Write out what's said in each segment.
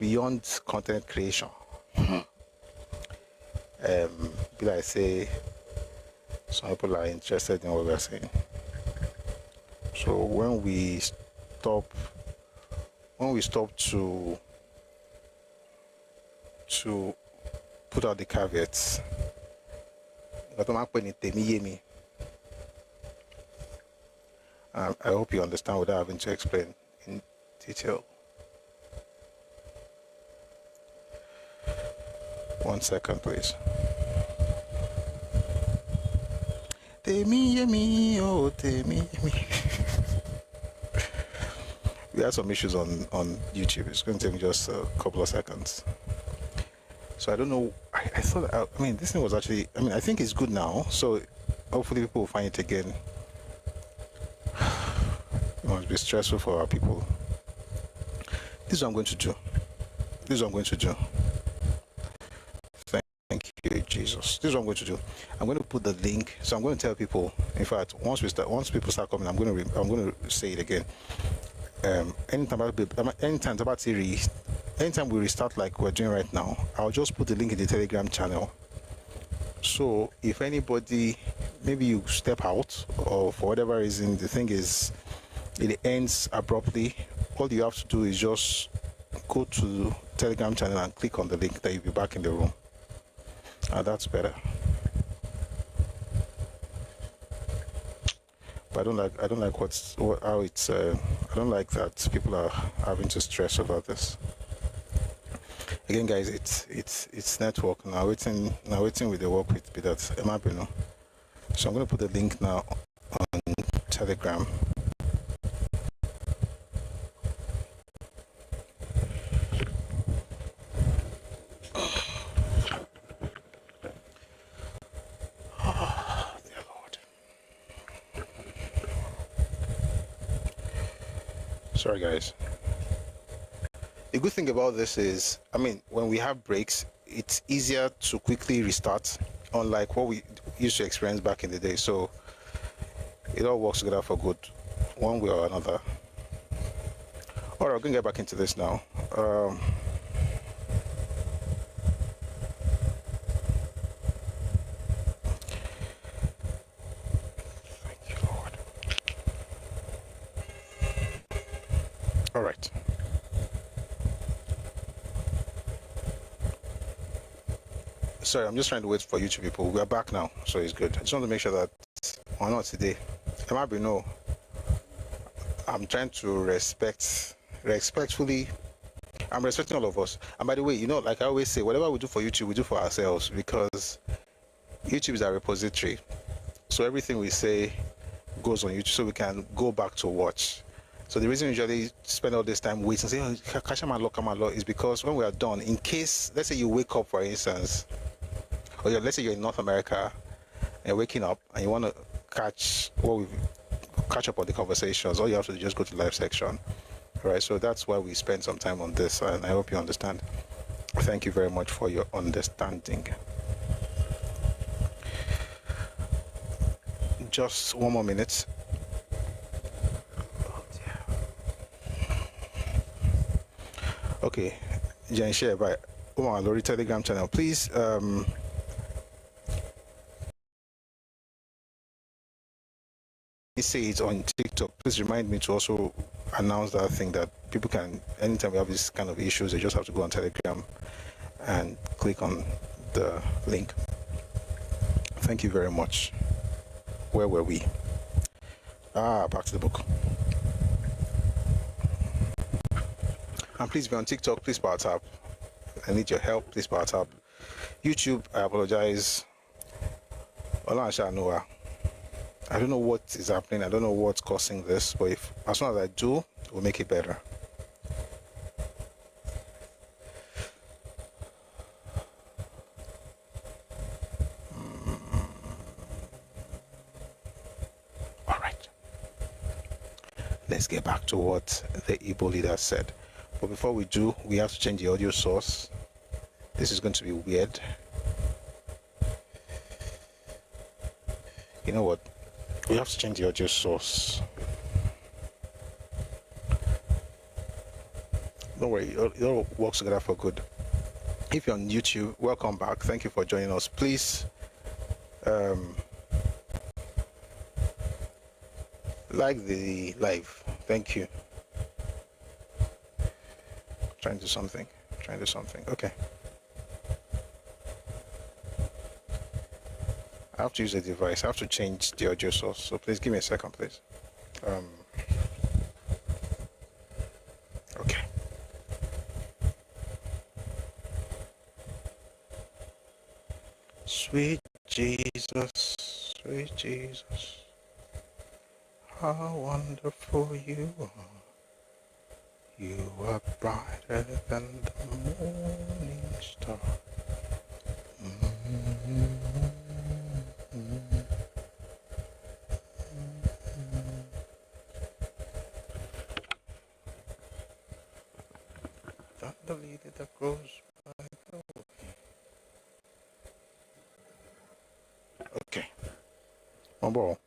beyond content creation. Like I say, some people are interested in what we're saying. So when we stop to put out the caveats, I hope you understand without having to explain in detail. 1 second, please. We had some issues on YouTube. It's going to take me just a couple of seconds. So I don't know. I thought, I mean, this thing was actually, I mean, I think it's good now. So hopefully people will find it again. It must be stressful for our people. This is what I'm going to do. Thank you, Jesus. This is what I'm going to do. I'm going to put the link. So I'm going to tell people. In fact, once people start coming, I'm going to say it again. Anytime we restart like we're doing right now, I'll just put the link in the Telegram channel. So if anybody, maybe you step out or for whatever reason the thing is it ends abruptly, all you have to do is just go to the Telegram channel and click on the link, that you'll be back in the room. That's better. But I don't like how it's I don't like that people are having to stress about this. Again, guys, it's network now. Waiting with the work with that Emabino. So I'm going to put the link now on Telegram. Sorry, guys. The good thing about this is, I mean, when we have breaks, it's easier to quickly restart, unlike what we used to experience back in the day. So it all works together for good, one way or another. All right, we're going to get back into this now. Thank you, Lord. All right. Sorry, I'm just trying to wait for YouTube people. We are back now, so it's good. I just want to make sure that or not today. There might be no. I'm trying to respectfully. I'm respecting all of us. And by the way, you know, like I always say, whatever we do for YouTube, we do for ourselves, because YouTube is our repository. So everything we say goes on YouTube, so we can go back to watch. So the reason we usually spend all this time waiting and say, oh, catch my law, is because when we are done, in case, let's say you wake up, for instance, or let's say you're in North America and you're waking up and you want to catch up on the conversations, all you have to do is just go to the live section. All right, so that's why we spend some time on this, and I hope you understand. Thank you very much for your understanding. Just one more minute. Okay, Jen, share by Omar Lori Telegram channel, please. Say it on TikTok. Please remind me to also announce that thing, that people can, anytime we have this kind of issues, they just have to go on Telegram and click on the link. Thank you very much. Where were we? Back to the book. And please be on TikTok, please power tap. I need your help, please power tap. YouTube, I apologize. I don't know what is happening, I don't know what's causing this, but as soon as I do, we'll make it better. All right. Let's get back to what the Igbo leader said. But before we do, we have to change the audio source. This is going to be weird. You know what? We have to change the audio source. Don't worry, it all works together for good. If you're on YouTube, welcome back. Thank you for joining us. Please like the live. Thank you. Trying to do something. Okay. I have to use a device. I have to change the audio source. So please give me a second, please. Okay. Sweet Jesus, sweet Jesus, how wonderful you are. You are brighter than the morning star. The lady that grows by the way. Okay. One more.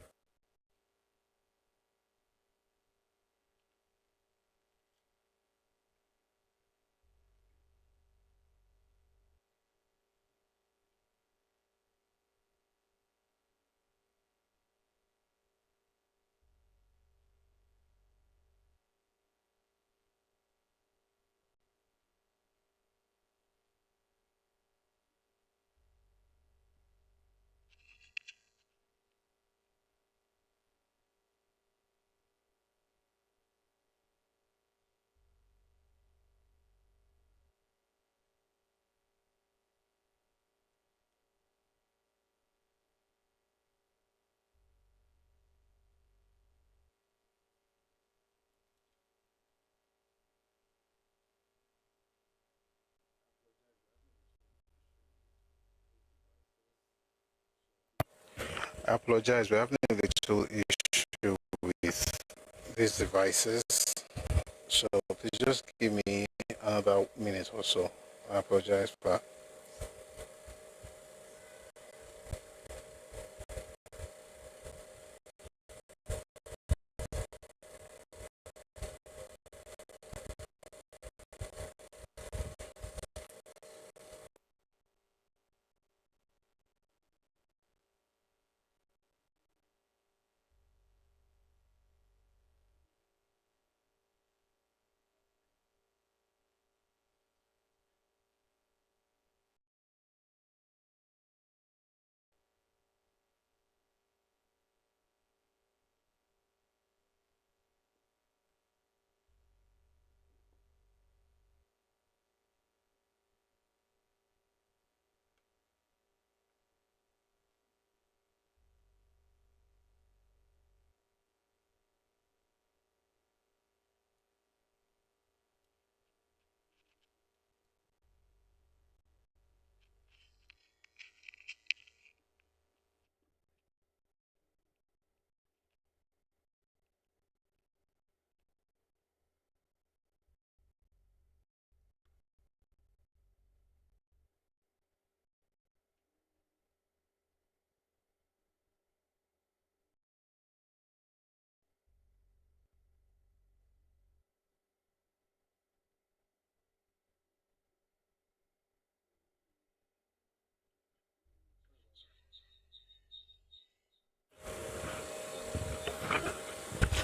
I apologize, we're having a little issue with these devices. So please just give me another minute or so. I apologize for that.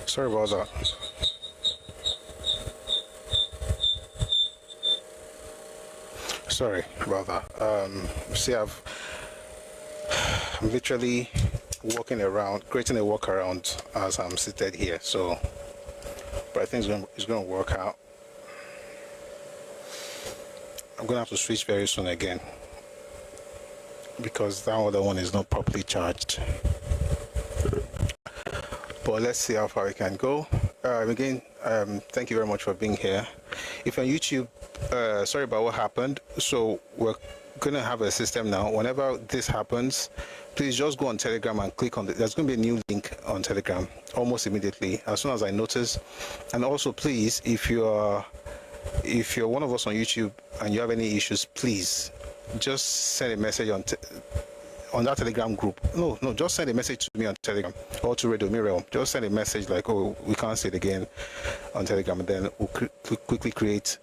Sorry about that. Sorry about that. See, I'm literally walking around, creating a workaround as I'm seated here. So, but I think it's going to work out. I'm going to have to switch very soon again because that other one is not properly charged. But let's see how far we can go. Again, thank you very much for being here. If you're on YouTube, sorry about what happened. So we're going to have a system now. Whenever this happens, please just go on Telegram and click on there's going to be a new link on Telegram almost immediately as soon as I notice. And also, please, if you're one of us on YouTube and you have any issues, please just send a message on that Telegram group. No, just send a message to me on Telegram or to Radio Miriam. Just send a message like, oh, we can't say it again on Telegram, and then we'll quickly create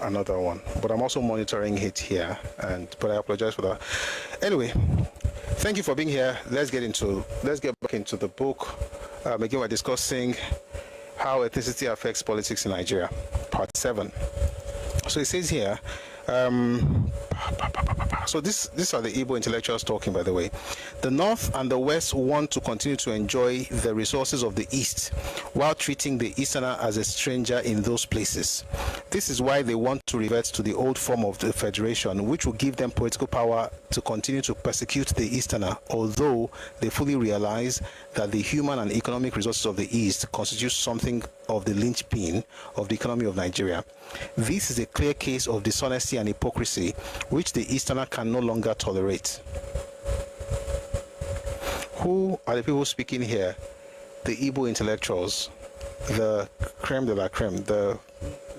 another one, but I'm also monitoring it here, but I apologize for that. Anyway, thank you for being here. Let's get back into the book. Again, we're discussing how ethnicity affects politics in Nigeria, part 7. So it says here, so these are the Igbo intellectuals talking, by the way. The North and the West want to continue to enjoy the resources of the East while treating the Easterner as a stranger in those places. This is why they want to revert to the old form of the Federation, which will give them political power to continue to persecute the Easterner, although they fully realize that the human and economic resources of the East constitute something of the linchpin of the economy of Nigeria. This is a clear case of dishonesty and hypocrisy, which the Easterner can no longer tolerate. Who are the people speaking here? The Igbo intellectuals, the creme de la creme, the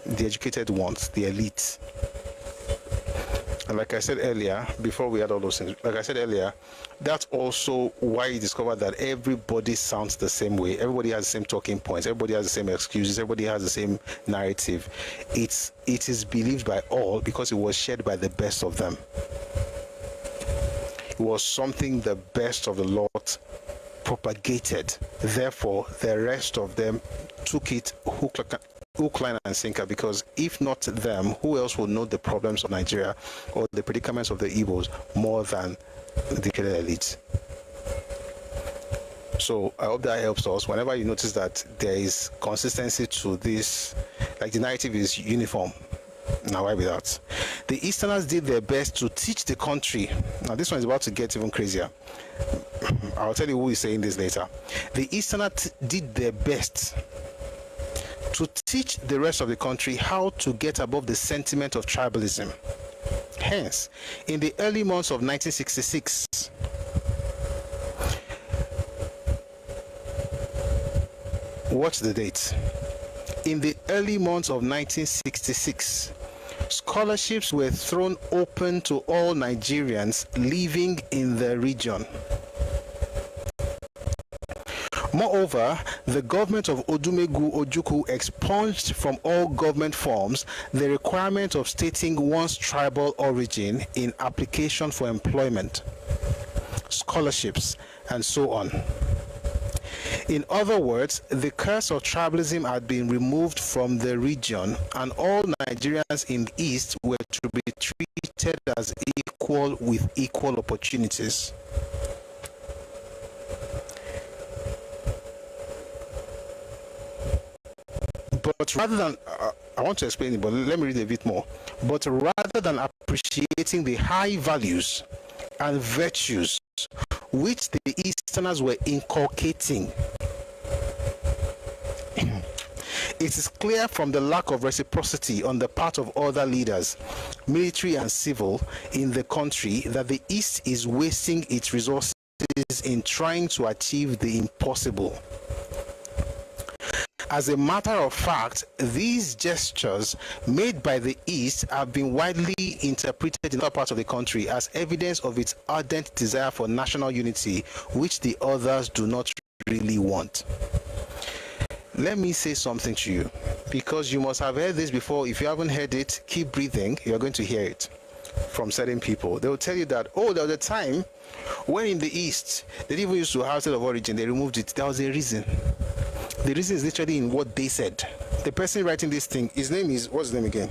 educated ones, the elite. And like I said earlier, before we had all those things, like I said earlier, that's also why you discover that everybody sounds the same way. Everybody has the same talking points. Everybody has the same excuses. Everybody has the same narrative. It is believed by all because it was shared by the best of them. It was something the best of the lot propagated. Therefore, the rest of them took it hook, line, and sinker, because if not them, who else will know the problems of Nigeria or the predicaments of the Igbos more than the educated elite? So I hope that helps us. Whenever you notice that there is consistency to this, like the narrative is uniform. Now why without? The Easterners did their best to teach the country. Now this one is about to get even crazier. I'll tell you who is saying this later. The Easterners did their best to teach the rest of the country how to get above the sentiment of tribalism. Hence, in the early months of 1966, watch the date. In the early months of 1966, scholarships were thrown open to all Nigerians living in the region. Moreover, the government of Odumegwu Ojukwu expunged from all government forms the requirement of stating one's tribal origin in application for employment, scholarships, and so on. In other words, the curse of tribalism had been removed from the region, and all Nigerians in the East were to be treated as equal with equal opportunities. But rather than, I want to explain it, but let me read a bit more. But rather than appreciating the high values and virtues which the Easterners were inculcating, it is clear from the lack of reciprocity on the part of other leaders, military and civil, in the country, that the East is wasting its resources in trying to achieve the impossible. As a matter of fact, these gestures made by the East have been widely interpreted in other parts of the country as evidence of its ardent desire for national unity, which the others do not really want. Let me say something to you, because you must have heard this before. If you haven't heard it, keep breathing. You're going to hear it from certain people. They will tell you that, oh, there was a time when in the East, they didn't even used to have state of origin. They removed it. There was a reason. The reason is literally in what they said. The person writing this thing, his name is, what's his name again?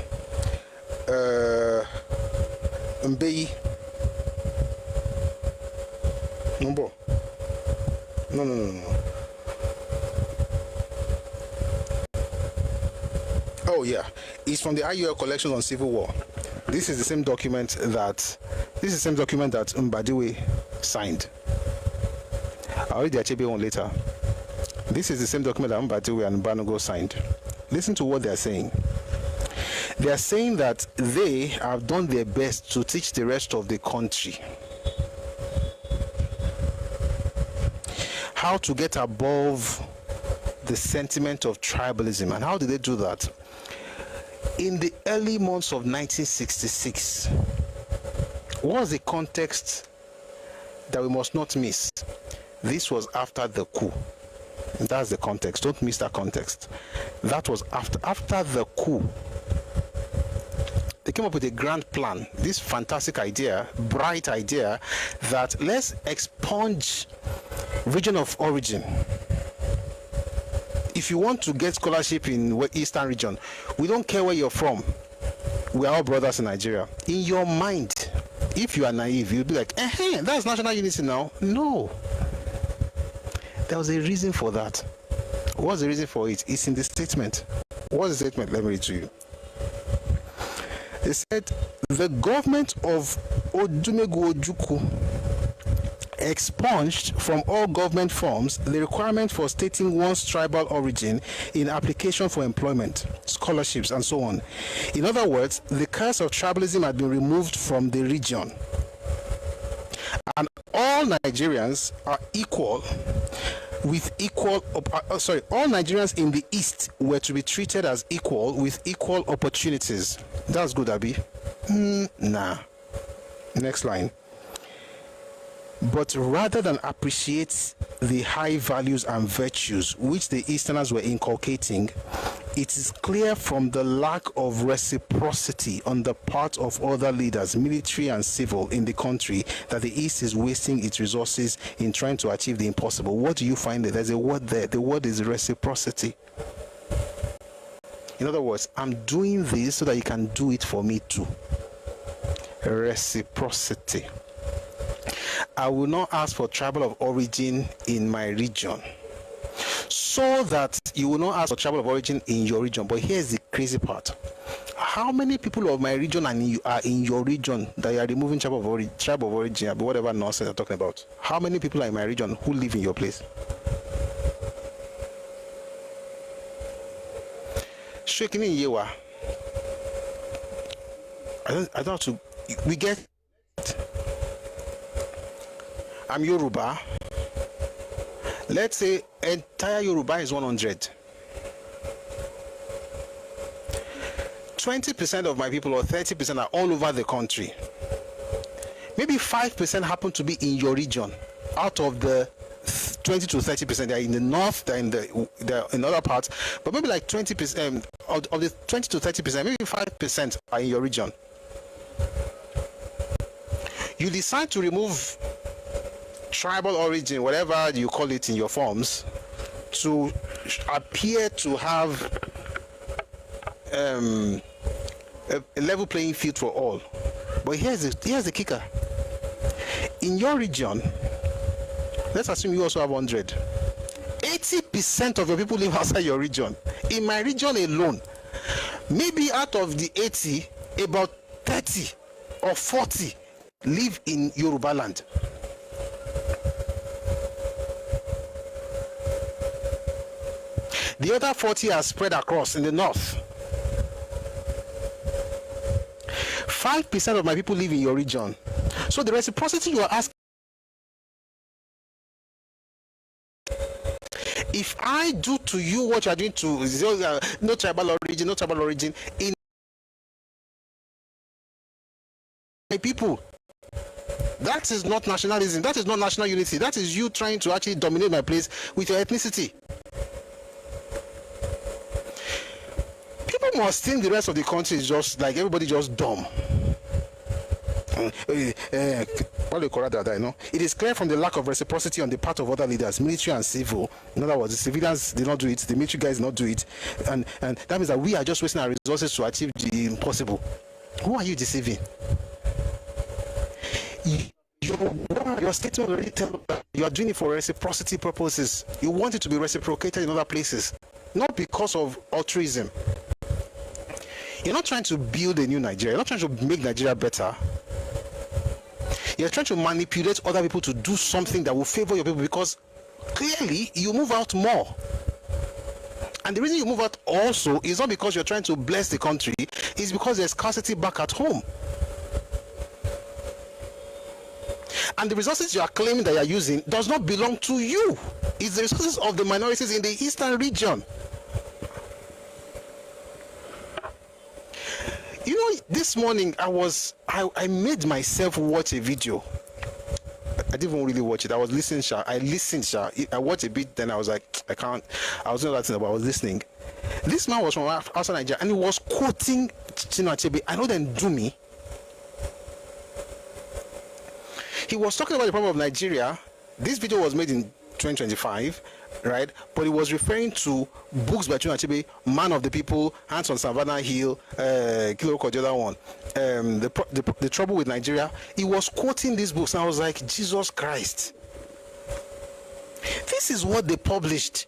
Mbei. No. Oh yeah, it's from the IUL collection on civil war. This is the same document that Mbadiwe signed. I'll read the Achbe one later. This is the same document that Mbadiwe and Banogo signed. Listen to what they are saying. They are saying that they have done their best to teach the rest of the country how to get above the sentiment of tribalism. And how did they do that? In the early months of 1966, what was the context that we must not miss? This was after the coup. That's the context. Don't miss that context. That was after the coup. came up with a grand plan, this fantastic idea, bright idea, that let's expunge region of origin. If you want to get scholarship in Eastern region, we don't care where you're from. We are all brothers in Nigeria. In your mind, if you are naive, you'll be like, that's national unity now. No. There was a reason for that. What's the reason for it? It's in the statement. What's the statement? Let me read to you. They said, the government of Odumegwu Ojukwu expunged from all government forms the requirement for stating one's tribal origin in application for employment, scholarships, and so on. In other words, the curse of tribalism had been removed from the region. And all Nigerians are equal with equal, all Nigerians in the East were to be treated as equal with equal opportunities. That's good, Abi. Nah. Next line. But rather than appreciate the high values and virtues which the Easterners were inculcating, it is clear from the lack of reciprocity on the part of other leaders, military and civil, in the country, that the East is wasting its resources in trying to achieve the impossible. What do you find there? There's a word there. The word is reciprocity. In other words, I'm doing this so that you can do it for me too. Reciprocity. I will not ask for tribal of origin in my region, so that you will not ask for tribal of origin in your region. But here's the crazy part. How many people of my region are in your region that you are removing tribe of origin, whatever nonsense you're talking about? How many people are in my region who live in your place? Shaking in Yewa. I don't have to. We get. I'm Yoruba. Let's say entire Yoruba is 100. 20% of my people, or 30%, are all over the country. Maybe 5% happen to be in your region. Out of the 20 to 30%, they're in the north, they're in other parts. But maybe like 20% of the 20 to 30%, maybe 5% are in your region. You decide to remove tribal origin, whatever you call it in your forms, to appear to have a level playing field for all. But here's the kicker. In your region, let's assume you also have 100. 80% of your people live outside your region. In my region alone, maybe out of the 80, about 30 or 40 live in Yoruba land. The other 40 are spread across in the north. 5% of my people live in your region. So the reciprocity you are asking, if I do to you what you are doing to no tribal origin in my people, that is not nationalism. That is not national unity. That is you trying to actually dominate my place with your ethnicity. People must think the rest of the country is just like everybody just dumb. It is clear from the lack of reciprocity on the part of other leaders, military and civil. In other words, the civilians did not do it, the military guys did not do it, and that means that we are just wasting our resources to achieve the impossible. Who are you deceiving? Your statement already tells that you are doing it for reciprocity purposes. You want it to be reciprocated in other places, not because of altruism. You're not trying to build a new Nigeria. You're not trying to make Nigeria better. You're trying to manipulate other people to do something that will favor your people, because clearly you move out more. And the reason you move out also is not because you're trying to bless the country, it's because there's scarcity back at home. And the resources you are claiming that you're using does not belong to you. It's the resources of the minorities in the eastern region. You know, this morning I made myself watch a video. I didn't even really watch it. I was listening, I listened, I watched a bit, then I was like, I was doing that thing, but I was listening. This man was from outside Nigeria, and he was quoting Achbe, I know them do me. He was talking about the problem of Nigeria. This video was made in 2025, right? But he was referring to books by Achbe, Man of the People, Hands on Savannah Hill, Kilo the other one, the Trouble with Nigeria. He was quoting these books, and I was like, Jesus Christ. This is what they published.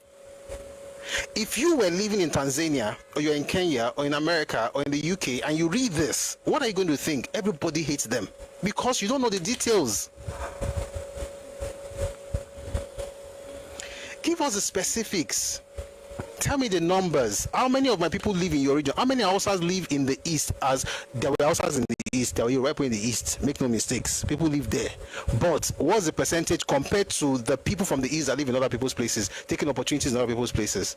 If you were living in Tanzania, or you're in Kenya, or in America, or in the UK, and you read this, what are you going to think? Everybody hates them because you don't know the details. Give us the specifics. Tell me the numbers. How many of my people live in your region? How many Hausas live in the east? As there were Hausas in the east, there were Yoruba in the east. Make no mistakes. People live there. But what's the percentage compared to the people from the east that live in other people's places, taking opportunities in other people's places?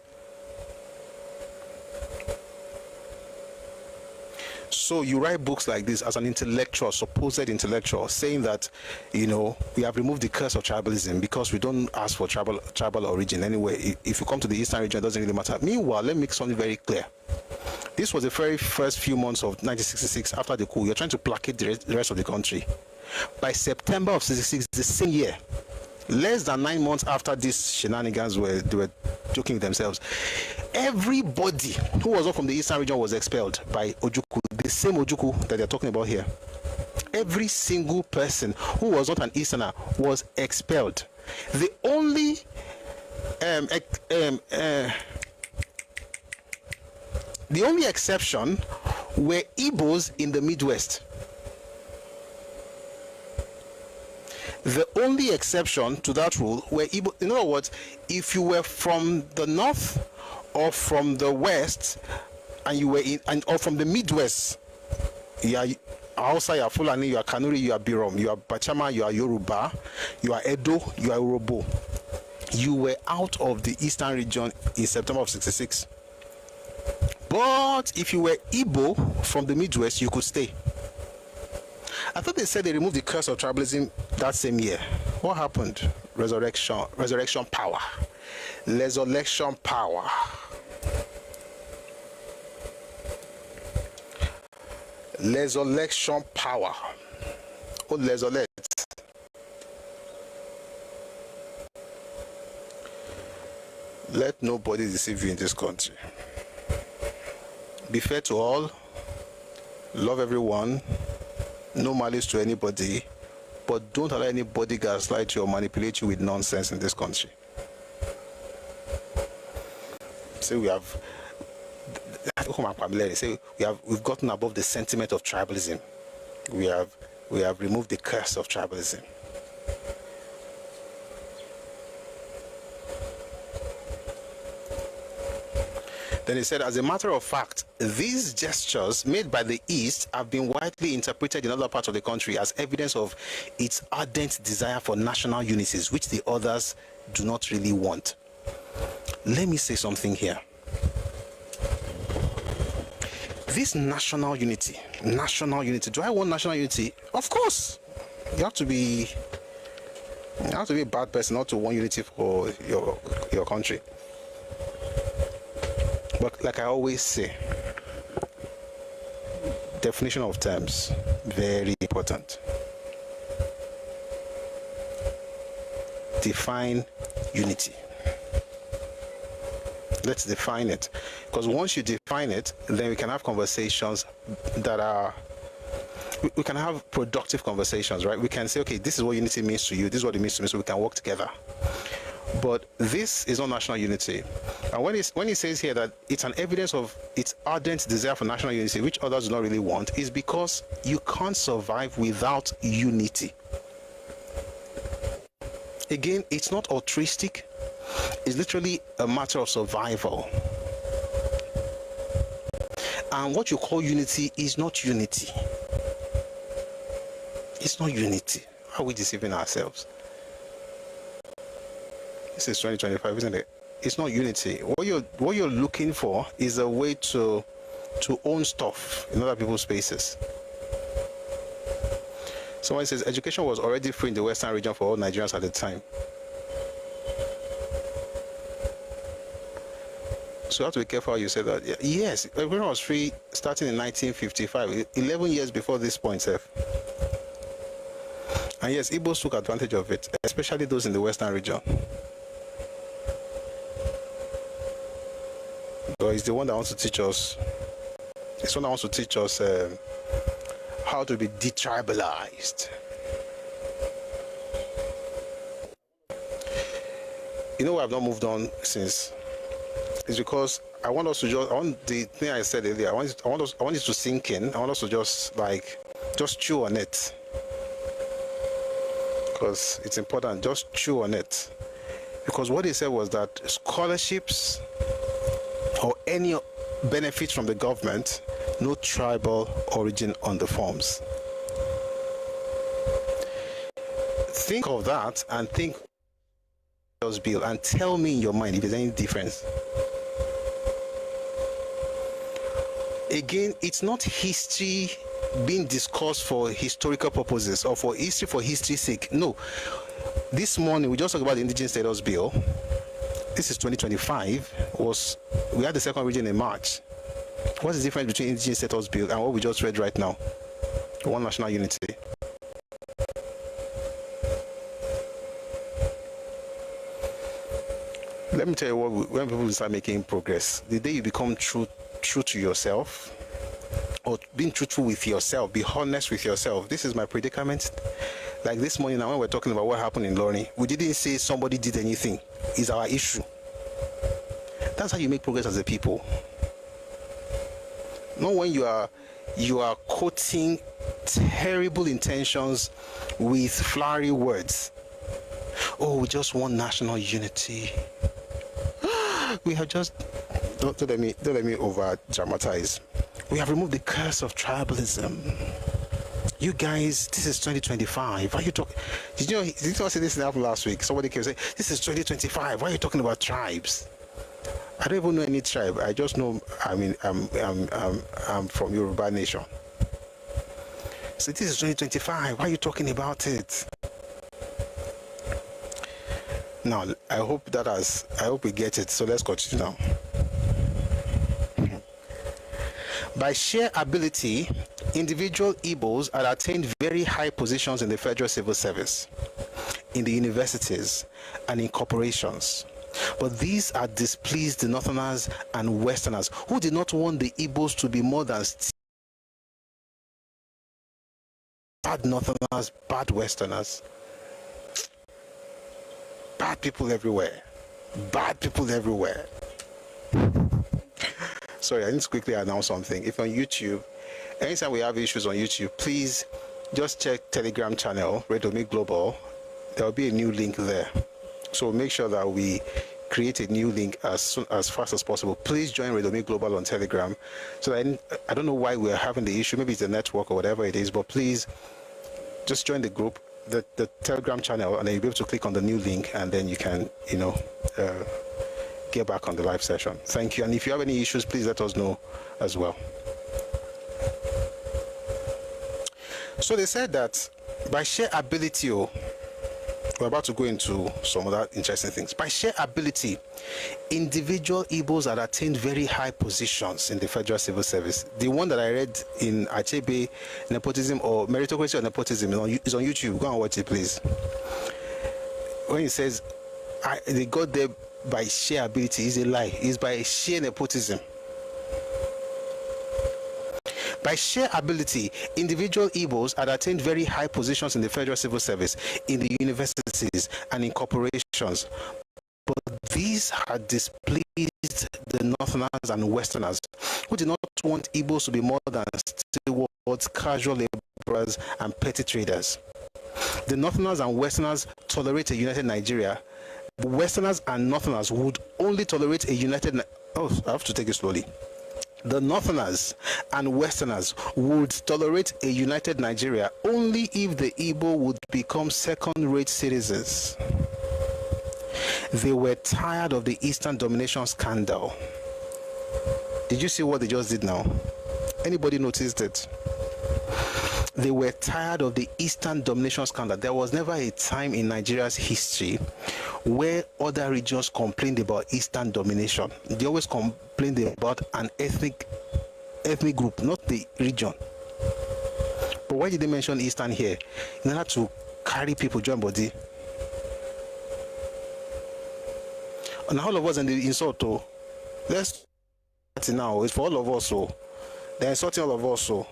So you write books like this as an intellectual, supposed intellectual, saying that, you know, we have removed the curse of tribalism because we don't ask for tribal origin anyway. If you come to the eastern region, it doesn't really matter. Meanwhile, let me make something very clear. This was the very first few months of 1966 after the coup. You're trying to placate the rest of the country. By September of 66, the same year, less than 9 months after these shenanigans they were joking with themselves, everybody who was not from the eastern region was expelled by Ojukwu, the same Ojukwu that they're talking about here. Every single person who was not an Easterner was expelled. The only exception were Igbos in the Midwest. The only exception to that rule were Igbo. In other words, if you were from the north or from the west, and you were or from the Midwest, you are Hausa, you are Fulani, you are Kanuri, you are Birom, you are Bachama, you are Yoruba, you are Edo, you are Urobo. You were out of the eastern region in September of 66. But if you were Igbo from the Midwest, you could stay. I thought they said they removed the curse of tribalism that same year. What happened? Resurrection power. Resurrection power. Resurrection power. Oh, resurrect. Let nobody deceive you in this country. Be fair to all. Love everyone. No malice to anybody, but don't allow anybody gaslight you or manipulate you with nonsense in this country. Say we've gotten above the sentiment of tribalism. We have removed the curse of tribalism. Then he said, as a matter of fact, these gestures made by the East have been widely interpreted in other parts of the country as evidence of its ardent desire for national unities, which the others do not really want. Let me say something here. This national unity, do I want national unity? Of course. You have to be a bad person not to want unity for your country. But like I always say, definition of terms, very important. Define unity. Let's define it. Because once you define it, then we can have conversations that are, we can have productive conversations, right? We can say, okay, this is what unity means to you, this is what it means to me, so we can work together. But this is not national unity. And when he says here that it's an evidence of its ardent desire for national unity, which others do not really want, is because you can't survive without unity. Again, it's not altruistic. It's literally a matter of survival. And what you call unity is not unity. It's not unity. How are we deceiving ourselves? This is 2025, isn't it? It's not unity. What you're looking for is a way to own stuff in other people's spaces. Someone says education was already free in the Western region for all Nigerians at the time. So you have to be careful how you say that. Yes, everyone was free starting in 1955, 11 years before this point, Seth. And yes, Igbos took advantage of it, especially those in the western region. So he's the one that wants to teach us. It's one that wants to teach us how to be detribalized. You know why I've not moved on since? It's because I want us to I want the thing I said earlier, I want it to sink in. I want us to just chew on it. Because it's important, just chew on it. Because what they said was that scholarships or any benefits from the government, no tribal origin on the forms. Think of that and think bill and tell me in your mind if there's any difference. Again, it's not history being discussed for historical purposes or for history's sake. No. This morning we just talked about the Indigenous Status Bill. This is 2025. We had the second reading in March. What's the difference between Indigenous Status Bill and what we just read right now? One national unity. Let me tell you when people start making progress, the day you become true to yourself, or being truthful with yourself, be honest with yourself. This is my predicament. Like this morning now when we're talking about what happened in Lorry, we didn't say somebody did anything. It's our issue. That's how you make progress as a people. Not when you are quoting terrible intentions with flowery words. Oh, we just want national unity. We have just don't let me over dramatize. We have removed the curse of tribalism. You guys, this is 2025. Why are you talking? Did you not say this happened last week? Somebody came and say, this is 2025. Why are you talking about tribes? I don't even know any tribe. I just know I'm from Yoruba nation. So this is 2025. Why are you talking about it? Now, I hope we get it. So let's continue now. By sheer ability, individual Igbos had attained very high positions in the federal civil service, in the universities, and in corporations. But these had displeased the Northerners and Westerners, who did not want the Igbos to be more than bad Northerners, bad Westerners. Bad people everywhere. Bad people everywhere. Sorry, I need to quickly announce something. If on YouTube, anytime we have issues on YouTube, please just check Telegram channel, Radio Me Global. There will be a new link there. So make sure that we create a new link as fast as possible. Please join Radio Me Global on Telegram. So I don't know why we're having the issue. Maybe it's the network or whatever it is, but please just join the group, the Telegram channel, and then you'll be able to click on the new link, and then you can, get back on the live session. Thank you. And if you have any issues, please let us know as well. So they said that by sheer ability, we're about to go into some other interesting things. By sheer ability, individual Igbos had attained very high positions in the federal civil service. The one that I read in Achbe, Nepotism or Meritocracy or Nepotism is on YouTube. Go and watch it, please. When it says they got there by sheer ability, is a lie. It's by sheer nepotism. By sheer ability, individual Igbos had attained very high positions in the federal civil service, in the universities, and in corporations. But these had displeased the Northerners and Westerners, who did not want Igbos to be more than stewards, casual laborers, and petty traders. The Northerners and Westerners tolerate a united Nigeria. Westerners and Northerners would only tolerate a united... I have to take it slowly. The Northerners and Westerners would tolerate a united Nigeria only if the Igbo would become second-rate citizens. They were tired of the Eastern domination scandal. Did you see what they just did now? Anybody noticed it? They were tired of the Eastern domination scandal. There was never a time in Nigeria's history where other regions complained about Eastern domination. They always complained about an ethnic group, not the region. But why did they mention Eastern here? In order to carry people join body. And all of us in the insult, oh, let's start it now. It's for all of us, so they're insulting all of us, so.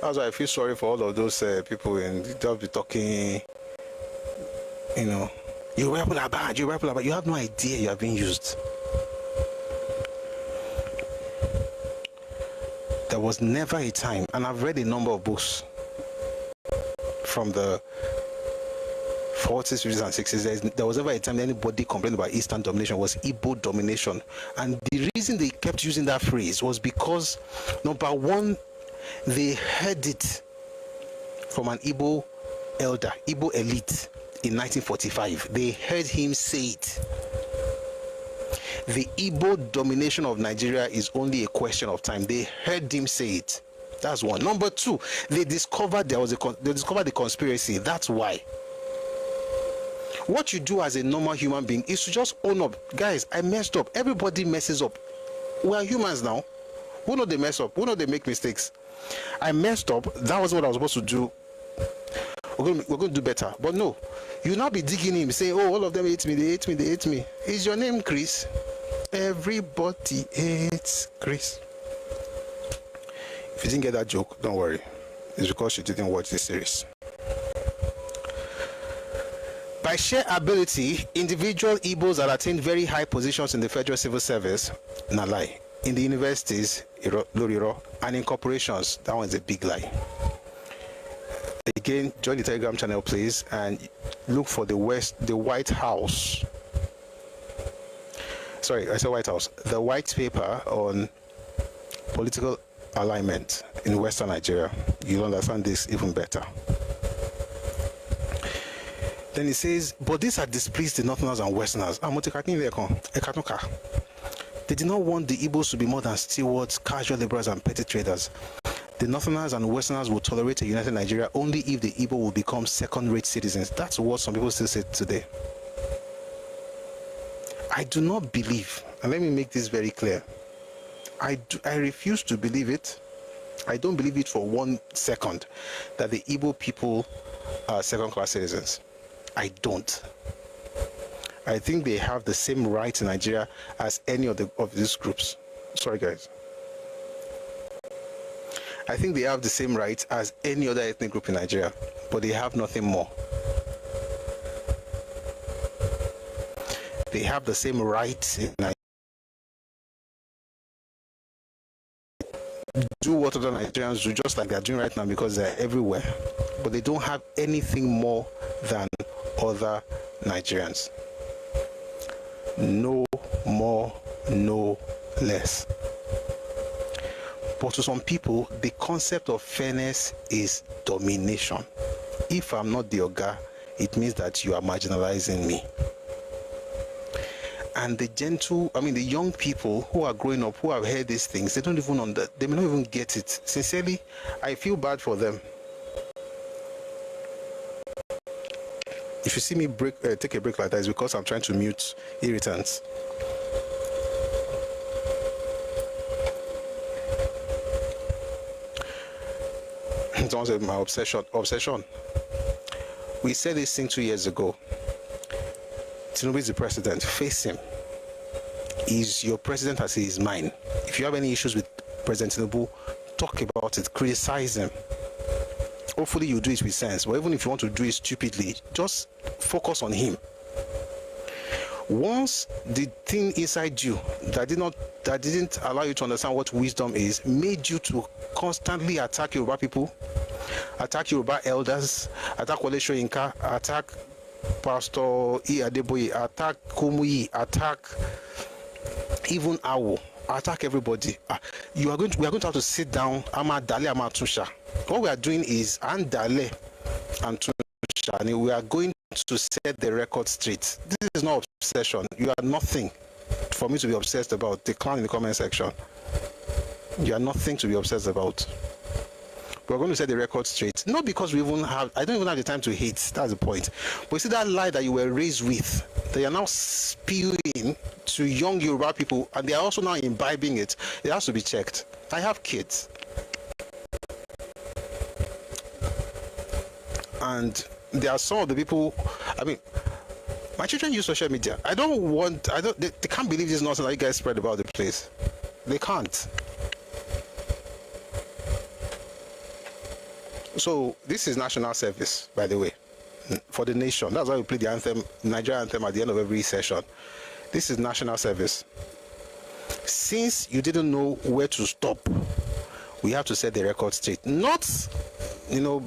That's why I feel sorry for all of those people and they'll be talking, you know, you people are bad, you people are bad. You have no idea you are being used. There was never a time, and I've read a number of books from the 40s, 50s, and 60s. There was never a time anybody complained about Eastern domination. Was Igbo domination. And the reason they kept using that phrase was because, number one, they heard it from an Igbo elder, Igbo elite in 1945. They heard him say it. The Igbo domination of Nigeria is only a question of time. They heard him say it. That's one. Number two, they discovered they discovered the conspiracy. That's why. What you do as a normal human being is to just own up. Guys, I messed up. Everybody messes up. We are humans now. Who know they mess up? Who know they make mistakes? I messed up. That was what I was supposed to do. We're going to do better. But no, you now be digging him, saying, oh, all of them hate me, they hate me, they hate me. Is your name Chris? Everybody hates Chris. If you didn't get that joke, don't worry. It's because you didn't watch this series. By sheer ability, individual Igbos that attained very high positions in the federal civil service, na lie. In the universities, Loriro, and in corporations, that one's a big lie. Again, join the Telegram channel, please, and look for the White House. Sorry, I said White House. The white paper on political alignment in Western Nigeria. You'll understand this even better. Then it says, but these are displeased the Northerners and Westerners. They did not want the Igbos to be more than stewards, casual laborers, and petty traders. The Northerners and Westerners will tolerate a united Nigeria only if the Igbo will become second-rate citizens. That's what some people still say today. I do not believe, and let me make this very clear, I refuse to believe it. I don't believe it for 1 second that the Igbo people are second-class citizens. I don't. I think they have the same rights in Nigeria as any of these groups. Sorry, guys. I think they have the same rights as any other ethnic group in Nigeria, but they have nothing more. They have the same rights in Nigeria. Do what other Nigerians do, just like they're doing right now, because they're everywhere. But they don't have anything more than other Nigerians. No more, no less. But to some people, the concept of fairness is domination. If I'm not the Oga, it means that you are marginalizing me. And the young people who are growing up, who have heard these things, they don't even they may not even get it. Sincerely, I feel bad for them. If you see me take a break like that, it's because I'm trying to mute irritants. Someone said my obsession. We said this thing 2 years ago. Tinubu is the president. Face him. He's your president as he is mine. If you have any issues with President Tinubu, talk about it. Criticize him. Hopefully you do it with sense. But even if you want to do it stupidly, just focus on him. Once the thing inside you that didn't allow you to understand what wisdom is made you to constantly attack Yoruba people, attack Yoruba elders, attack Wole Soyinka, attack Pastor Adeboye, attack Kumuyi, attack even Awo, attack everybody. We are going to have to sit down. Amadale, Amatusha. What we are doing is Andale and Tusha, and we are going to set the record straight. This is not obsession. You are nothing for me to be obsessed about. Decline in the comment section. You are nothing to be obsessed about. We're going to set the record straight. Not because I don't even have the time to hate. That's the point. But you see that lie that you were raised with, they are now spewing to young Yoruba people, and they are also now imbibing it. It has to be checked. I have kids. And there are some of the people, my children use social media. They can't believe this nonsense that you guys spread about the place. They can't. So this is national service, by the way, for the nation. That's why we play the anthem, Nigerian anthem, at the end of every session. This is national service. Since you didn't know where to stop, we have to set the record straight. Not,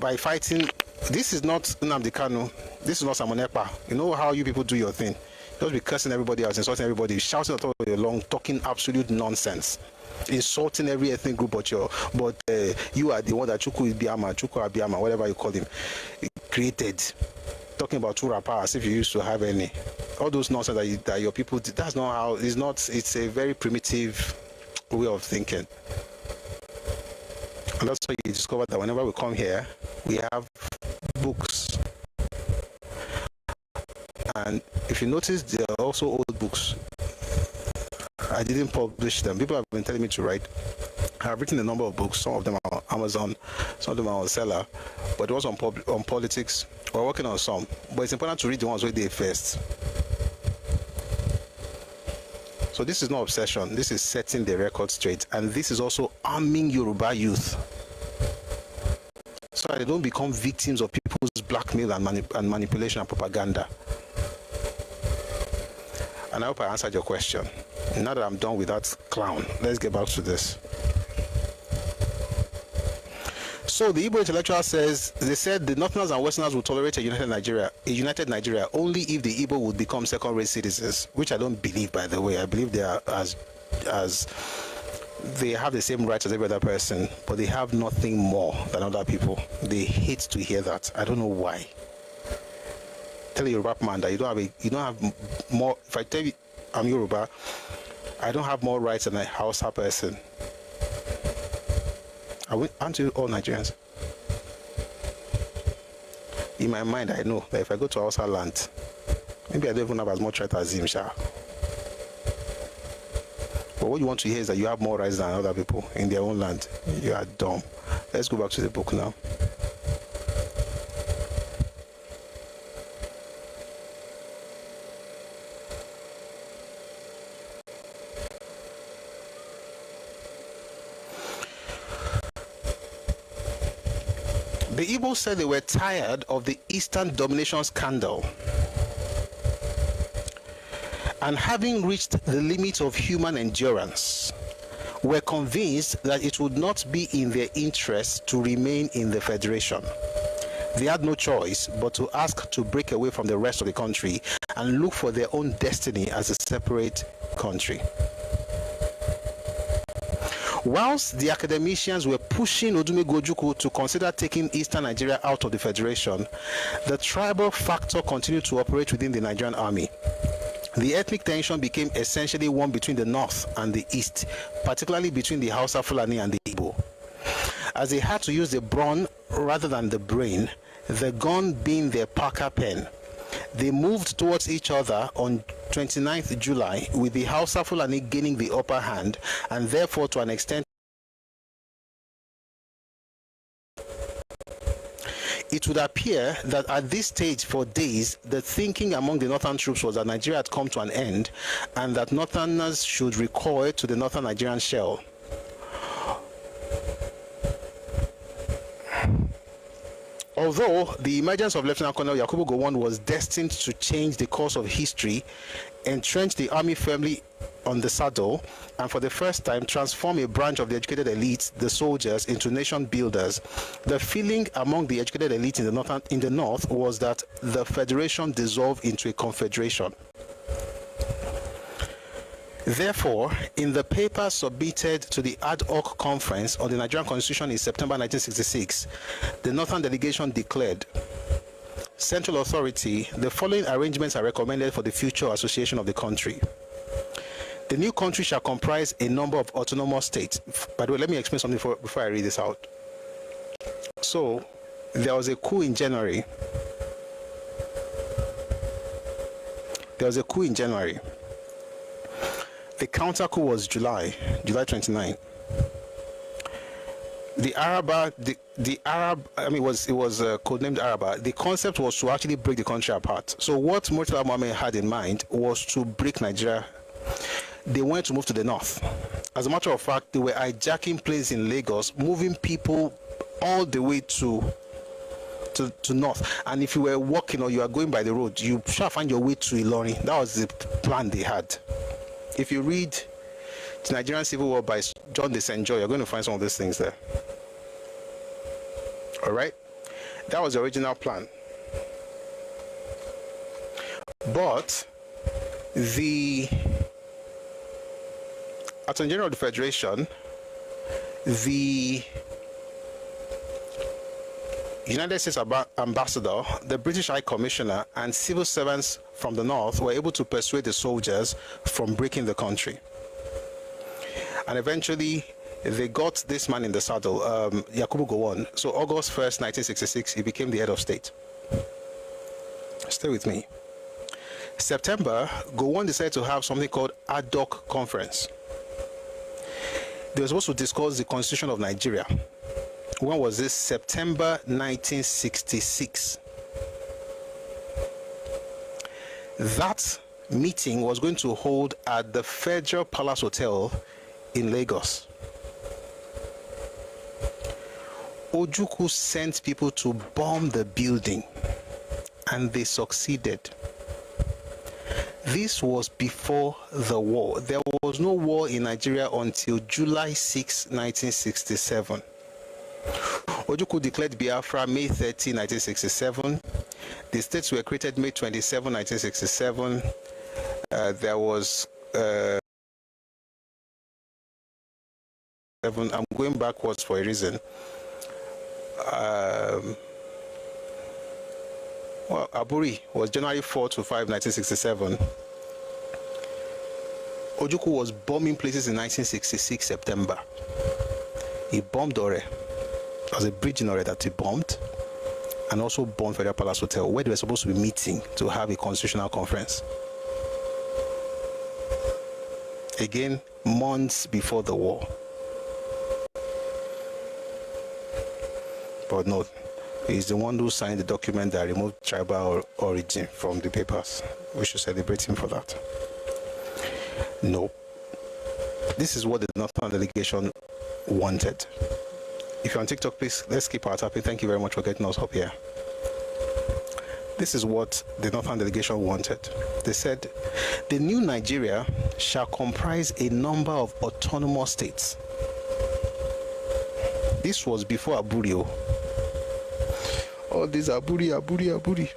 by fighting. This is not Nnamdi Kanu. This is not Simon Ekpa. You know how you people do your thing. Just be cursing everybody else, insulting everybody, shouting at all day long, talking absolute nonsense, insulting every ethnic group but you are the one that Chukwu Abiyama, whatever you call him, created. Talking about two rappers, if you used to have any. All those nonsense that your people did, that's not how, it's a very primitive way of thinking. And that's why you discover that whenever we come here, we have books. And if you notice, there are also old books. I didn't publish them. People have been telling me to write. I have written a number of books. Some of them are on Amazon, some of them are on Seller. But it was on politics. We're working on some. But it's important to read the ones where they first. So this is not obsession. This is setting the record straight. And this is also arming Yoruba youth, so that they don't become victims of people's blackmail and manipulation and propaganda. And I hope I answered your question. Now that I'm done with that clown, let's get back to this. So the Igbo intellectual they said the Northerners and Westerners will tolerate a united Nigeria only if the Igbo would become second-rate citizens, which I don't believe, by the way. I believe they are as they have the same rights as every other person, but they have nothing more than other people. They hate to hear that. I don't know why. Tell a Yoruba man that you don't have more. If I tell you I'm Yoruba, I don't have more rights than a Hausa person. Aren't you all Nigerians? In my mind, I know that if I go to Hausa land, maybe I don't even have as much right as him, Sha. But what you want to hear is that you have more rights than other people in their own land. You are dumb. Let's go back to the book now. The Igbos said they were tired of the Eastern domination scandal, and having reached the limit of human endurance, were convinced that it would not be in their interest to remain in the Federation. They had no choice but to ask to break away from the rest of the country and look for their own destiny as a separate country. Whilst the academicians were pushing Odumegojuku to consider taking Eastern Nigeria out of the Federation, the tribal factor continued to operate within the Nigerian army. The ethnic tension became essentially one between the North and the East, particularly between the Hausa Fulani and the Igbo. As they had to use the brawn rather than the brain, the gun being their Parker pen, they moved towards each other on 29th July, with the Hausa Fulani gaining the upper hand, and therefore to an extent it would appear that at this stage for days the thinking among the northern troops was that Nigeria had come to an end and that northerners should recoil to the northern Nigerian shell. Although the emergence of Lieutenant Colonel Yakubu Gowon was destined to change the course of history, entrench the army firmly on the saddle, and for the first time transform a branch of the educated elite, the soldiers, into nation builders, the feeling among the educated elite in the north was that the federation dissolved into a confederation. Therefore, in the paper submitted to the ad hoc conference on the Nigerian Constitution in September 1966, the Northern delegation declared, Central Authority, the following arrangements are recommended for the future association of the country. The new country shall comprise a number of autonomous states. By the way, let me explain something before I read this out. So, there was a coup in January. The counter coup was July 29. The Araba, the Arab, I mean, it was codenamed Araba. The concept was to actually break the country apart. So what Murtala Mohammed had in mind was to break Nigeria. They wanted to move to the north. As a matter of fact, they were hijacking planes in Lagos, moving people all the way to north. And if you were walking or you are going by the road, you shall find your way to Ilorin. That was the plan they had. If you read The Nigerian Civil War by John de St. John, you're going to find some of these things there. All right, that was the original plan. But the Attorney General of the Federation, the United States Ambassador, the British High Commissioner, and civil servants from the north were able to persuade the soldiers from breaking the country. And eventually, they got this man in the saddle, Yakubu Gowon. So August 1st, 1966, he became the head of state. Stay with me. September, Gowon decided to have something called ad hoc conference. They were supposed to discuss the constitution of Nigeria. When was this? September 1966. That meeting was going to hold at the Federal Palace Hotel in Lagos. Ojukwu sent people to bomb the building, and they succeeded. This was before the war. There was no war in Nigeria until July 6, 1967. Ojukwu declared Biafra May 30, 1967. The states were created May 27, 1967. There was I'm going backwards for a reason. Well, Aburi was January 4 to 5, 1967. Ojukwu was bombing places in 1966 September. He bombed Ore. There was a bridge in Ore that he bombed, and also bombed Federal Palace Hotel, where they were supposed to be meeting to have a constitutional conference. Again, months before the war. But no, he's the one who signed the document that removed tribal origin from the papers. We should celebrate him for that. No. This is what the Northern delegation wanted. If you're on TikTok, please, let's keep our tapping. Thank you very much for getting us up here. This is what the Northern delegation wanted. They said, the new Nigeria shall comprise a number of autonomous states. This was before Aburi. All these Aburi.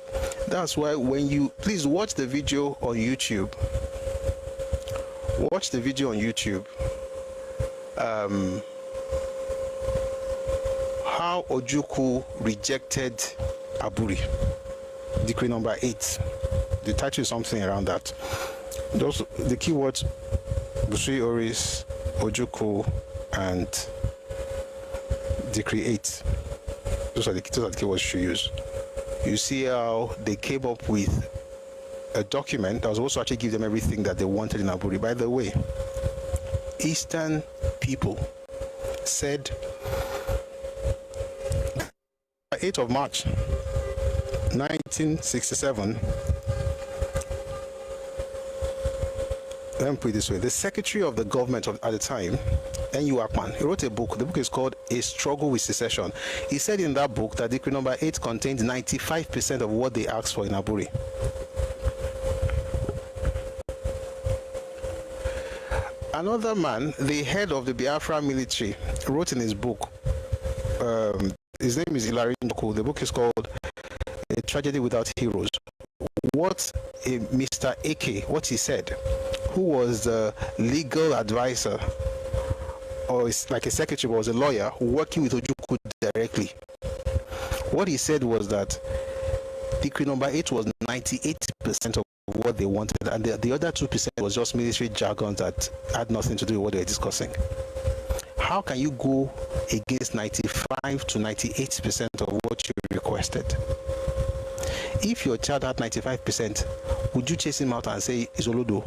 That's why when you, please watch the video on YouTube. Watch the video on YouTube. How Ojukwu rejected Aburi. Decree number 8. The title is something around that. Those the keywords: Busui Oris, Ojukwu, and Decree 8. Those are the keywords you should use. You see how they came up with a document that was supposed to actually give them everything that they wanted in Aburi. By the way, Eastern people said 8th of March 1967, let me put it this way, the Secretary of the government at the time, N.U. Akpan, he wrote a book. The book is called A Struggle with Secession. He said in that book that Decree number 8 contained 95% of what they asked for in Aburi. Another man, the head of the Biafra military, wrote in his book, his name is Hilary Njoku. The book is called A Tragedy Without Heroes. What Mr. Eke, what he said, who was the legal advisor, or like a secretary, was a lawyer working with Ojukwu directly. What he said was that Decree number 8 was 98% of what they wanted, and the other 2% was just military jargon that had nothing to do with what they were discussing. How can you go against 95 to 98% of what you requested? If your child had 95%, would you chase him out and say Izolodo?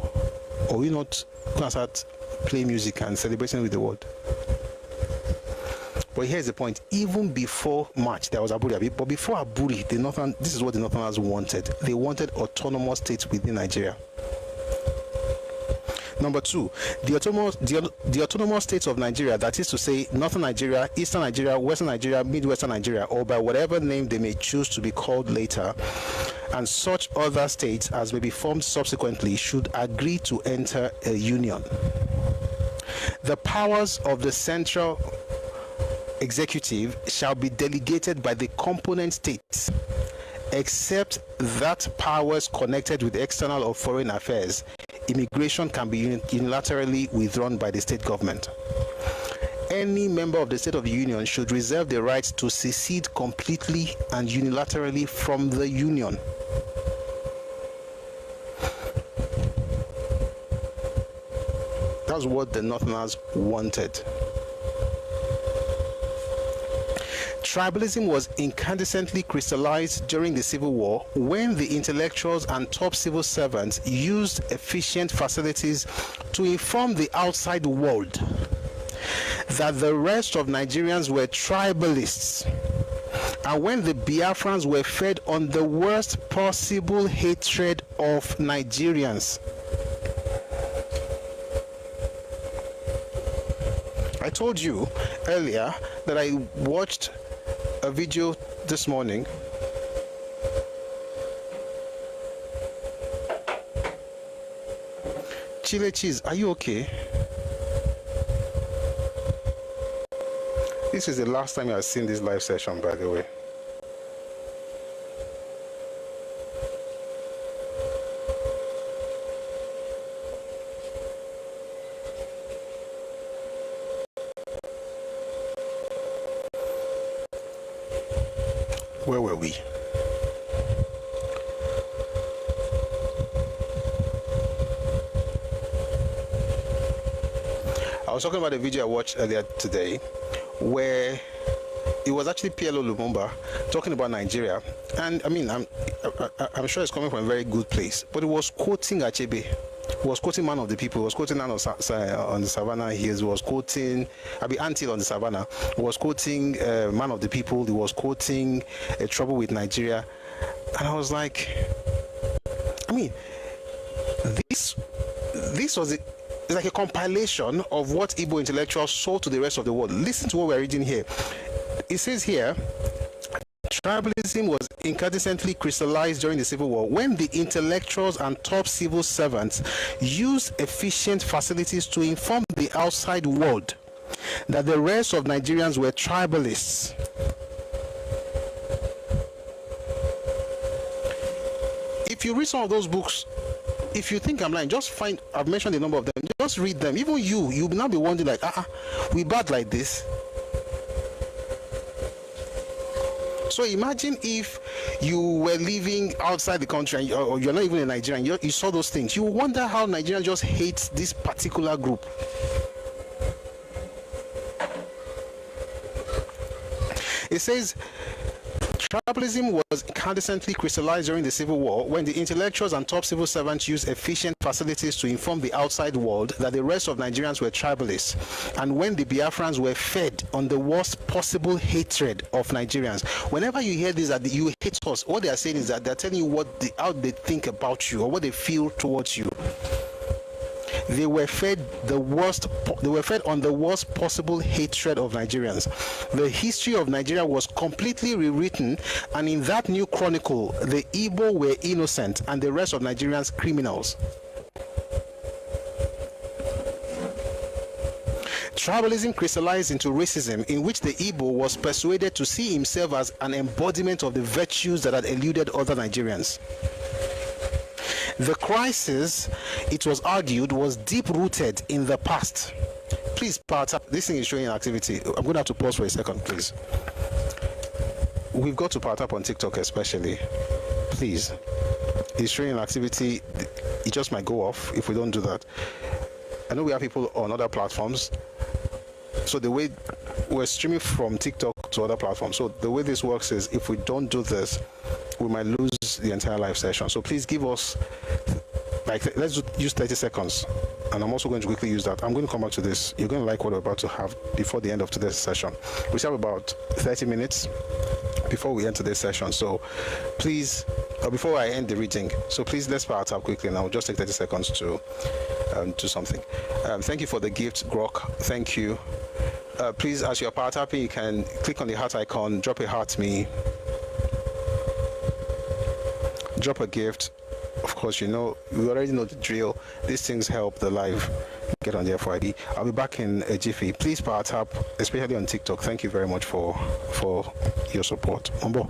Or will you not go and start playing music and celebrating with the world? But here's the point. Even before March, there was Aburi. But before Aburi, this is what the Northerners wanted. They wanted autonomous states within Nigeria. Number two, the autonomous states of Nigeria, that is to say Northern Nigeria, Eastern Nigeria, Western Nigeria, Midwestern Nigeria, or by whatever name they may choose to be called later, and such other states as may be formed subsequently, should agree to enter a union. The powers of the central executive shall be delegated by the component states, except that powers connected with external or foreign affairs, immigration can be unilaterally withdrawn by the state government. Any member of the State of the Union should reserve the right to secede completely and unilaterally from the Union. That's what the Northerners wanted. Tribalism was incandescently crystallized during the Civil War when the intellectuals and top civil servants used efficient facilities to inform the outside world that the rest of Nigerians were tribalists, and when the Biafrans were fed on the worst possible hatred of Nigerians. I told you earlier that I watched a video this morning Chile Cheese, are you okay? This is the last time I've seen this live session, by the way. Where were we? I was talking about a video I watched earlier today where it was actually PLO Lumumba talking about Nigeria, and I mean I'm sure it's coming from a very good place, but it was quoting Achbe. He was quoting Man of the People. He was quoting on the Savannah Hills. He was quoting Antil on the Savannah. He was quoting Man of the People. He was quoting Trouble with Nigeria. And I was like, I mean, this was it's like a compilation of what Igbo intellectuals sold to the rest of the world. Listen to what we're reading here. It says here, tribalism was incandescently crystallized during the Civil War when the intellectuals and top civil servants used efficient facilities to inform the outside world that the rest of Nigerians were tribalists. If you read some of those books, if you think I'm lying, just find, I've mentioned a number of them, just read them. Even you'll now be wondering like, we bad like this. So imagine if you were living outside the country or you're not even a Nigerian, you saw those things. You wonder how Nigerians just hate this particular group. It says, tribalism was incandescently crystallized during the Civil War when the intellectuals and top civil servants used efficient facilities to inform the outside world that the rest of Nigerians were tribalists, and when the Biafrans were fed on the worst possible hatred of Nigerians. Whenever you hear this, that you hate us, what they are saying is that they're telling you how they think about you or what they feel towards you. They were fed on the worst possible hatred of Nigerians. The history of Nigeria was completely rewritten, and in that new chronicle, the Igbo were innocent and the rest of Nigerians criminals. Tribalism crystallized into racism, in which the Igbo was persuaded to see himself as an embodiment of the virtues that had eluded other Nigerians. The crisis, it was argued, was deep-rooted in the past. Please, power tap. This thing is showing activity. I'm going to have to pause for a second, please. We've got to power tap on TikTok especially. Please. is showing an activity, it just might go off if we don't do that. I know we have people on other platforms. So the way we're streaming from TikTok to other platforms. So the way this works is if we don't do this, we might lose the entire live session. So please give us, like, let's use 30 seconds. And I'm also going to quickly use that. I'm going to come back to this. You're going to like what we're about to have before the end of today's session. We have about 30 minutes before we enter this session. So please, before I end the reading, so please let's power tap quickly and I'll just take 30 seconds to do something. Thank you for the gift, Grok. Thank you. Please, as you're power tapping, you can click on the heart icon, drop a heart me, drop a gift. Of course, you know, we already know the drill. These things help the live get on the FYD. I'll be back in a jiffy. Please power tap, especially on TikTok. Thank you very much for your support. Ombo.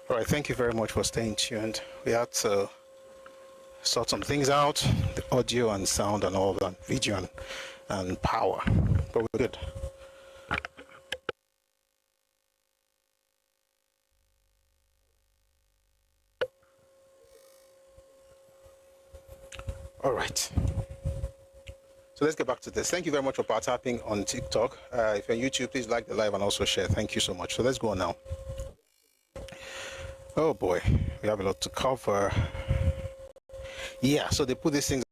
All right, thank you very much for staying tuned. We had to sort some things out, the audio and sound and all that, video and power, but we're good. All right. So let's get back to this. Thank you very much for power tapping on TikTok. If you're on YouTube, please like the live and also share. Thank you so much. So let's go on now. Oh boy, we have a lot to cover. Yeah, so they put these things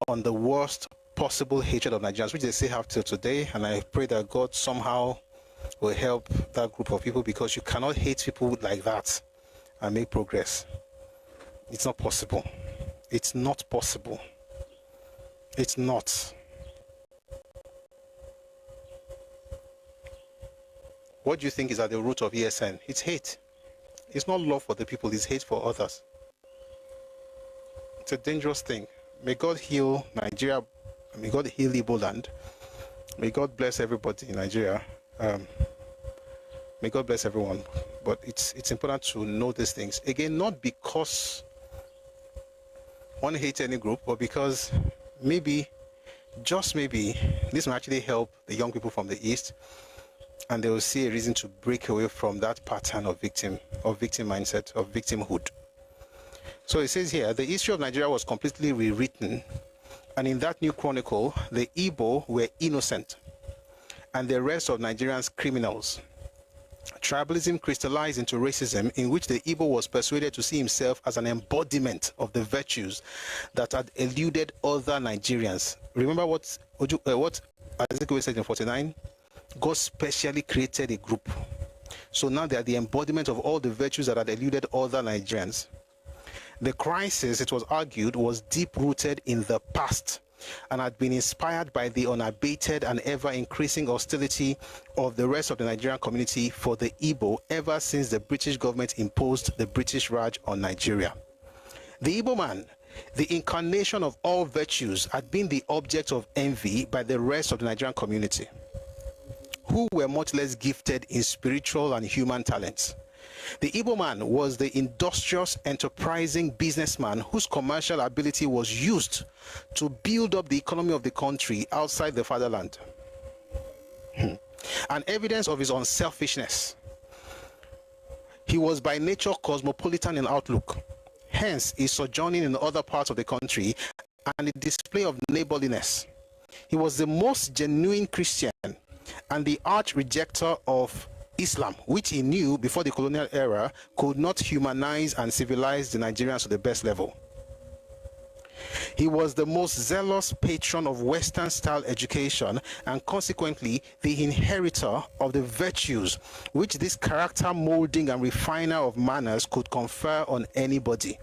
on the worst possible hatred of Nigerians, which they still have till today. And I pray that God somehow will help that group of people, because you cannot hate people like that and make progress. It's not possible. It's not possible. It's not. What do you think is at the root of ESN? It's hate. It's not love for the people, it's hate for others. It's a dangerous thing. May God heal Nigeria. May God heal Igbo land. May God bless everybody in Nigeria. May God bless everyone. But it's important to know these things. Again, not because one hates any group, but because maybe, just maybe, this will actually help the young people from the East, and they will see a reason to break away from that pattern of victim mindset, of victimhood. So it says here, the history of Nigeria was completely rewritten, and in that new chronicle, the Igbo were innocent, and the rest of Nigerians criminals. Tribalism crystallized into racism, in which the Igbo was persuaded to see himself as an embodiment of the virtues that had eluded other Nigerians. Remember what Ezekiel said in 49? God specially created a group. So now they are the embodiment of all the virtues that had eluded other Nigerians. The crisis, it was argued, was deep-rooted in the past and had been inspired by the unabated and ever-increasing hostility of the rest of the Nigerian community for the Igbo ever since the British government imposed the British Raj on Nigeria. The Igbo man, the incarnation of all virtues, had been the object of envy by the rest of the Nigerian community, who were much less gifted in spiritual and human talents. The Igbo man was the industrious, enterprising businessman whose commercial ability was used to build up the economy of the country outside the fatherland. An evidence of his unselfishness. He was by nature cosmopolitan in outlook, hence his sojourning in other parts of the country and the display of neighborliness. He was the most genuine Christian and the arch rejecter of Islam, which he knew before the colonial era could not humanize and civilize the Nigerians to the best level. He was the most zealous patron of Western-style education and consequently the inheritor of the virtues which this character molding and refiner of manners could confer on anybody.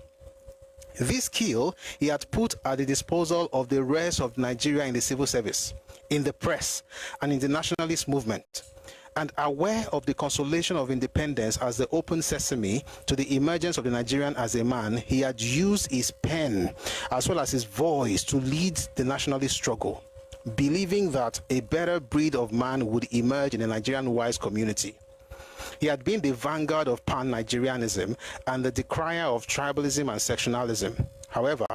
This skill he had put at the disposal of the rest of Nigeria in the civil service, in the press, and in the nationalist movement. And aware of the consolation of independence as the open sesame to the emergence of the Nigerian as a man, he had used his pen as well as his voice to lead the nationalist struggle, believing that a better breed of man would emerge in the Nigerian wise community. He had been the vanguard of pan-Nigerianism and the decrier of tribalism and sectionalism. However,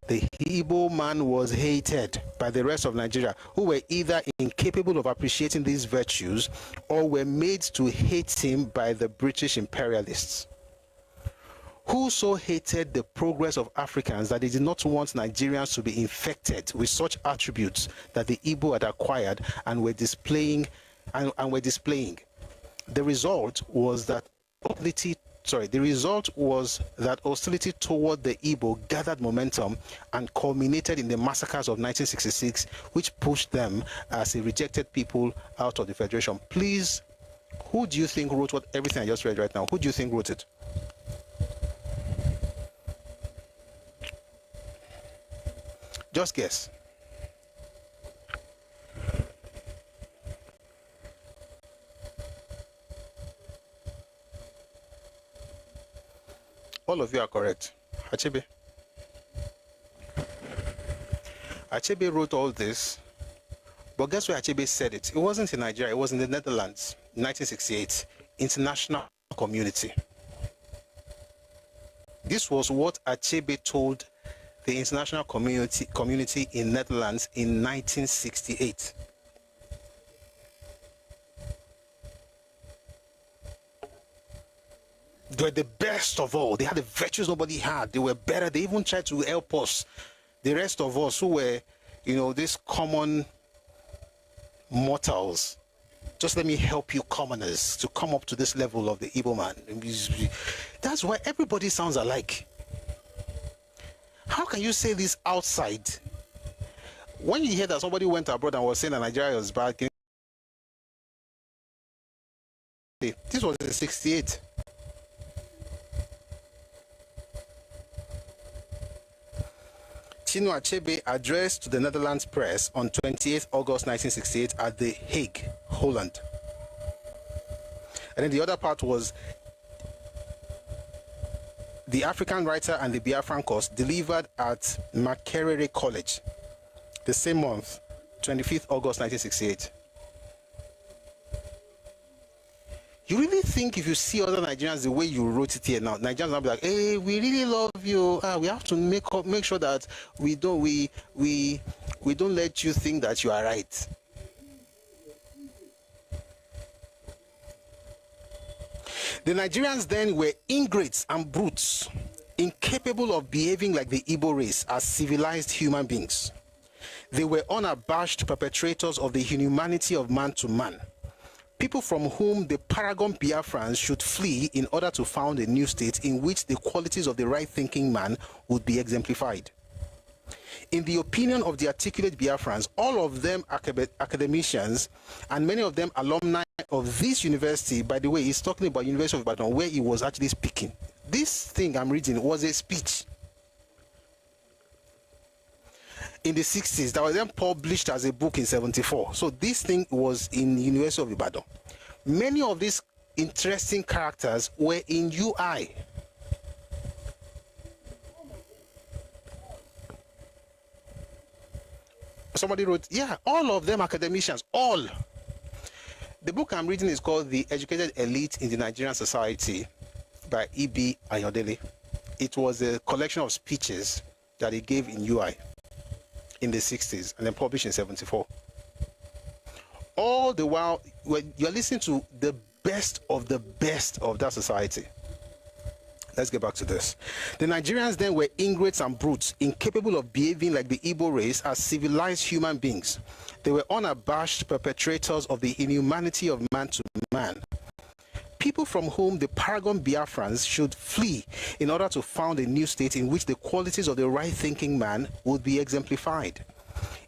the Igbo man was hated by the rest of Nigeria, who were either incapable of appreciating these virtues or were made to hate him by the British imperialists, who so hated the progress of Africans that they did not want Nigerians to be infected with such attributes that the Igbo had acquired and were displaying. The result was that hostility toward the Igbo gathered momentum and culminated in the massacres of 1966, which pushed them as a rejected people out of the Federation. Please, who do you think wrote everything I just read right now? Who do you think wrote it? Just guess. All of you are correct. Achbe. Achbe wrote all this, but guess where Achbe said it? It wasn't in Nigeria, it was in the Netherlands, 1968, international community. This was what Achbe told the international community in Netherlands in 1968. They were the best of all. They had the virtues nobody had. They were better. They even tried to help us. The rest of us who were, these common mortals. Just let me help you commoners to come up to this level of the Igbo man. That's why everybody sounds alike. How can you say this outside when you hear that somebody went abroad and was saying that Nigeria was bad, this was in 68. Chinua Achebe addressed to the Netherlands press on 28 August 1968 at The Hague, Holland. And then the other part was the African writer and the Biafran course delivered at Makerere College the same month, 25th August 1968. You really think if you see other Nigerians the way you wrote it here now, Nigerians will be like, hey, we really love you. We have to make sure that we don't let you think that you are right. The Nigerians then were ingrates and brutes, incapable of behaving like the Igbo race as civilized human beings. They were unabashed perpetrators of the inhumanity of man to man. People from whom the paragon Biafrans should flee in order to found a new state in which the qualities of the right-thinking man would be exemplified. In the opinion of the articulate Biafrans, all of them academicians and many of them alumni of this university. By the way, he's talking about University of Ibadan, where he was actually speaking. This thing I'm reading was a speech in the 60s that was then published as a book in 74. So this thing was in University of Ibadan. Many of these interesting characters were in UI. Somebody wrote, yeah, all of them academicians, all. The book I'm reading is called The Educated Elite in the Nigerian Society by E.B. Ayodele. It was a collection of speeches that he gave in UI in the 60s and then published in 74. All the while, you're listening to the best of that society. Let's get back to this. The Nigerians then were ingrates and brutes, incapable of behaving like the Igbo race as civilized human beings. They were unabashed perpetrators of the inhumanity of man to man. People from whom the paragon Biafrans should flee in order to found a new state in which the qualities of the right-thinking man would be exemplified.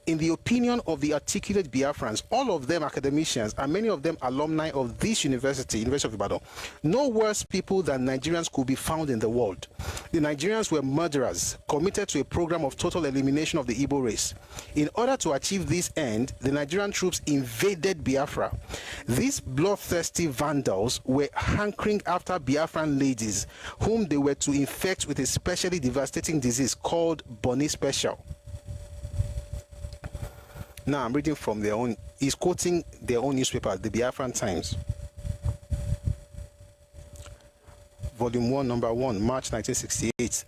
In the opinion of the articulate Biafrans, all of them academicians and many of them alumni of this university, University of Ibadan, no worse people than Nigerians could be found in the world. The Nigerians were murderers, committed to a program of total elimination of the Igbo race. In order to achieve this end, the Nigerian troops invaded Biafra. These bloodthirsty vandals were hankering after Biafran ladies, whom they were to infect with a specially devastating disease called Bonny Special. Now I'm reading from their own, he's quoting their own newspaper, the Biafran Times. Volume 1, number 1, March 1968.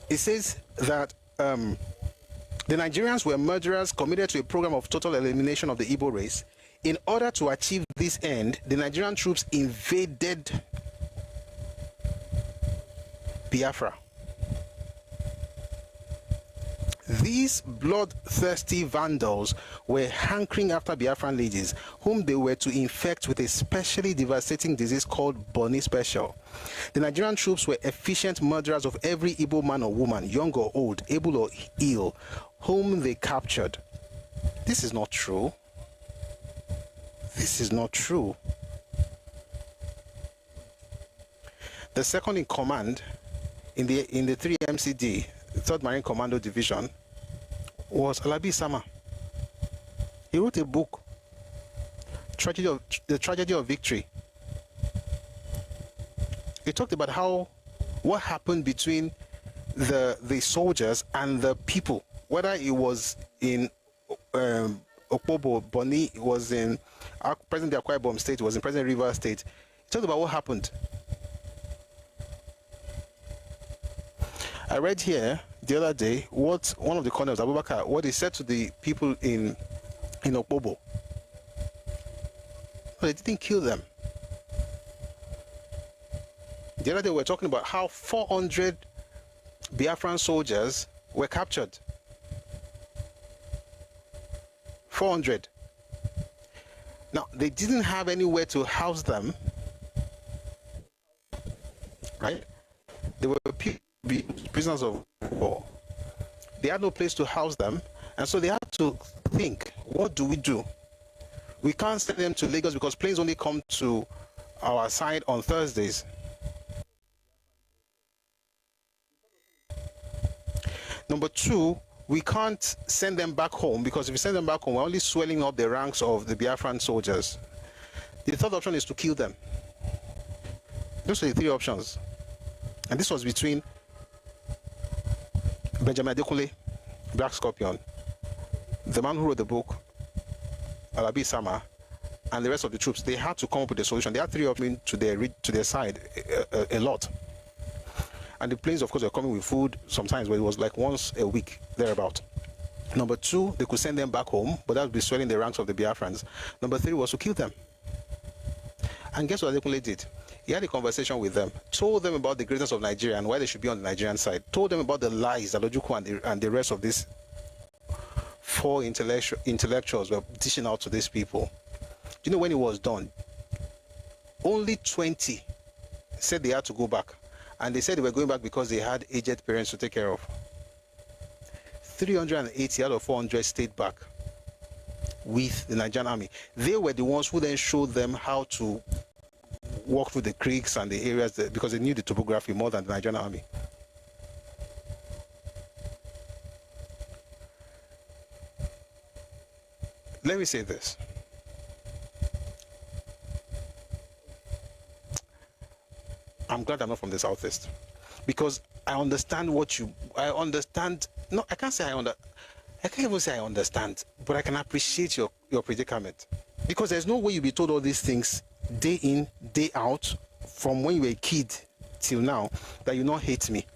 It says that the Nigerians were murderers committed to a program of total elimination of the Igbo race. In order to achieve this end, the Nigerian troops invaded Biafra. These bloodthirsty vandals were hankering after Biafran ladies, whom they were to infect with a specially devastating disease called Bonny Special. The Nigerian troops were efficient murderers of every Igbo man or woman, young or old, able or ill, whom they captured. This is not true. This is not true. The second in command in the 3 MCD, the 3rd Marine Commando Division, was Alabi Sama. He wrote a book, The Tragedy of Victory. He talked about what happened between the soldiers and the people, whether it was in Okpobo, Bonny, it was in present Akwa State, it was in present River State. He talked about what happened. I read here the other day what one of the colonels, Abubakar, what he said to the people in Okpobo. But they didn't kill them. The other day we were talking about how 400 Biafran soldiers were captured. 400. Now, they didn't have anywhere to house them, right? They were prisoners of war. They had no place to house them, and so they had to think, what do we do? We can't send them to Lagos because planes only come to our side on Thursdays. Number two, we can't send them back home because if we send them back home, we're only swelling up the ranks of the Biafran soldiers. The third option is to kill them. Those are the three options. And this was between Benjamin Adekunle, Black Scorpion, the man who wrote the book, Alabi Sama, and the rest of the troops. They had to come up with a solution. They had three options to their side, a lot. And the planes, of course, were coming with food sometimes, but it was like once a week, thereabout. Number two, they could send them back home, but that would be swelling the ranks of the Biafrans. Number three was to kill them. And guess what Adekunle did? He had a conversation with them, told them about the greatness of Nigeria and why they should be on the Nigerian side, told them about the lies that Ojukwu and the rest of these four intellectuals were dishing out to these people. Do you know when it was done? Only 20 said they had to go back. And they said they were going back because they had aged parents to take care of. 380 out of 400 stayed back with the Nigerian army. They were the ones who then showed them how to walk through the creeks and the areas because they knew the topography more than the Nigerian army. Let me say this. I'm glad I'm not from the Southeast because I understand no, I can't even say I understand, but I can appreciate your predicament because there's no way you'll be told all these things day in, day out from when you were a kid till now that you not hate me.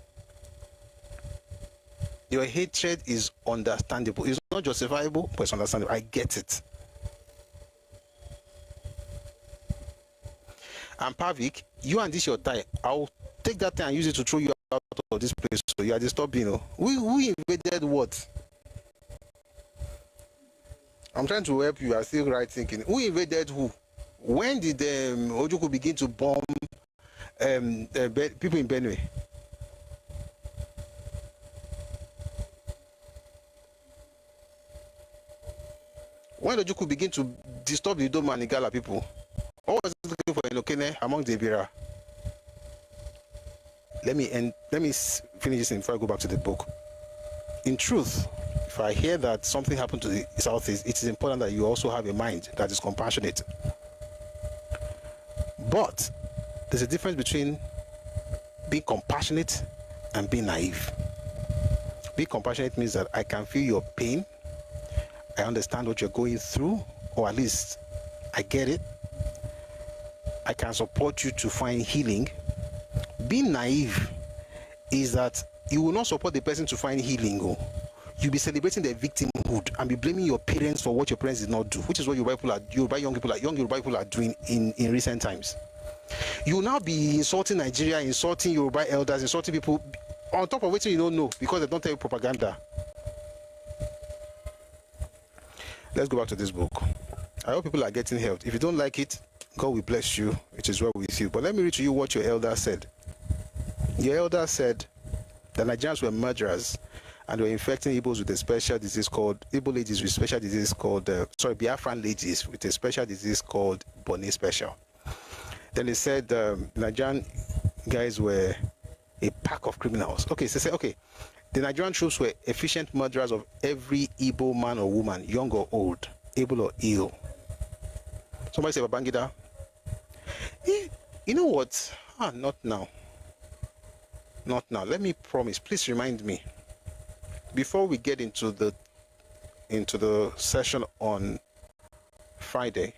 Your hatred is understandable. It's not justifiable, but it's understandable. I get it. And Pavik, you and this your tie. I'll take that tie and use it to throw you out of this place. So you are disturbing. We invaded what? I'm trying to help you. I still right thinking. Who invaded who? When did Ojukwu begin to bomb people in Benue? When did Ojukwu begin to disturb the Idoma and Igala people? What was it looking for in Okene among the Ibira? Let me finish this before I go back to the book. In truth, if I hear that something happened to the Southeast, it is important that you also have a mind that is compassionate. But there's a difference between being compassionate and being naive. Being compassionate means that I can feel your pain, I understand what you're going through, or at least I get it. I can support you to find healing. Being naive is that you will not support the person to find healing. You'll be celebrating their victimhood and be blaming your parents for what your parents did not do, which is what young Yoruba people are doing in recent times. You will now be insulting Nigeria, insulting Yoruba elders, insulting people on top of what you don't know because they don't tell you propaganda. Let's go back to this book. I hope people are getting helped. If you don't like it, God will bless you. It is well with you. But let me read to you what your elder said. Your elder said that Nigerians were murderers and were infecting Igbos with a special disease called Igbo ladies with special disease called Biafran ladies with a special disease called Bonny special. Then they said Nigerian guys were a pack of criminals. Okay, so they said, okay, the Nigerian troops were efficient murderers of every Igbo man or woman, young or old, able or ill. Somebody say Babangida. You know what? Not now. Not now. Let me promise. Please remind me before we get into the session on Friday.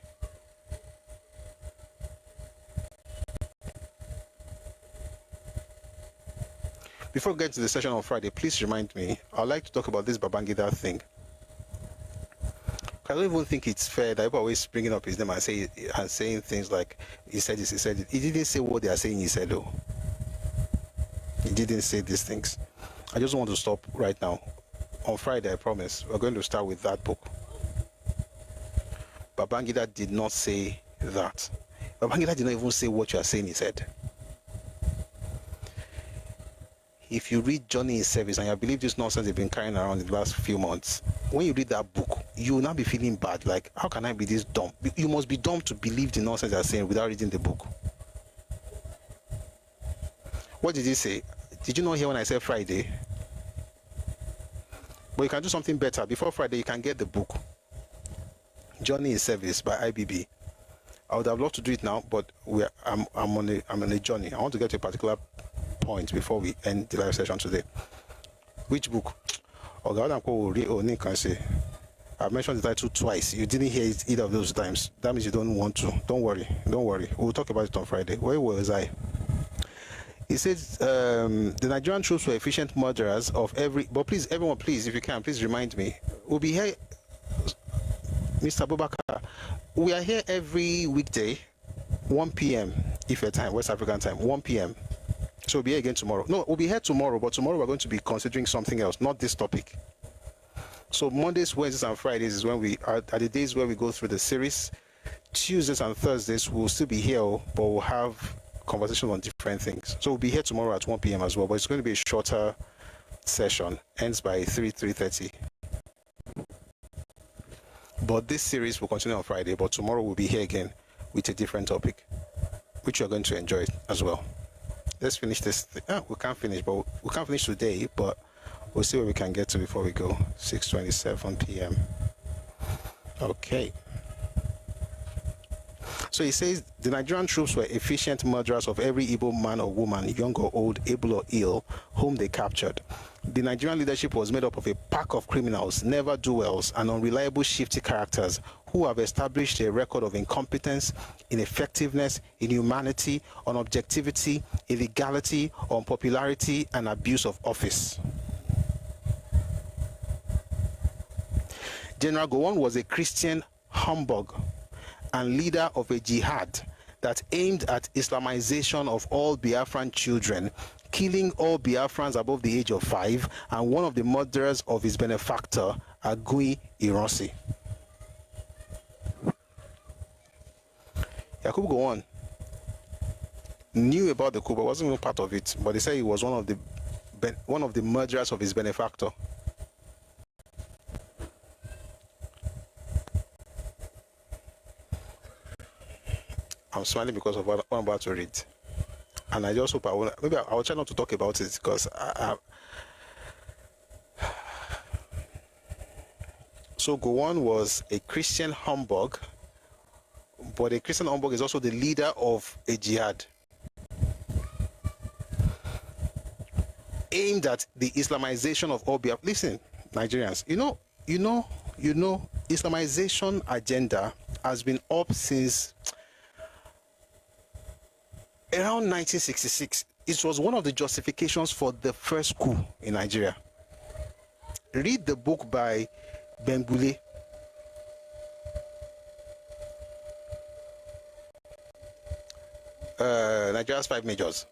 Before we get to the session on Friday, please remind me. I'd like to talk about this Babangida thing. I don't even think it's fair that people are always bringing up his name and saying things like he said this, he said it. He didn't say what they are saying. He said, though. He didn't say these things. I just want to stop right now. On Friday, I promise, we're going to start with that book. Babangida did not say that. Babangida did not even say what you are saying. He said. if you read Johnny in Service and you believe this nonsense they've been carrying around in the last few months, when you read that book, you will not be feeling bad. Like, how can I be this dumb? You must be dumb to believe the nonsense they're saying without reading the book. What did he say? Did you not hear when I said Friday? But you can do something better. Before Friday, you can get the book, Johnny in Service by IBB. I would have loved to do it now, but I'm on a journey. I want to get to a particular point before we end the live session today. Which book? I've mentioned the title twice. You didn't hear it either of those times. That means you don't want to. Don't worry. We'll talk about it on Friday. Where was I? He says the Nigerian troops were efficient murderers of every. But please, everyone, please, if you can, please remind me. We'll be here, Mr. Abubakar. We are here every weekday, 1 p.m. Ife time, West African time, 1 p.m. So we'll be here again tomorrow. No, we'll be here tomorrow, but tomorrow we're going to be considering something else, not this topic. So Mondays, Wednesdays, and Fridays is when we are the days where we go through the series. Tuesdays and Thursdays we'll still be here, but we'll have conversations on different things. So we'll be here tomorrow at 1 p.m. as well, but it's going to be a shorter session, ends by 3:30. But this series will continue on Friday, but tomorrow we'll be here again with a different topic, which you're going to enjoy as well. Let's finish this. We can't finish, but we can't finish today, but we'll see where we can get to before we go. 6:27 p.m. Okay. So he says the Nigerian troops were efficient murderers of every Igbo man or woman, young or old, able or ill, whom they captured. The Nigerian leadership was made up of a pack of criminals, never-do-wells, and unreliable shifty characters who have established a record of incompetence, ineffectiveness, inhumanity, unobjectivity, illegality, unpopularity, and abuse of office. General Gowon was a Christian humbug and leader of a jihad that aimed at Islamization of all Biafran children, killing all Biafrans above the age of 5, and one of the murderers of his benefactor, Agui Ironsi. Yakubu Gowon knew about the coup, but wasn't even part of it. But they say he was one of the murderers of his benefactor. I'm smiling because of what I'm about to read, and I just hope maybe I'll try not to talk about it because So Gowon was a Christian humbug, but a Christian humbug is also the leader of a jihad aimed at the Islamization of all Biafra. Listen, Nigerians, you know, Islamization agenda has been up since around 1966. It was one of the justifications for the first coup in Nigeria. Read the book by Bengule. Nigeria's 5 majors.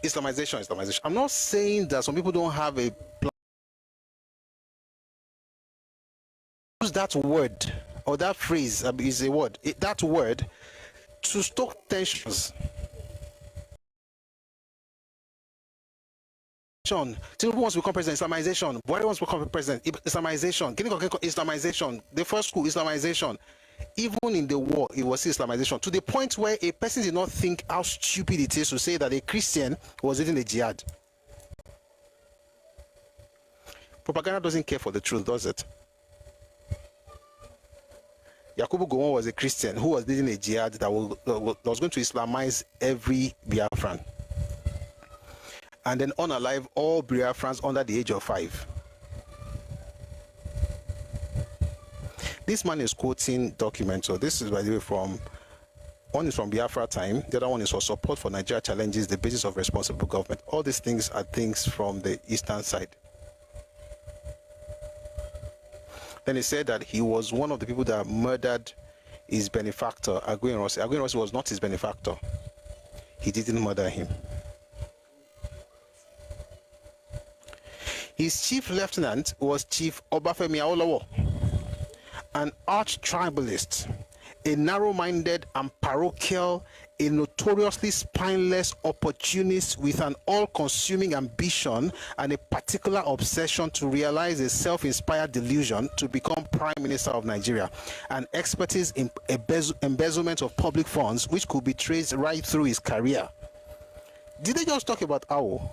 Islamization. I'm not saying that some people don't have a plan. Use that word or that phrase is a word. That word to stoke tensions. Tinubu wants to become president, Islamization. Buhari wants to become president, Islamization. Islamization. The first school, Islamization. Even in the war, it was Islamization. To the point where a person did not think how stupid it is to say that a Christian was leading a jihad. Propaganda doesn't care for the truth, does it? Yakubu Gowon was a Christian who was leading a jihad that was going to Islamize every Biafran and then unalive all Biafrans under the age of 5. This man is quoting documents. So this is, by the way, one is from Biafra Time, the other one is for support for Nigeria challenges the basis of responsible government. All these things are things from the eastern side. Then he said that he was one of the people that murdered his benefactor, Agui Ironsi. Agui Ironsi was not his benefactor. He didn't murder him. His chief lieutenant was Chief Obafemi Awolowo, an arch-tribalist, a narrow-minded and parochial a notoriously spineless opportunist with an all-consuming ambition and a particular obsession to realize a self-inspired delusion to become Prime Minister of Nigeria, and expertise in embezzlement of public funds, which could be traced right through his career. Did they just talk about Awo?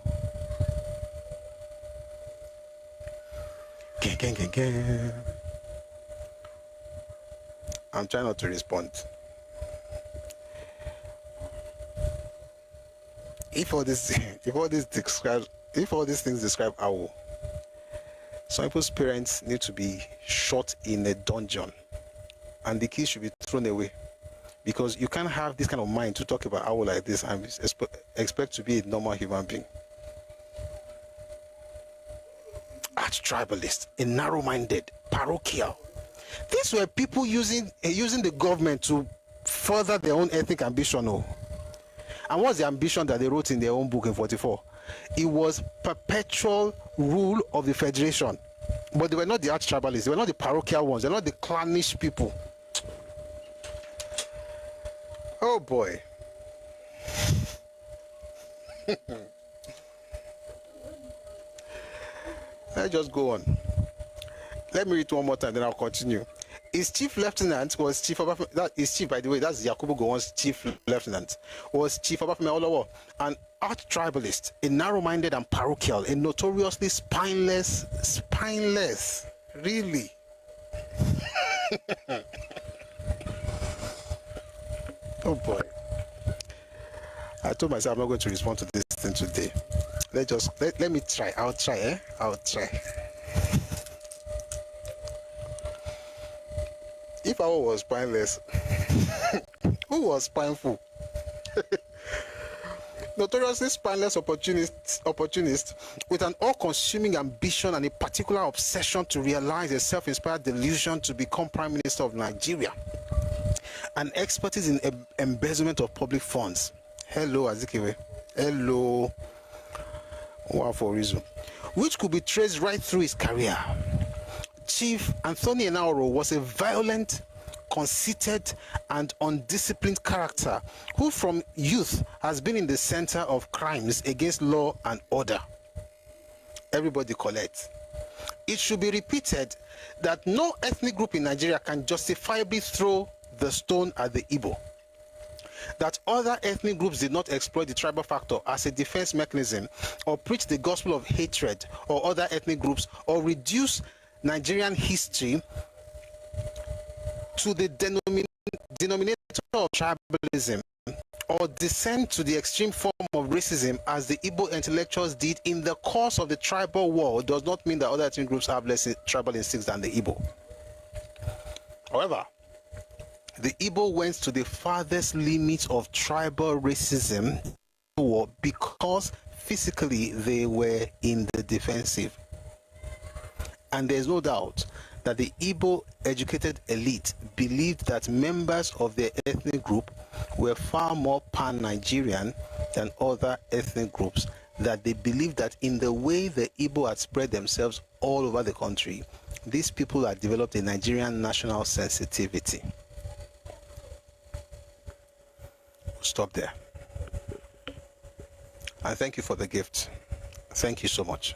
I'm trying not to respond. If all these things describe Awo, some people's parents need to be shot in a dungeon, and the keys should be thrown away, because you can't have this kind of mind to talk about Awo like this and expect to be a normal human being. Arch-tribalist, a narrow-minded, parochial. These were people using the government to further their own ethnic ambition. Oh. And what's the ambition that they wrote in their own book in 44? It was perpetual rule of the federation. But they were not the arch-tribalists. They were not the parochial ones. They're not the clannish people. Oh boy. Let's just go on. Let me read one more time, then I'll continue. His chief lieutenant was Chief Abafemi. That is chief, by the way. That's Yakubu Gowon's chief lieutenant. Was Chief Abafemi Awolowo, an arch-tribalist, a narrow-minded and parochial, a notoriously spineless. Really. Oh boy. I told myself I'm not going to respond to this thing today. Let me try. I'll try. I'll try. If I was spineless, who was spineful? Notoriously spineless opportunist with an all-consuming ambition and a particular obsession to realize a self-inspired delusion to become Prime Minister of Nigeria, and expertise in embezzlement of public funds. Hello, Azikiwe. Hello. Wow, for a reason. Which could be traced right through his career. Chief Anthony Enaoro was a violent, conceited, and undisciplined character who from youth has been in the center of crimes against law and order. Everybody collect. It should be repeated that no ethnic group in Nigeria can justifiably throw the stone at the Igbo. That other ethnic groups did not exploit the tribal factor as a defense mechanism, or preach the gospel of hatred or other ethnic groups, or reduce Nigerian history to the denominator of tribalism, or descend to the extreme form of racism as the Igbo intellectuals did in the course of the tribal war, does not mean that other ethnic groups have less tribal instincts than the Igbo. However, the Igbo went to the farthest limits of tribal racism because physically they were in the defensive. And there's no doubt that the Igbo educated elite believed that members of their ethnic group were far more pan-Nigerian than other ethnic groups, that they believed that in the way the Igbo had spread themselves all over the country, these people had developed a Nigerian national sensitivity. Stop there. And thank you for the gift. Thank you so much.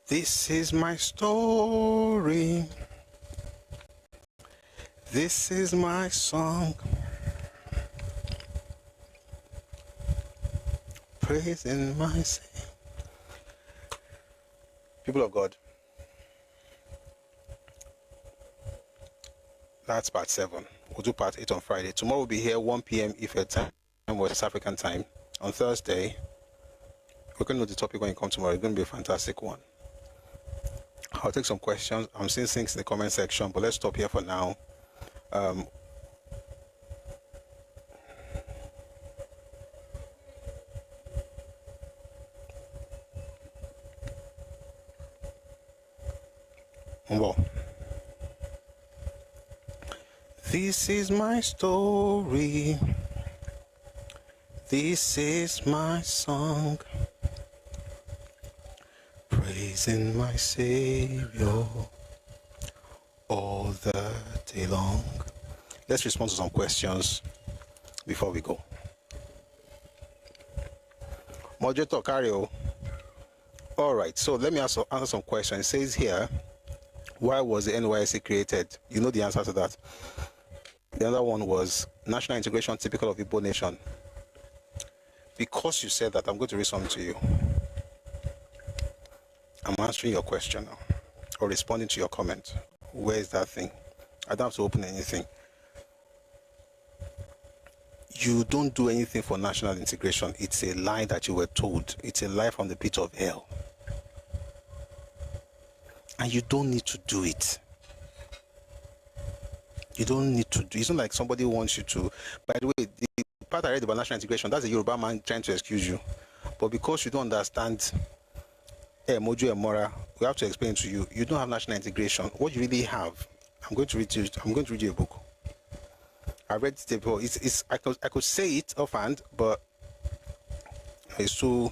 This is my story. This is my song. Praise in my sing. People of God, that's part 7. We'll do part 8 on Friday. Tomorrow we'll be here 1 p.m. Ife time, West African time. On Thursday, we're going to know the topic when you come tomorrow. It's going to be a fantastic one. I'll take some questions. I'm seeing things in the comment section, but let's stop here for now. Well, this is my story. This is my song. Praising my Savior 30 long. Let's respond to some questions before we go. Moderator Cario. All right, so let me answer some questions. It says here, why was the NYSC created? You know the answer to that. The other one was national integration typical of Igbo nation. Because you said that, I'm going to read something to you. I'm answering your question now, or responding to your comment. Where is that thing? I don't have to open anything. You don't do anything for national integration. It's a lie that you were told. It's a lie from the pit of hell. And you don't need to do it. You don't need to do it. It's not like somebody wants you to. By the way, the part I read about national integration, that's a Yoruba man trying to excuse you. But because you don't understand Mojo and Mora, we have to explain to you. You don't have national integration. What you really have, I'm going to read you a book. I read it before. I could say it offhand, but it's too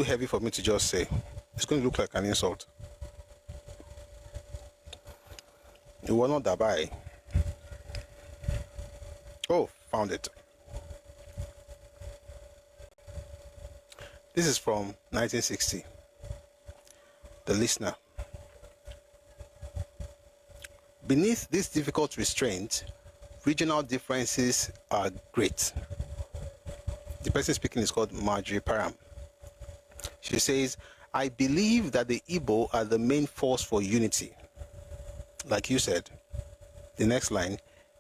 heavy for me to just say. It's going to look like an insult. You will not die. Oh, found it. This is from 1960. The listener. Beneath this difficult restraint, regional differences are great. The person speaking is called Marjorie Parham. She says, I believe that the Igbo are the main force for unity. Like you said, the next line,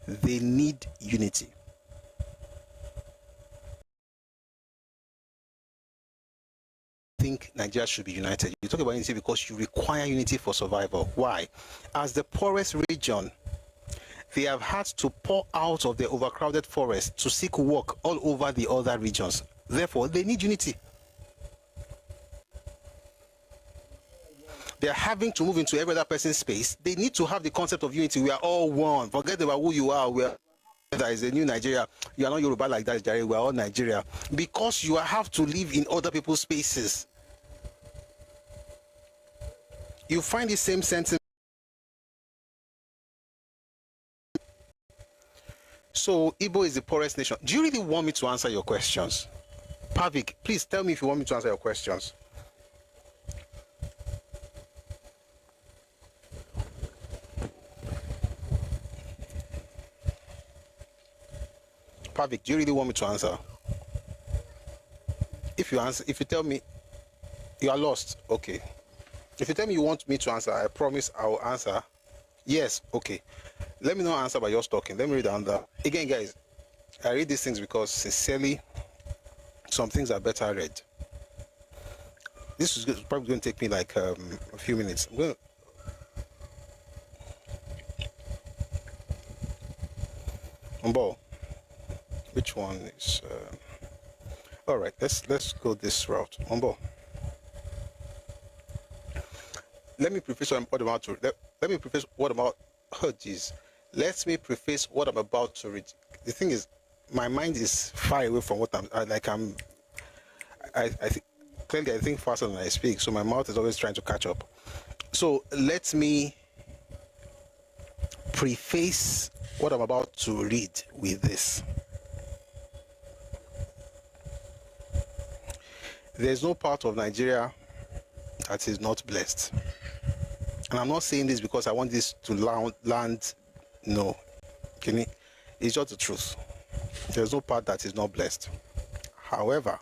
they need unity. I think Nigeria should be united. You talk about unity because you require unity for survival. Why? As the poorest region, they have had to pour out of their overcrowded forests to seek work all over the other regions. Therefore, they need unity. They're having to move into every other person's space. They need to have the concept of unity. We are all one. Forget about who you are. There is a new Nigeria. You are not Yoruba like that, Jerry. We are all Nigeria. Because you have to live in other people's spaces. You find the same sentiment. So, Igbo is the poorest nation. Do you really want me to answer your questions? Pavik, please tell me if you want me to answer your questions. Pavik, do you really want me to answer? If you tell me you are lost, okay. If you tell me you want me to answer, I promise I will answer. Yes, okay. Let me not answer by just talking. Let me read down that. Again, guys, I read these things because sincerely, some things are better read. This is probably going to take me like a few minutes. I'm going to... Which one is... all right, let's go this route. Let me preface what I'm about to... Let me preface what I'm about... Oh, geez. Let me preface what I'm about to read. The thing is, my mind is far away from what I think faster than I speak, so my mouth is always trying to catch up. So let me preface what I'm about to read with this. There's no part of Nigeria that is not blessed. And I'm not saying this because I want this to land. No. Okay? It's just the truth. There's no part that is not blessed. However,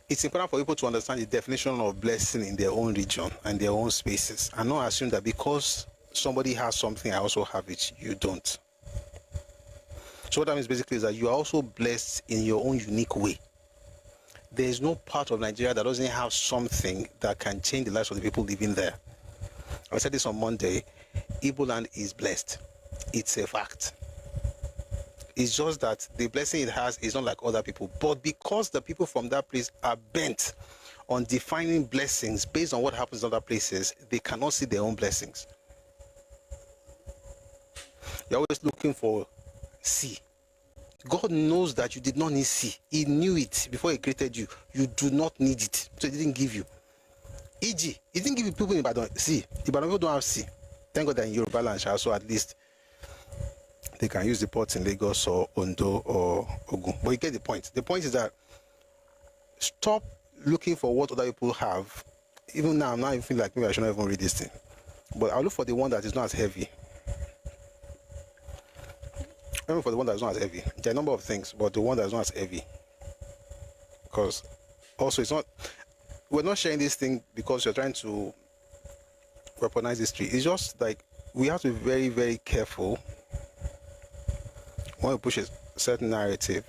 it's important for people to understand the definition of blessing in their own region and their own spaces, and not assume that because somebody has something, I also have it. You don't. So what that means basically is that you are also blessed in your own unique way. There is no part of Nigeria that doesn't have something that can change the lives of the people living there. I said this on Monday. Igbo land is blessed. It's a fact. It's just that the blessing it has is not like other people. But because the people from that place are bent on defining blessings based on what happens in other places, they cannot see their own blessings. You're always looking for C. God knows that you did not need C. He knew it before he created you. You do not need it. So he didn't give you. E.g., he didn't give you people in Ibadan C. Ibadan people don't have C. Thank God that in Yoruba land, so at least they can use the ports in Lagos or Ondo or Ogun. But you get the point. The point is that stop looking for what other people have. Even now, I'm not even feeling like maybe I should not even read this thing. But I'll look for the one that is not as heavy. I look for the one that is not as heavy. There are a number of things, but the one that is not as heavy. Because also, it's not. We're not sharing this thing because you're trying to weaponize history. It's just like we have to be very, very careful when we push a certain narrative.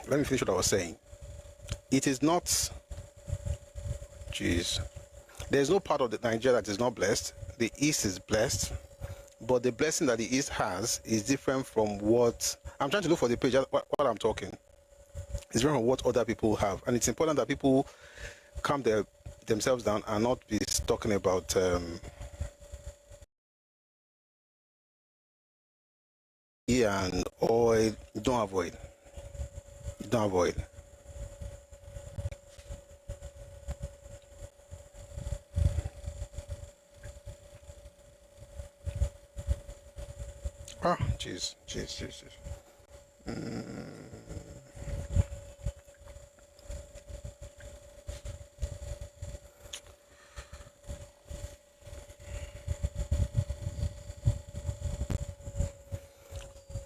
Let me finish what I was saying. It is not. Jeez. There's no part of the Nigeria that is not blessed. The East is blessed. But the blessing that the East has is different from what... I'm trying to look for the page while I'm talking. It's different from what other people have. And it's important that people calm themselves down and not be talking about... and oil. Don't avoid. Don't avoid. Ah, jeez.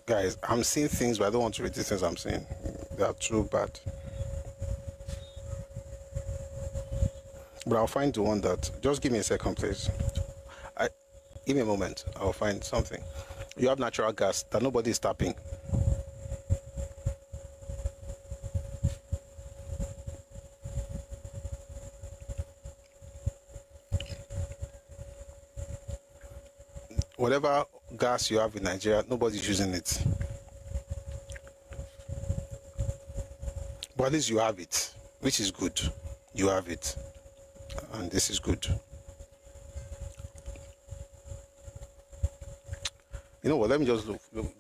Guys, I'm seeing things, but I don't want to read these things I'm seeing. They are too bad. But I'll find the one that... Just give me a second, please. Give me a moment. I'll find something. You have natural gas that nobody is tapping. Whatever gas you have in Nigeria, nobody's using it. But at least you have it, which is good. You have it. And this is good. You know what? Let me just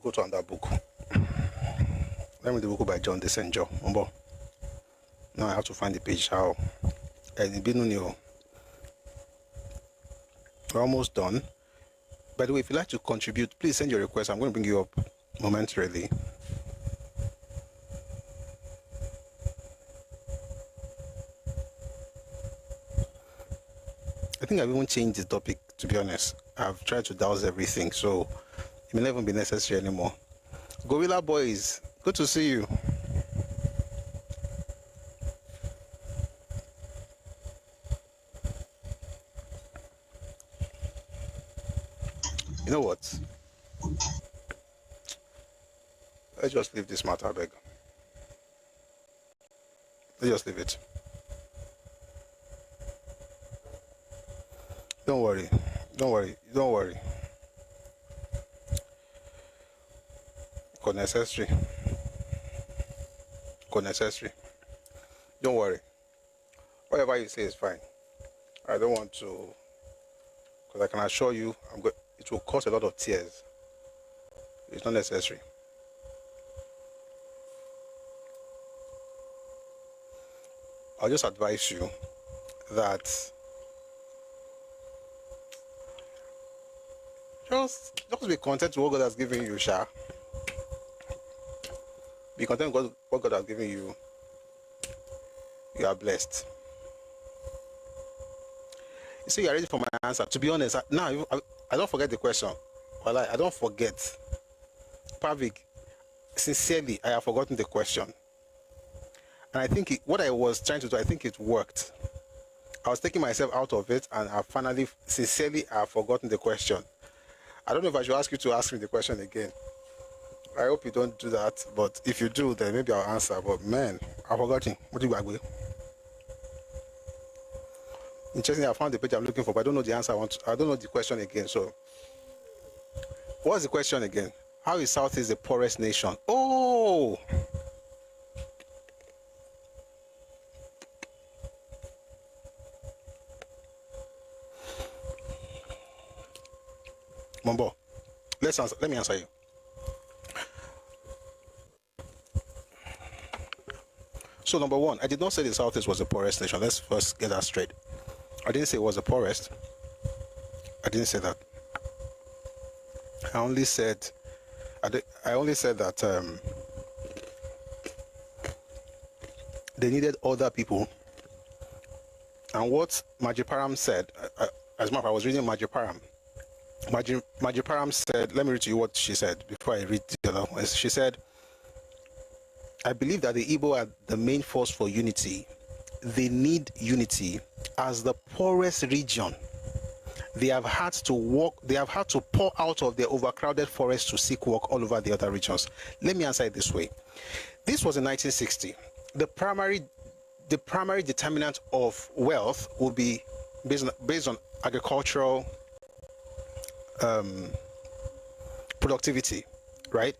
go to another book. Let me read the book by John Desenjo. Now I have to find the page. How? We're almost done. By the way, if you'd like to contribute, please send your request. I'm going to bring you up momentarily. I think I've even changed the topic, to be honest. I've tried to douse everything, so it may not even be necessary anymore. Gorilla Boys, good to see you. You know what? Let's just leave this matter, I beg. Let's just leave it. Don't worry. Unnecessary. Don't worry. Whatever you say is fine. I don't want to, because I can assure you, it will cause a lot of tears. It's not necessary. I'll just advise you that just be content with what God has given you, Sha. Be content with what God has given you. You are blessed. You see, you are ready for my answer. To be honest, now I don't forget the question. Well, I don't forget. Pavik, sincerely, I have forgotten the question. And I think what I was trying to do, I think it worked. I was taking myself out of it, and I finally, sincerely, I have forgotten the question. I don't know if I should ask you to ask me the question again. I hope you don't do that, but if you do, then maybe I'll answer. But man, I've forgotten. What do you agree? Interesting, I found the page I'm looking for, but I don't know the answer. I don't know the question again. So, what's the question again? How is Southeast the poorest nation? Oh! Mombo, let me answer you. So number one, I did not say the Southeast was the poorest nation. Let's first get that straight. I didn't say it was the poorest. I didn't say that. I only said that they needed other people. And what Majiparam said, as a matter of fact, I was reading Majiparam. Majiparam said, let me read to you what she said before I read the other one. She said, I believe that the Igbo are the main force for unity. They need unity. As the poorest region, they have had to pour out of their overcrowded forests to seek work all over the other regions. Let me answer it this way. This was in 1960. The primary determinant of wealth would be based on agricultural productivity, right?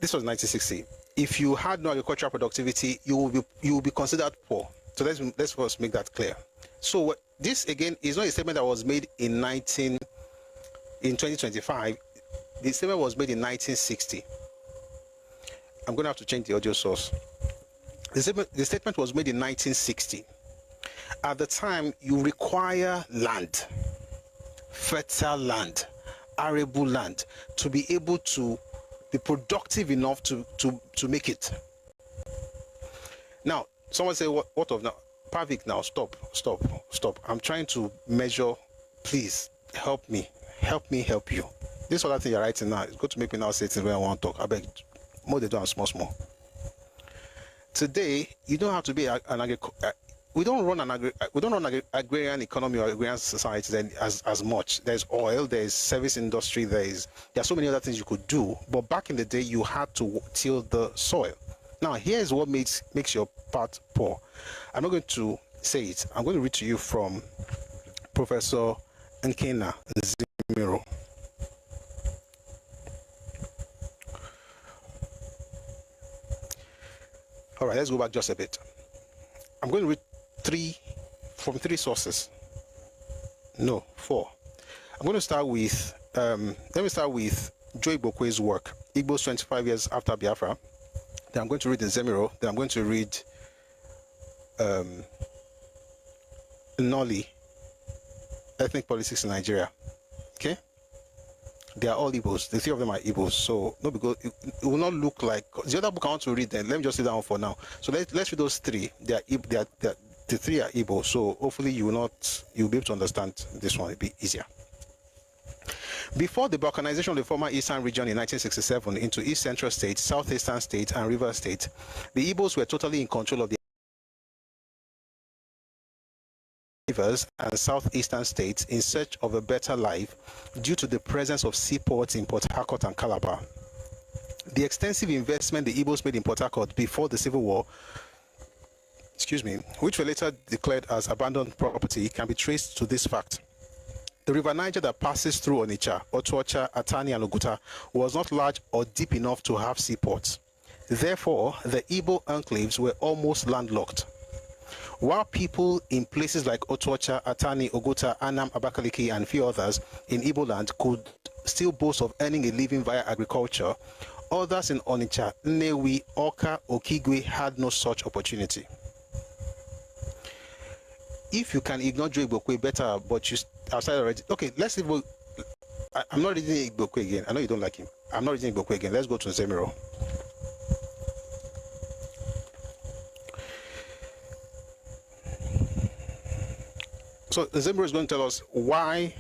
This was 1960. If you had no agricultural productivity, you will be considered poor. So let's first make that clear. So this again is not a statement that was made in 2025. The statement was made in 1960. I'm going to have to change the audio source. The statement was made in 1960. At the time, you require land, fertile land, arable land, to be able to be productive enough to make it. Now, someone say, what of now? Pavik, now, stop. I'm trying to measure. Please, help me help you. This other thing you're writing now is going to make me now say things when I want to talk. I beg, more they do and small. Today, you don't have to be we don't run an agrarian economy or agrarian society as much. There's oil, there's service industry, there are so many other things you could do. But back in the day, you had to till the soil. Now, here's what makes your part poor. I'm not going to say it. I'm going to read to you from Professor Nkena Zimiro. All right, let's go back just a bit. I'm going to read from three sources. No, four. I'm going to start with, let me start with Joe Igbokwe's work, Igbo's 25 years after Biafra. Then I'm going to read the Zemiro. Then I'm going to read Noli, Ethnic Politics in Nigeria. Okay? They are all Igbos. The three of them are Igbos. So no, because it will not look like the other book I want to read. Then let me just sit down for now. So let's read those three. The three are Igbo. So hopefully you'll be able to understand this one. It'll be easier. Before the balkanization of the former Eastern region in 1967 into East Central States, Southeastern States, and River State, the Igbos were totally in control of the rivers and southeastern states in search of a better life due to the presence of seaports in Port Harcourt and Calabar. The extensive investment the Igbos made in Port Harcourt before the Civil War, which were later declared as abandoned property, can be traced to this fact. The River Niger that passes through Onitsha, Otuocha, Atani, and Oguta was not large or deep enough to have seaports. Therefore, the Igbo enclaves were almost landlocked. While people in places like Otuocha, Atani, Oguta, Anam, Abakaliki, and a few others in Igbo land could still boast of earning a living via agriculture, others in Onitsha, Nnewi, Awka, Okigwe had no such opportunity. If you can ignore Joe Igbokwe better, but you outside already. Okay, let's see. I'm not reading Igbokwe again. I know you don't like him. I'm not reading Igbokwe again. Let's go to Zemiro. So Zemiro is going to tell us why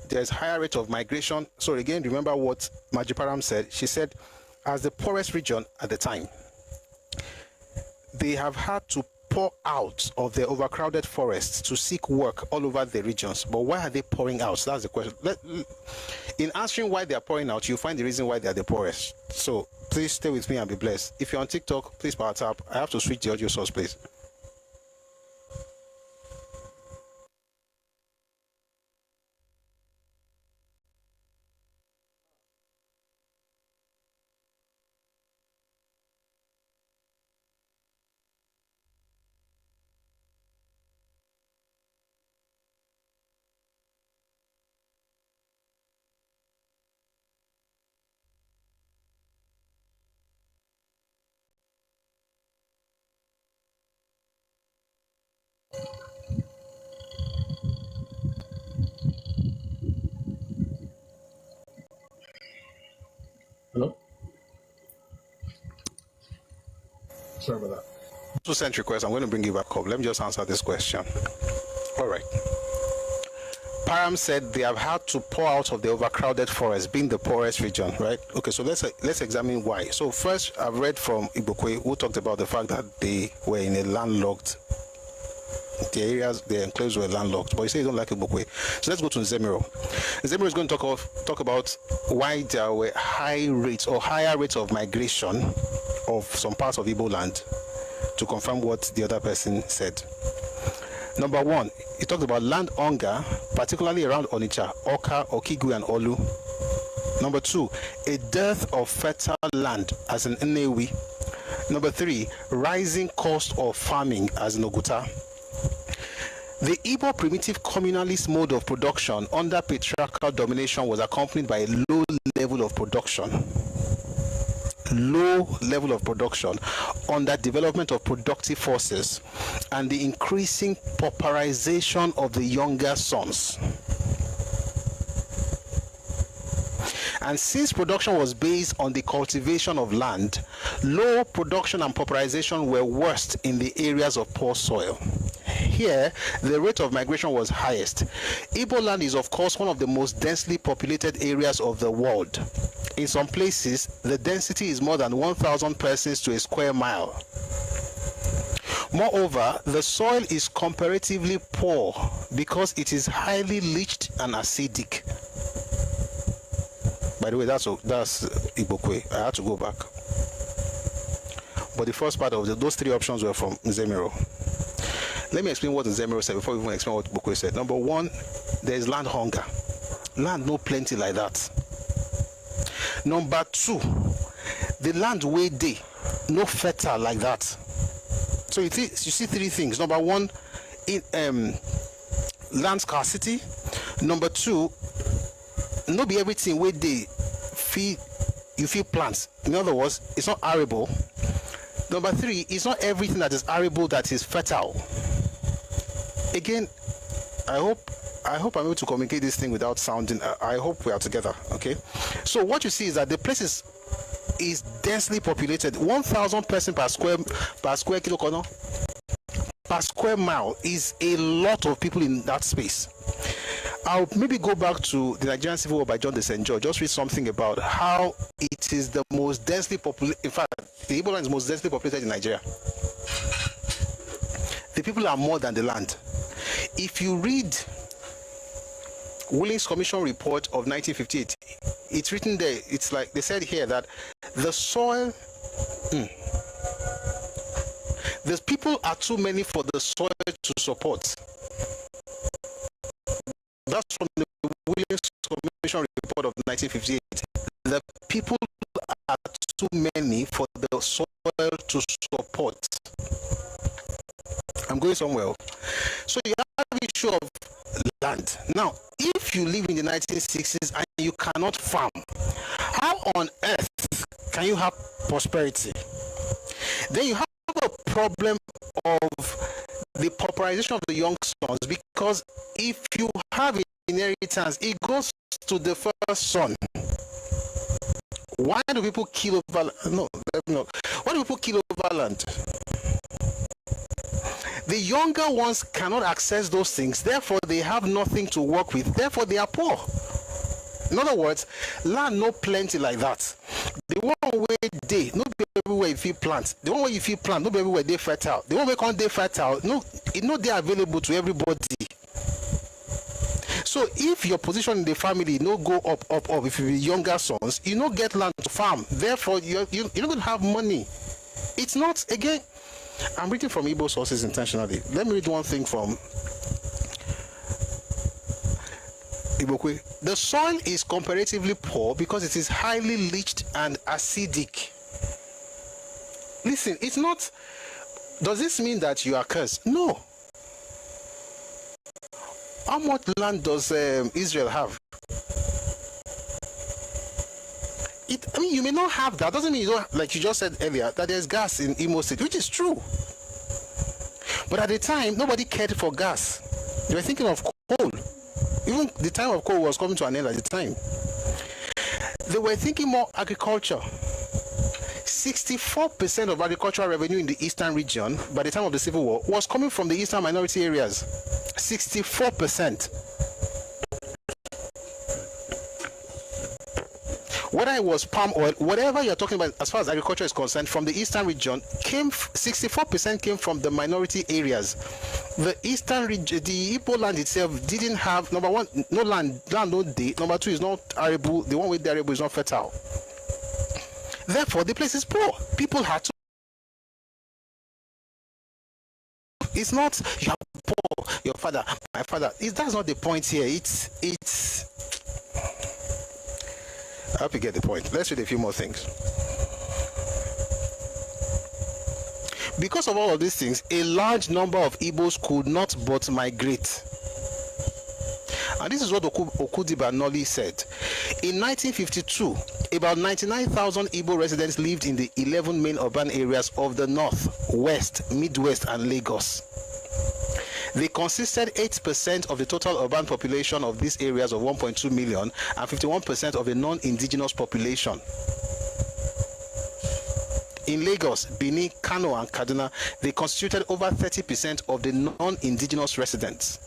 there's higher rate of migration. So again, remember what Majiparam said. She said, as the poorest region at the time, they have had to pour out of their overcrowded forests to seek work all over the regions. But why are they pouring out? So that's the question. In answering why they are pouring out, you find the reason why they are the poorest. So please stay with me and be blessed. If you're on TikTok, please power tap. I have to switch the audio source, please. Sorry about that. 2-century question. I'm going to bring you back up. Let me just answer this question. All right. Param said they have had to pour out of the overcrowded forest, being the poorest region, right? Okay, so let's examine why. So first, I've read from Ibokwe, who talked about the fact that they were in a landlocked, the areas, the enclaves were landlocked. But you say you don't like Ibokwe. So let's go to Nzemiro. Nzemiro is going to talk about why there were higher rates of migration of some parts of Igbo land, to confirm what the other person said. Number one, he talked about land hunger, particularly around Onitsha, Oka, Okigwe, and Olu. Number two, a dearth of fertile land, as in Nnewi. Number three, rising cost of farming, as in Oguta. The Igbo primitive communalist mode of production under patriarchal domination was accompanied by a low level of production under development of productive forces and the increasing pauperization of the younger sons. And since production was based on the cultivation of land, low production and pauperization were worst in the areas of poor soil. Here, the rate of migration was highest. Igbo land is, of course, one of the most densely populated areas of the world. In some places, the density is more than 1,000 persons to a square mile. Moreover, the soil is comparatively poor because it is highly leached and acidic. By the way, that's Ibokwe. I had to go back. But the first part of those three options were from Nzemiro. Let me explain what Nzemiro said before we even explain what Ibokwe said. Number one, there is land hunger. Land no plenty like that. Number two, the land way day no fertile like that. So you see three things. Number one, land scarcity. Number two, not be everything where they you feel plants. In other words, it's not arable. Number three, it's not everything that is arable that is fertile. Again, I hope I'm able to communicate this thing without sounding. I hope we are together. Okay. So what you see is that the place is densely populated. 1,000 persons per square kilometer per square mile is a lot of people in that space. I'll maybe go back to the Nigerian Civil War by John de St. George. Just read something about how it is the most densely populated. In fact, the Igbo land is most densely populated in Nigeria. The people are more than the land. If you read Willing's Commission report of 1958, it's written there. It's like they said here that the soil, the people are too many for the soil to support. That's from the Willing's Commission report of 1958. The people are too many for the soil to support. I'm going somewhere. So you have an issue of land. Now, if you live in the 1960s and you cannot farm, how on earth can you have prosperity? Then you have a problem of the pauperization of the young sons, because if you have inheritance, it goes to the first son. Why do people kill over Why do people kill over land? The younger ones cannot access those things, therefore they have nothing to work with, therefore they are poor. In other words, land no plenty like that. The one where they not be everywhere if you plant. The one where if you plant, not be everywhere they fertile. The one where can't they fertile, no, it not they available to everybody. So if your position in the family no go up, if you be younger sons, you no get land to farm. Therefore, you're not going to have money. It's not, again, I'm reading from Igbo sources intentionally. Let me read one thing from Ibokwe. The soil is comparatively poor because it is highly leached and acidic. Listen, it's not, does this mean that you are cursed? No. How much land does Israel have? I mean, you may not have that. Doesn't mean you don't, like you just said earlier, that there's gas in Imo State, which is true. But at the time, nobody cared for gas. They were thinking of coal. Even the time of coal was coming to an end at the time. They were thinking more agriculture. 64% of agricultural revenue in the eastern region by the time of the Civil War was coming from the eastern minority areas. 64%. Whether it was palm oil, whatever you're talking about as far as agriculture is concerned, from the eastern region, 64% came from the minority areas. The eastern region, the Igbo land itself didn't have, number one, no land no day. Number two, is not arable. The one with the arable is not fertile. Therefore, the place is poor. People had to. It's not you are poor, your father, my father. That's not the point here. It's. I hope you get the point. Let's read a few more things. Because of all of these things, a large number of Igbos could not but migrate. And this is what Okudibanoli said. In 1952, about 99,000 Igbo residents lived in the 11 main urban areas of the North, West, Midwest, and Lagos. They consisted 8% of the total urban population of these areas of 1.2 million and 51% of the non-indigenous population. In Lagos, Benin, Kano, and Kaduna, they constituted over 30% of the non-indigenous residents.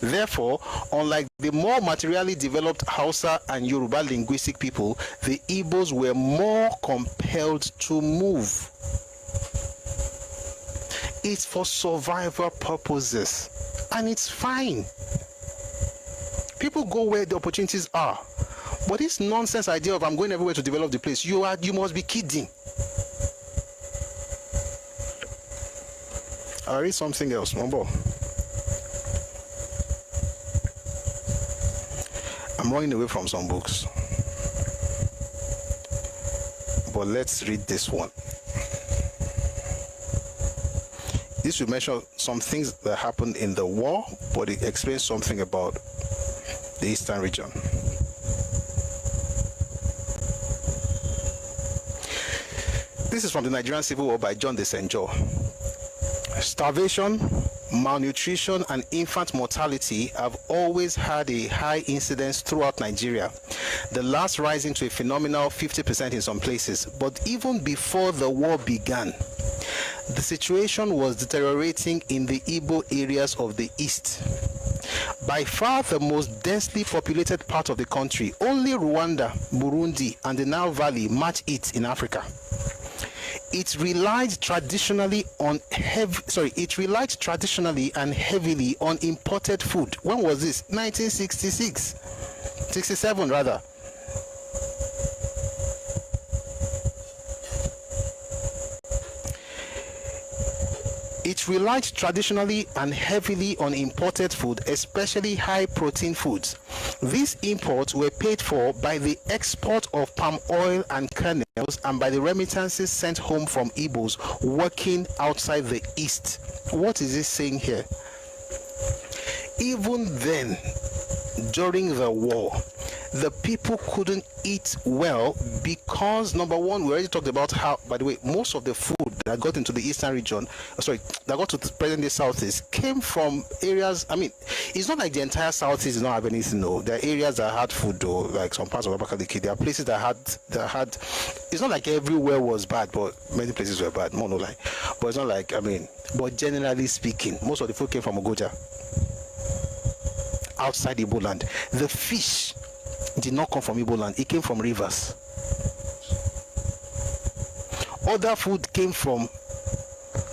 Therefore, unlike the more materially developed Hausa and Yoruba linguistic people, the Igbos were more compelled to move. It's for survival purposes, and it's fine. People go where the opportunities are. But this nonsense idea of I'm going everywhere to develop the place, you must be kidding. I'll read something else. One more. I'm running away from some books, but let's read this one. This will mention some things that happened in the war, but it explains something about the eastern region. This is from the Nigerian Civil War by John de Senjo. Starvation, malnutrition, and infant mortality have always had a high incidence throughout Nigeria, the last rising to a phenomenal 50% in some places. But even before the war began, the situation was deteriorating in the Igbo areas of the east. By far the most densely populated part of the country, only Rwanda, Burundi, and the Nile Valley match it in Africa. It relied traditionally and heavily on imported food. When was this? 67 rather. It relied traditionally and heavily on imported food, especially high protein foods. These imports were paid for by the export of palm oil and kernels and by the remittances sent home from Igbos working outside the East. What is this saying here? Even then, during the war, the people couldn't eat well because, number one, we already talked about how, by the way, most of the food that got into the eastern region, that got to the present-day southeast, came from areas. I mean, it's not like the entire southeast did not have anything. No, there are areas that had food, though, like some parts of Abakaliki. There are places that had. It's not like everywhere was bad, but many places were bad. More no lie, but it's not like, I mean, but generally speaking, most of the food came from Ogoja, outside Igbo land. The fish did not come from Igbo land, it came from rivers. Other food came from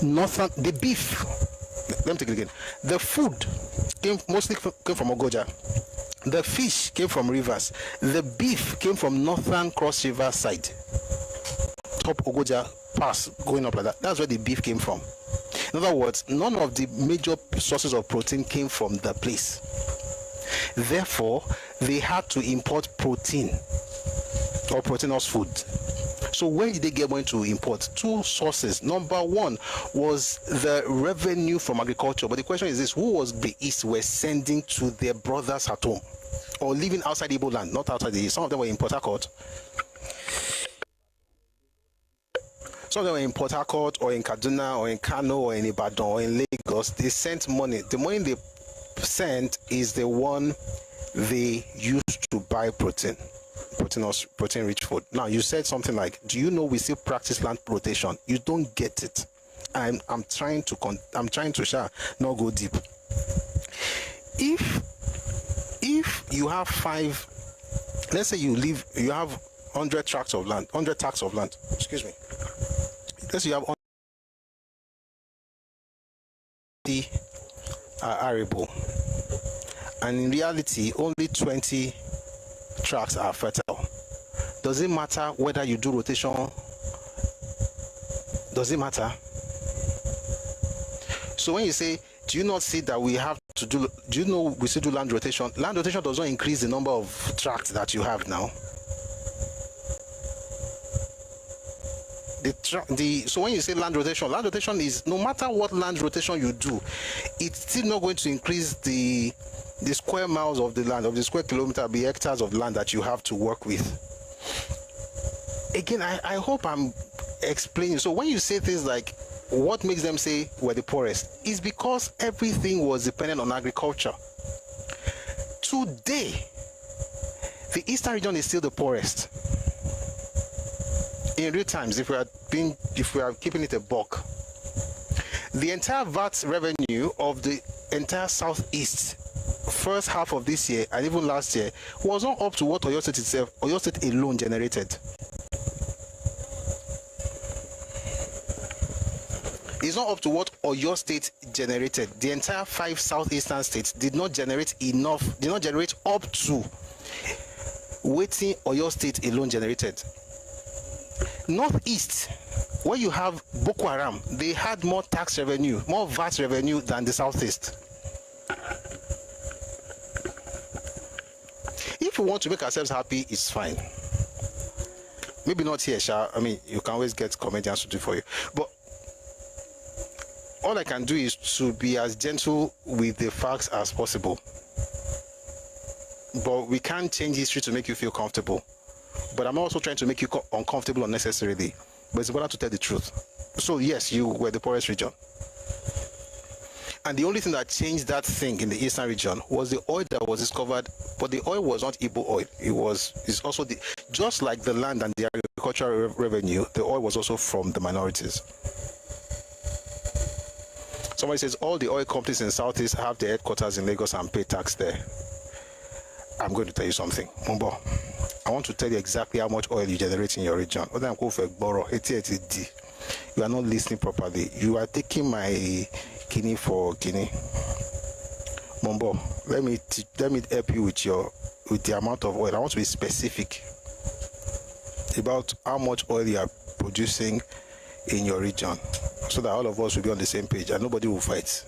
northern. The beef, let me take it again. The food mostly came from Ogoja. The fish came from rivers. The beef came from northern Cross River side, top Ogoja pass, going up like that. That's where the beef came from. In other words, none of the major sources of protein came from the place. Therefore, they had to import protein or proteinous food. So where did they get money to import? Two sources. Number one was the revenue from agriculture. But the question is this: who was the East were sending to their brothers at home or living outside Igbo land, not outside the East? Some of them were in Port Harcourt. Some of them were in Port Harcourt or in Kaduna or in Kano or in Ibadan or in Lagos. They sent money. The money they sent is the one they used to buy protein. protein-rich food. Now, you said something like, "Do you know we still practice land rotation?" You don't get it. I'm trying to share, not go deep. If you have five, let's say you have 100 tracts of land, 100 tracts of land. Excuse me. Let's say you have arable, and in reality only 20 tracts are fertile. Does it matter whether you do rotation? Does it matter? So when you say, do you not see that we have to do you know we still do land rotation? Land rotation does not increase the number of tracts that you have now. So when you say land rotation is, no matter what land rotation you do, it's still not going to increase the square miles of the land, of the square kilometer, the hectares of land that you have to work with. Again, I hope I'm explaining. So when you say things like, what makes them say we're the poorest, is because everything was dependent on agriculture. Today, the Eastern region is still the poorest. In real times, if we are keeping it a buck, the entire VAT revenue of the entire Southeast first half of this year and even last year was not up to what Oyo State itself, Oyo State alone generated. It's not up to what Oyo State generated. The entire 5 southeastern states did not generate up to waiting Oyo State alone generated. Northeast, where you have Boko Haram, they had more tax revenue, more VAT revenue than the Southeast. If we want to make ourselves happy, it's fine. Maybe not here, Sha. I mean, you can always get comedians to do for you. But all I can do is to be as gentle with the facts as possible. But we can't change history to make you feel comfortable. But I'm also trying to make you uncomfortable unnecessarily. But it's better to tell the truth. So yes, you were the poorest region. And the only thing that changed that thing in the Eastern region was the oil that was discovered. But the oil was not Igbo oil. It's also just like the land and the agricultural revenue, the oil was also from the minorities. Somebody says all the oil companies in Southeast have their headquarters in Lagos and pay tax there. I'm going to tell you something. Mumbo, I want to tell you exactly how much oil you generate in your region. You are not listening properly. You are taking my kidney for kidney. Mumbo, let me help you with the amount of oil. I want to be specific about how much oil you are producing in your region, so that all of us will be on the same page and nobody will fight.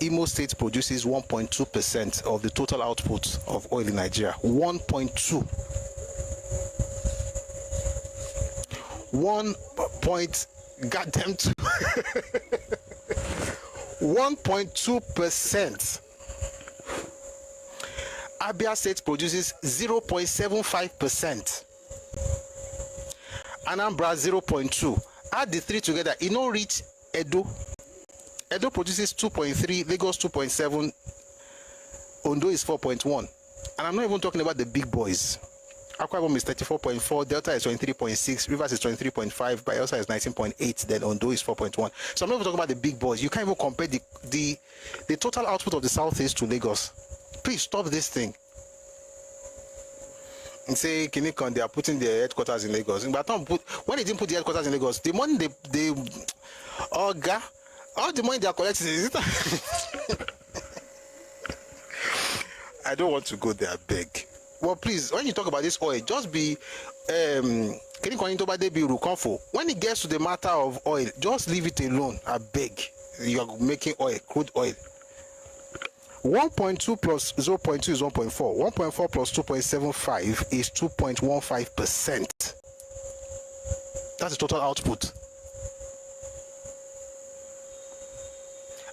Imo State produces 1.2% of the total output of oil in Nigeria. 1.2. 1.2%. Abia State produces 0.75%. Anambra 0.2. Add the three together, it no reach Edo. Edo produces 2.3, Lagos 2.7, Ondo is 4.1. And I'm not even talking about the big boys. Ẹkáàbọ is 34.4, Delta is 23.6, Rivers is 23.5, Bayelsa is 19.8, then Ondo is 4.1. So I'm not even talking about the big boys. You can't even compare the total output of the Southeast to Lagos. Please stop this thing. And say Kinikon, they are putting their headquarters in Lagos. But when they didn't put the headquarters in Lagos, the money all the money they are collecting is it? I don't want to go there, beg. Well, please, when you talk about this oil, just be when it gets to the matter of oil, just leave it alone. I beg. You are making oil, crude oil. 1.2 plus 0.2 is 1.4. 1.4 plus 2.75 is 2.15%. That's the total output.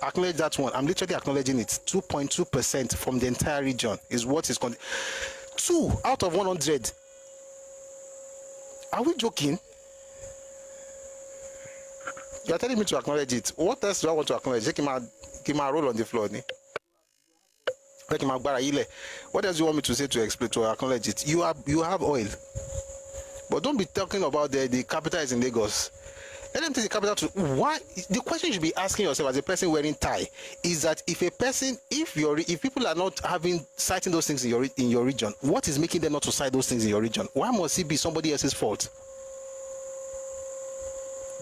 Acknowledge that one. I'm literally acknowledging it. 2.2% from the entire region is what is 2 out of 100. Are we joking? You are telling me to acknowledge it. What else do I want to acknowledge? Give my roll on the floor. What else do you want me to say to explain, to acknowledge it? You have oil. But don't be talking about the capital is in Lagos. Let them take the capital to why. The question you should be asking yourself as a person wearing tie is that if people are not citing those things in your region, what is making them not to cite those things in your region? Why must it be somebody else's fault?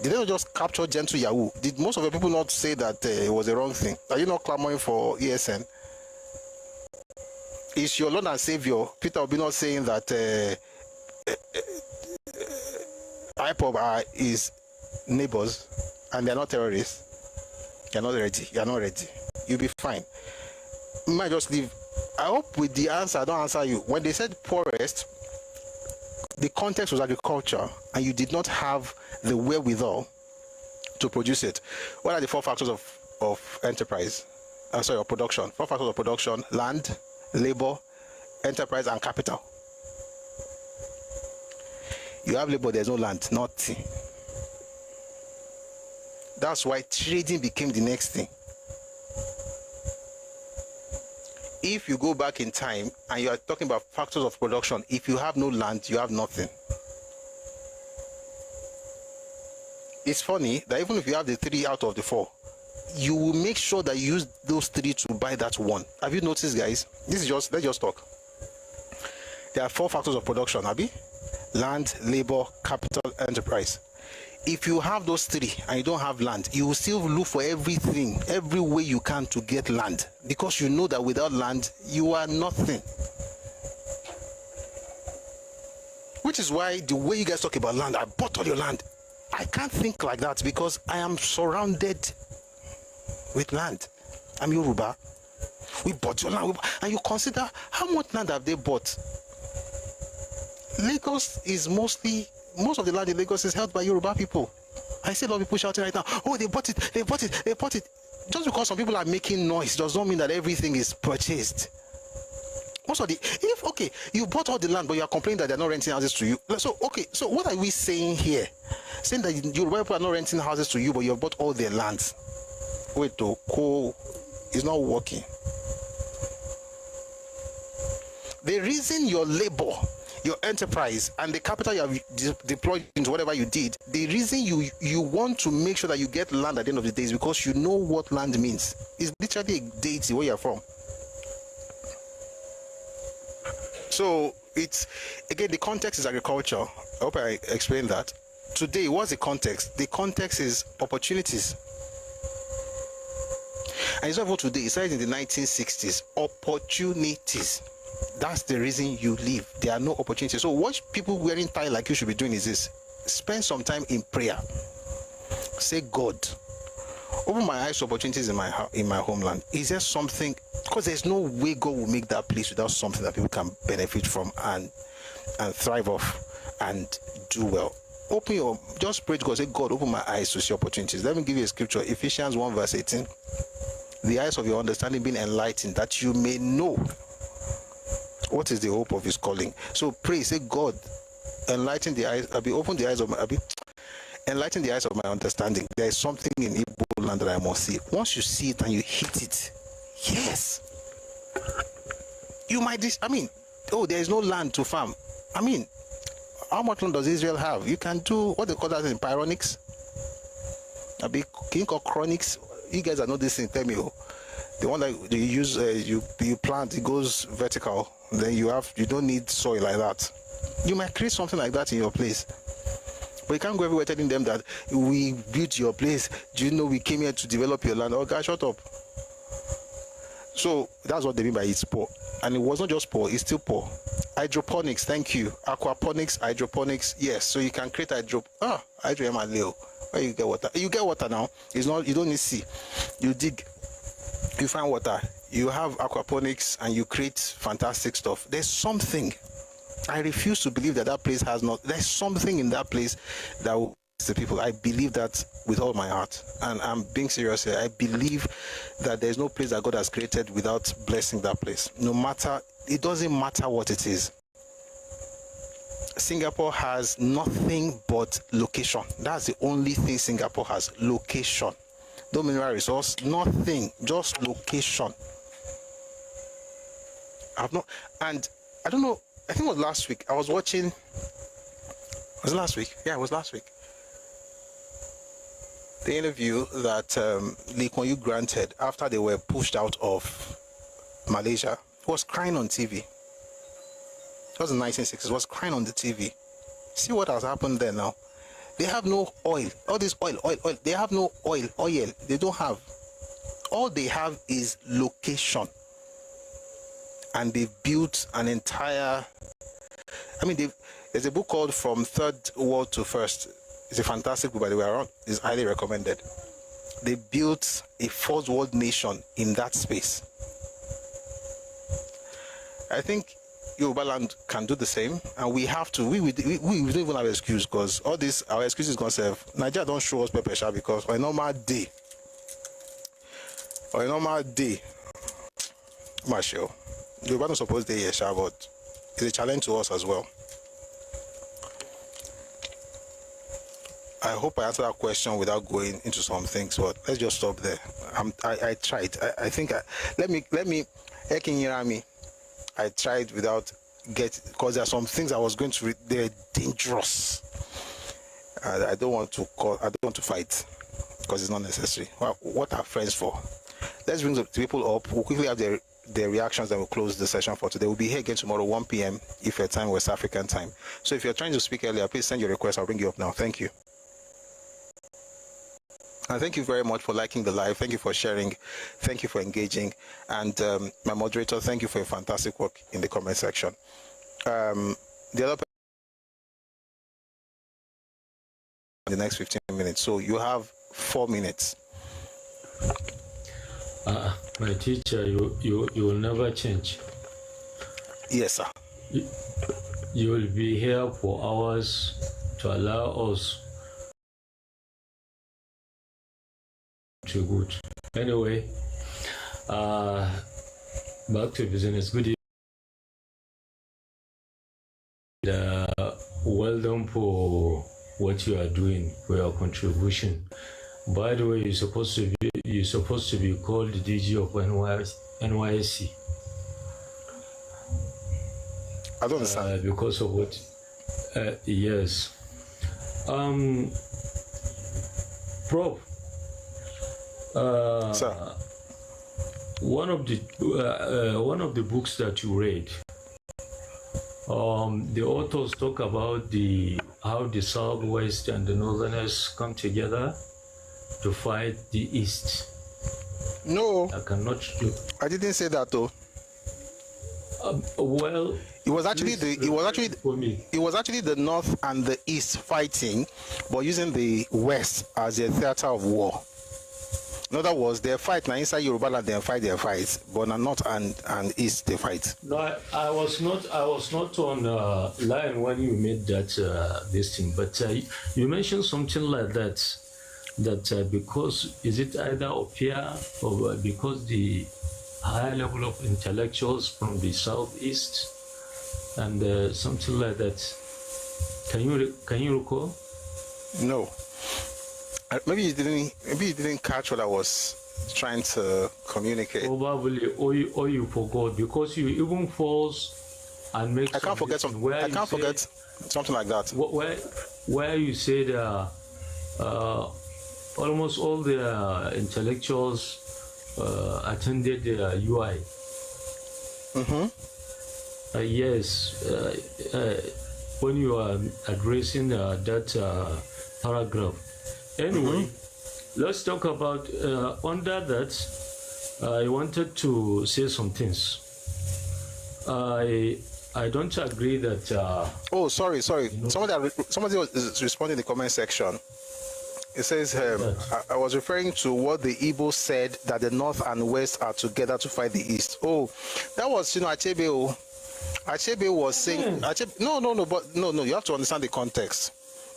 Did they not just capture Gentle Yahoo? Did most of the people not say that it was a wrong thing? Are you not clamoring for ESN? Is your Lord and Savior Peter Obi not saying that IPOB are his neighbors and they're not terrorists? You're not ready. You're not ready. You'll be fine. You might just leave. I hope with the answer I don't answer you. When they said poorest, the context was agriculture and you did not have the wherewithal to produce it. What are the 4 factors of enterprise? Of production. 4 factors of production: land, labor, enterprise, and capital. You have labor, there's no land, nothing. That's why trading became the next thing. If you go back in time and you are talking about factors of production, if you have no land, you have nothing. It's funny that even if you have the 3 out of the 4, you will make sure that you use those 3 to buy that 1. Have you noticed, guys? Let's just talk. There are 4 factors of production, Abi: land, labor, capital, enterprise. If you have those 3 and you don't have land, you will still look for everything, every way you can to get land, because you know that without land, you are nothing. Which is why the way you guys talk about land, I bought all your land. I can't think like that because I am surrounded with land. I'm Yoruba. We bought your land. And you consider how much land have they bought? Lagos is most of the land in Lagos is held by Yoruba people. I see a lot of people shouting right now, oh, they bought it. Just because some people are making noise does not mean that everything is purchased. You bought all the land, but you are complaining that they're not renting houses to you. So what are we saying here? Saying that Yoruba people are not renting houses to you, but you have bought all their lands. Wait, is not working. The reason your labor, your enterprise, and the capital you have deployed into whatever you did, the reason you want to make sure that you get land at the end of the day is because you know what land means. It's literally a deity where you're from. So it's, again, the context is agriculture. I hope I explained that. Today, what's the context? The context is opportunities. And it's not even today, it started in the 1960s. Opportunities. That's the reason you live. There are no opportunities. So what people wearing tie like you should be doing is this: spend some time in prayer. Say, God, open my eyes to opportunities in my homeland. Is there something? Because there's no way God will make that place without something that people can benefit from and thrive off and do well. Just pray to God. Say, God, open my eyes to see opportunities. Let me give you a scripture. Ephesians 1 verse 18. The eyes of your understanding being enlightened, that you may know what is the hope of his calling. So pray, say, God, enlighten the eyes, open the eyes of enlighten the eyes of my understanding. There is something in Igbo land that I must see. Once you see it and you hit it, yes, you might there is no land to farm. How much land does Israel have? You can do what they call that in pyronics. King of chronics. You guys are not this thing. Tell me, the one that you use, you plant, it goes vertical. Then you don't need soil like that. You might create something like that in your place. But you can't go everywhere telling them that we built your place. Do you know we came here to develop your land? Oh, guys, shut up. So that's what they mean by it's poor. And it was not just poor, it's still poor. Hydroponics, thank you. Aquaponics, hydroponics, yes. So you can create hydro and Leo. Where you get water? You get water now. It's not, you don't need sea. You dig, you find water. You have aquaponics and you create fantastic stuff. There's something. I refuse to believe that place has not. There's something in that place that will the people. I believe that with all my heart, and I'm being serious here. I believe that there's no place that God has created without blessing that place. No matter, it doesn't matter what it is. Singapore has nothing but location. That's the only thing Singapore has. Location. No mineral resource, nothing, just location. I've not, and I don't know. I think it was last week. I was watching. Was it last week? Yeah, it was last week. The interview that Lee Kuan Yew granted after they were pushed out of Malaysia, was crying on TV. It was in 1960s. Was crying on the TV. See what has happened there now. They have no oil. All this oil. They have no oil. They don't have. All they have is location. And they've built an entire. I mean, there's a book called From Third World to First. It's a fantastic book, by the way. It's highly recommended. They built a fourth world nation in that space. I think Yoruba land can do the same, and we have to. We don't even have an excuse, because all this, our excuses gonna serve. Nigeria don't show us pepper sha, because on a normal day, Marshall, Yoruba don't suppose they here sha, but it's a challenge to us as well. I hope I answered that question without going into some things, but let's just stop there. I tried. I think let me Ekinyirami. I tried without because there are some things I was going to read. They're dangerous. I don't want to fight because it's not necessary. Well, what are friends for? Let's bring the people up. We'll quickly have their reactions, then we'll close the session for today. We'll be here again tomorrow 1 p.m. if your time, West African time. So if you're trying to speak earlier, please send your request. I'll bring you up now. Thank you. And thank you very much for liking the live. Thank you for sharing. Thank you for engaging. And my moderator, thank you for your fantastic work in the comment section. The other the next 15 minutes. So you have 4 minutes. My teacher, you will never change. Yes, sir. You will be here for hours to allow us to good. Anyway, back to business. Good evening. Well done for what you are doing, for your contribution. By the way, you're supposed to be called the DG of NYSC. I don't understand. Because of what? Yes. Prof. Sir. One of the books that you read, the authors talk about how the Southwest and the Northerners come together to fight the East. No, I didn't say that though. Well, it was actually the North and the East fighting, but using the West as a theater of war. In other words, they fight now inside Yoruba land, they fight their fights, but North and East they fight. No, I was not on line when you made that this thing, but you mentioned something like that because is it either of fear or because the high level of intellectuals from the Southeast and something like that. Can you recall? No. Maybe you didn't catch what I was trying to communicate. Probably, or you forgot, because you even false and make. I can't forget something. I can't forget something like that. Where you said almost all the intellectuals attended the UI. Yes. When you are addressing that paragraph. Anyway, let's talk about under that. I wanted to say some things. I don't agree that. Oh, sorry. Somebody was responding in the comment section. It says, I was referring to what the Igbo said, that the North and West are together to fight the East. Oh, that was, Achbe. Achbe was saying, no, you have to understand the context.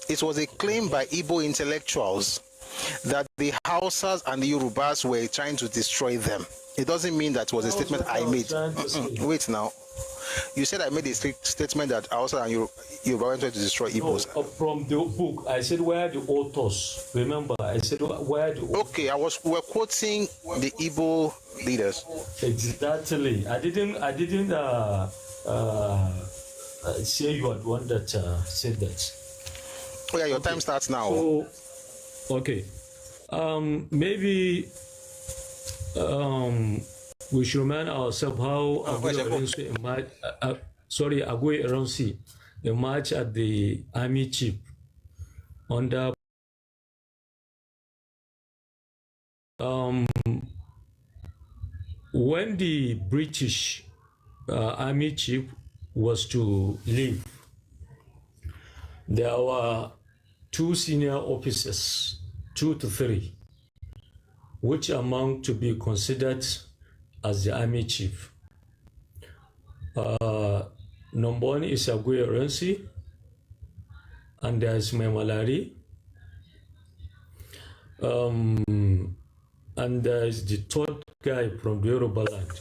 It was a claim by Igbo intellectuals that the Hausas and the Yorubas were trying to destroy them. It doesn't mean that was a statement I made. Wait now. You said I made a statement that Hausa and Yoruba went to destroy Igbos. No, from the book, I said where are the authors? Remember, I said where are the authors? Okay, we're quoting the Igbo leaders. Exactly. I didn't say you are the one that said that. Oh yeah, your time starts now. So, okay. Maybe we should remind ourselves how Agwe Eronsi emerged at the army chief under when the British army chief was to leave, there were 2 senior officers, 2 to 3, which amount to be considered as the army chief. Number 1 is Agwe Eronsi, and there's Memalari, and there's the 3rd guy from the Yoruba land.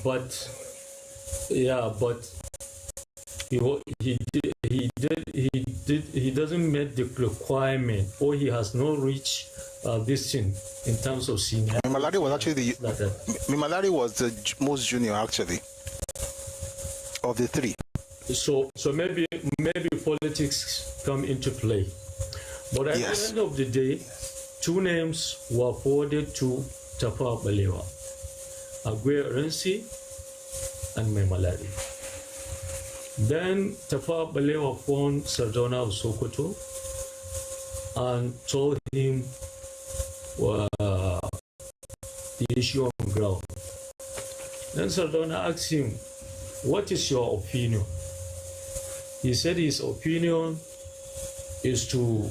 But yeah, but he doesn't meet the requirement, or he has not reached this thing in terms of senior. Mimalari was actually Mimalari was the most junior actually of the 3. So maybe politics come into play, but at the end of the day, 2 names were forwarded to Tafawa Balewa, Agwe Eronsi and Memalari. Then Tafawa Balewa phoned Sardauna of Sokoto and told him the issue on the ground. Then Sardauna asked him, what is your opinion? He said his opinion is to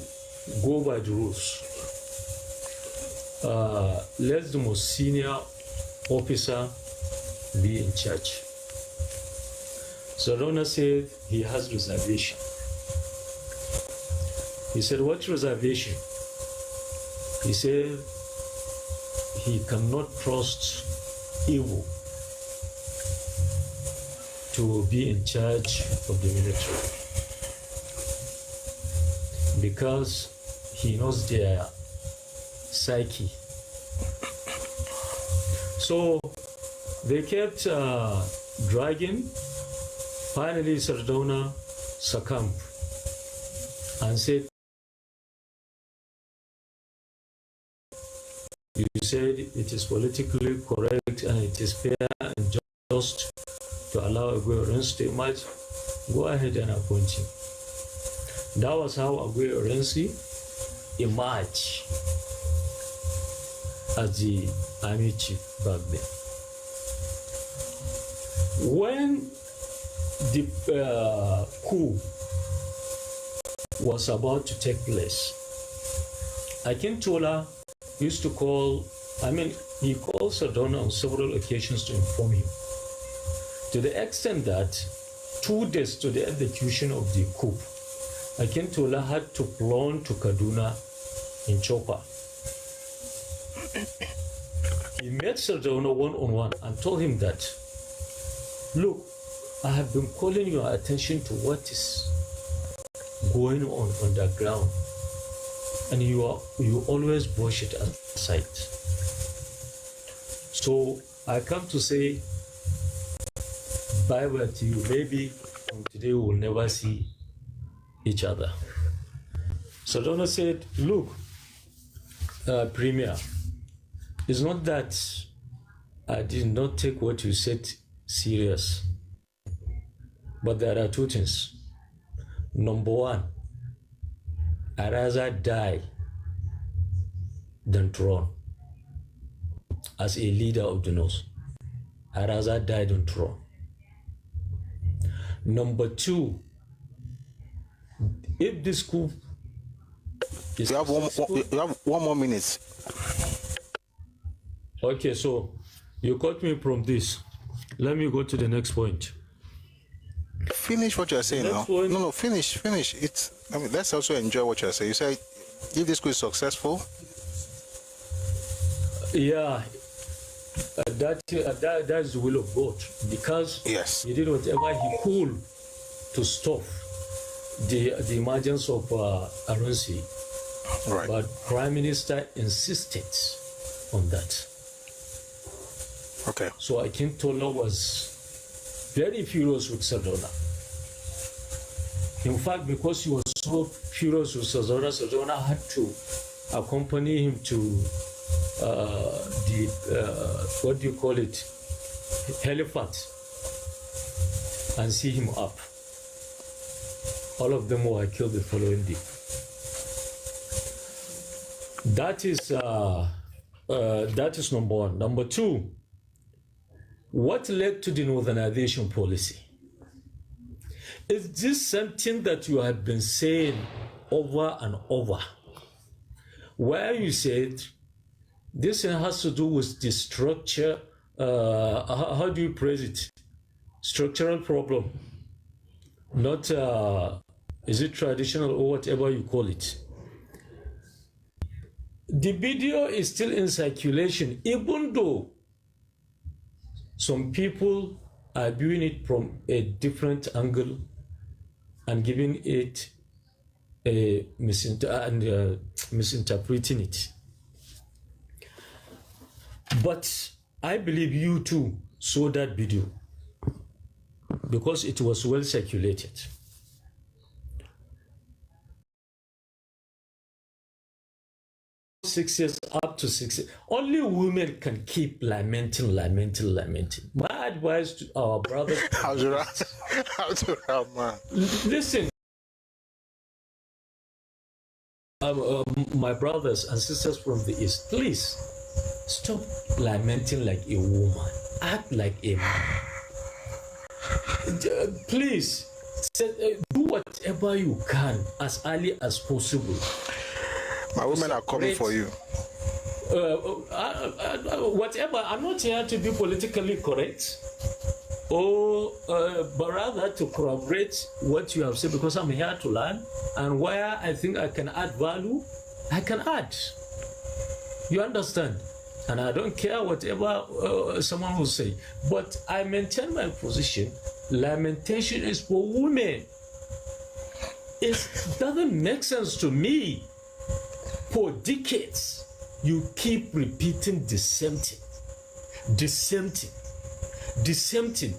go by the rules. Let the most senior officer be in charge. Sardauna said he has reservation. He said, what reservation? He said he cannot trust Igbo to be in charge of the military because he knows their psyche. So they kept dragging. Finally, Sardauna succumbed and said, you said it is politically correct and it is fair and just to allow Agwe Eronsi to emerge. Go ahead and appoint him. That was how Agwe Eronsi emerged as the army chief back then. When the coup was about to take place, Akintola used to call, he called Sardauna on several occasions to inform him, to the extent that 2 days to the execution of the coup, Akintola had to plunge to Kaduna in chopper. He met Sardauna one-on-one and told him that, look, I have been calling your attention to what is going on the ground, and you always brush it aside. So I come to say bye-bye to you. Maybe from today we will never see each other. Sardauna said, look, Premier, it's not that I did not take what you said serious, but there are 2 things. Number 1, I'd rather die than throne. As a leader of the North, I'd rather die than throne. Number 2, if this coup is you have 1 more minute. Okay, so you cut me from this. Let me go to the next point. Finish what you're saying now. Point. No, finish. Let's also enjoy what you're saying. You say if this coup is successful. Yeah, that is the will of God, because Yes. he did whatever he could to stop the emergence of RNC. Right. But Prime Minister insisted on that. Okay. So Akintola was very furious with Sardauna. In fact, because he was so furious with Sardauna, Sardauna had to accompany him to what do you call it, helipad, and see him up. All of them were killed the following day. That is number one. Number two, what led to the northernization policy? Is this something that you have been saying over and over, where you said this has to do with the structure, how do you phrase it? Structural problem, not, is it traditional or whatever you call it? The video is still in circulation, even though some people are viewing it from a different angle and giving it a misinterpreting it. But I believe you too saw that video because it was well circulated. Up to 6 years, only women can keep lamenting. My advice to our brothers, man. Listen, my brothers and sisters from the East, please stop lamenting like a woman, act like a man. Please do whatever you can as early as possible. My women are coming for you. Whatever, I'm not here to be politically correct, or but rather to corroborate what you have said, because I'm here to learn, and where I think I can add value, I can add. You understand? And I don't care whatever someone will say, but I maintain my position. Lamentation is for women. It doesn't make sense to me. For decades, you keep repeating the same thing.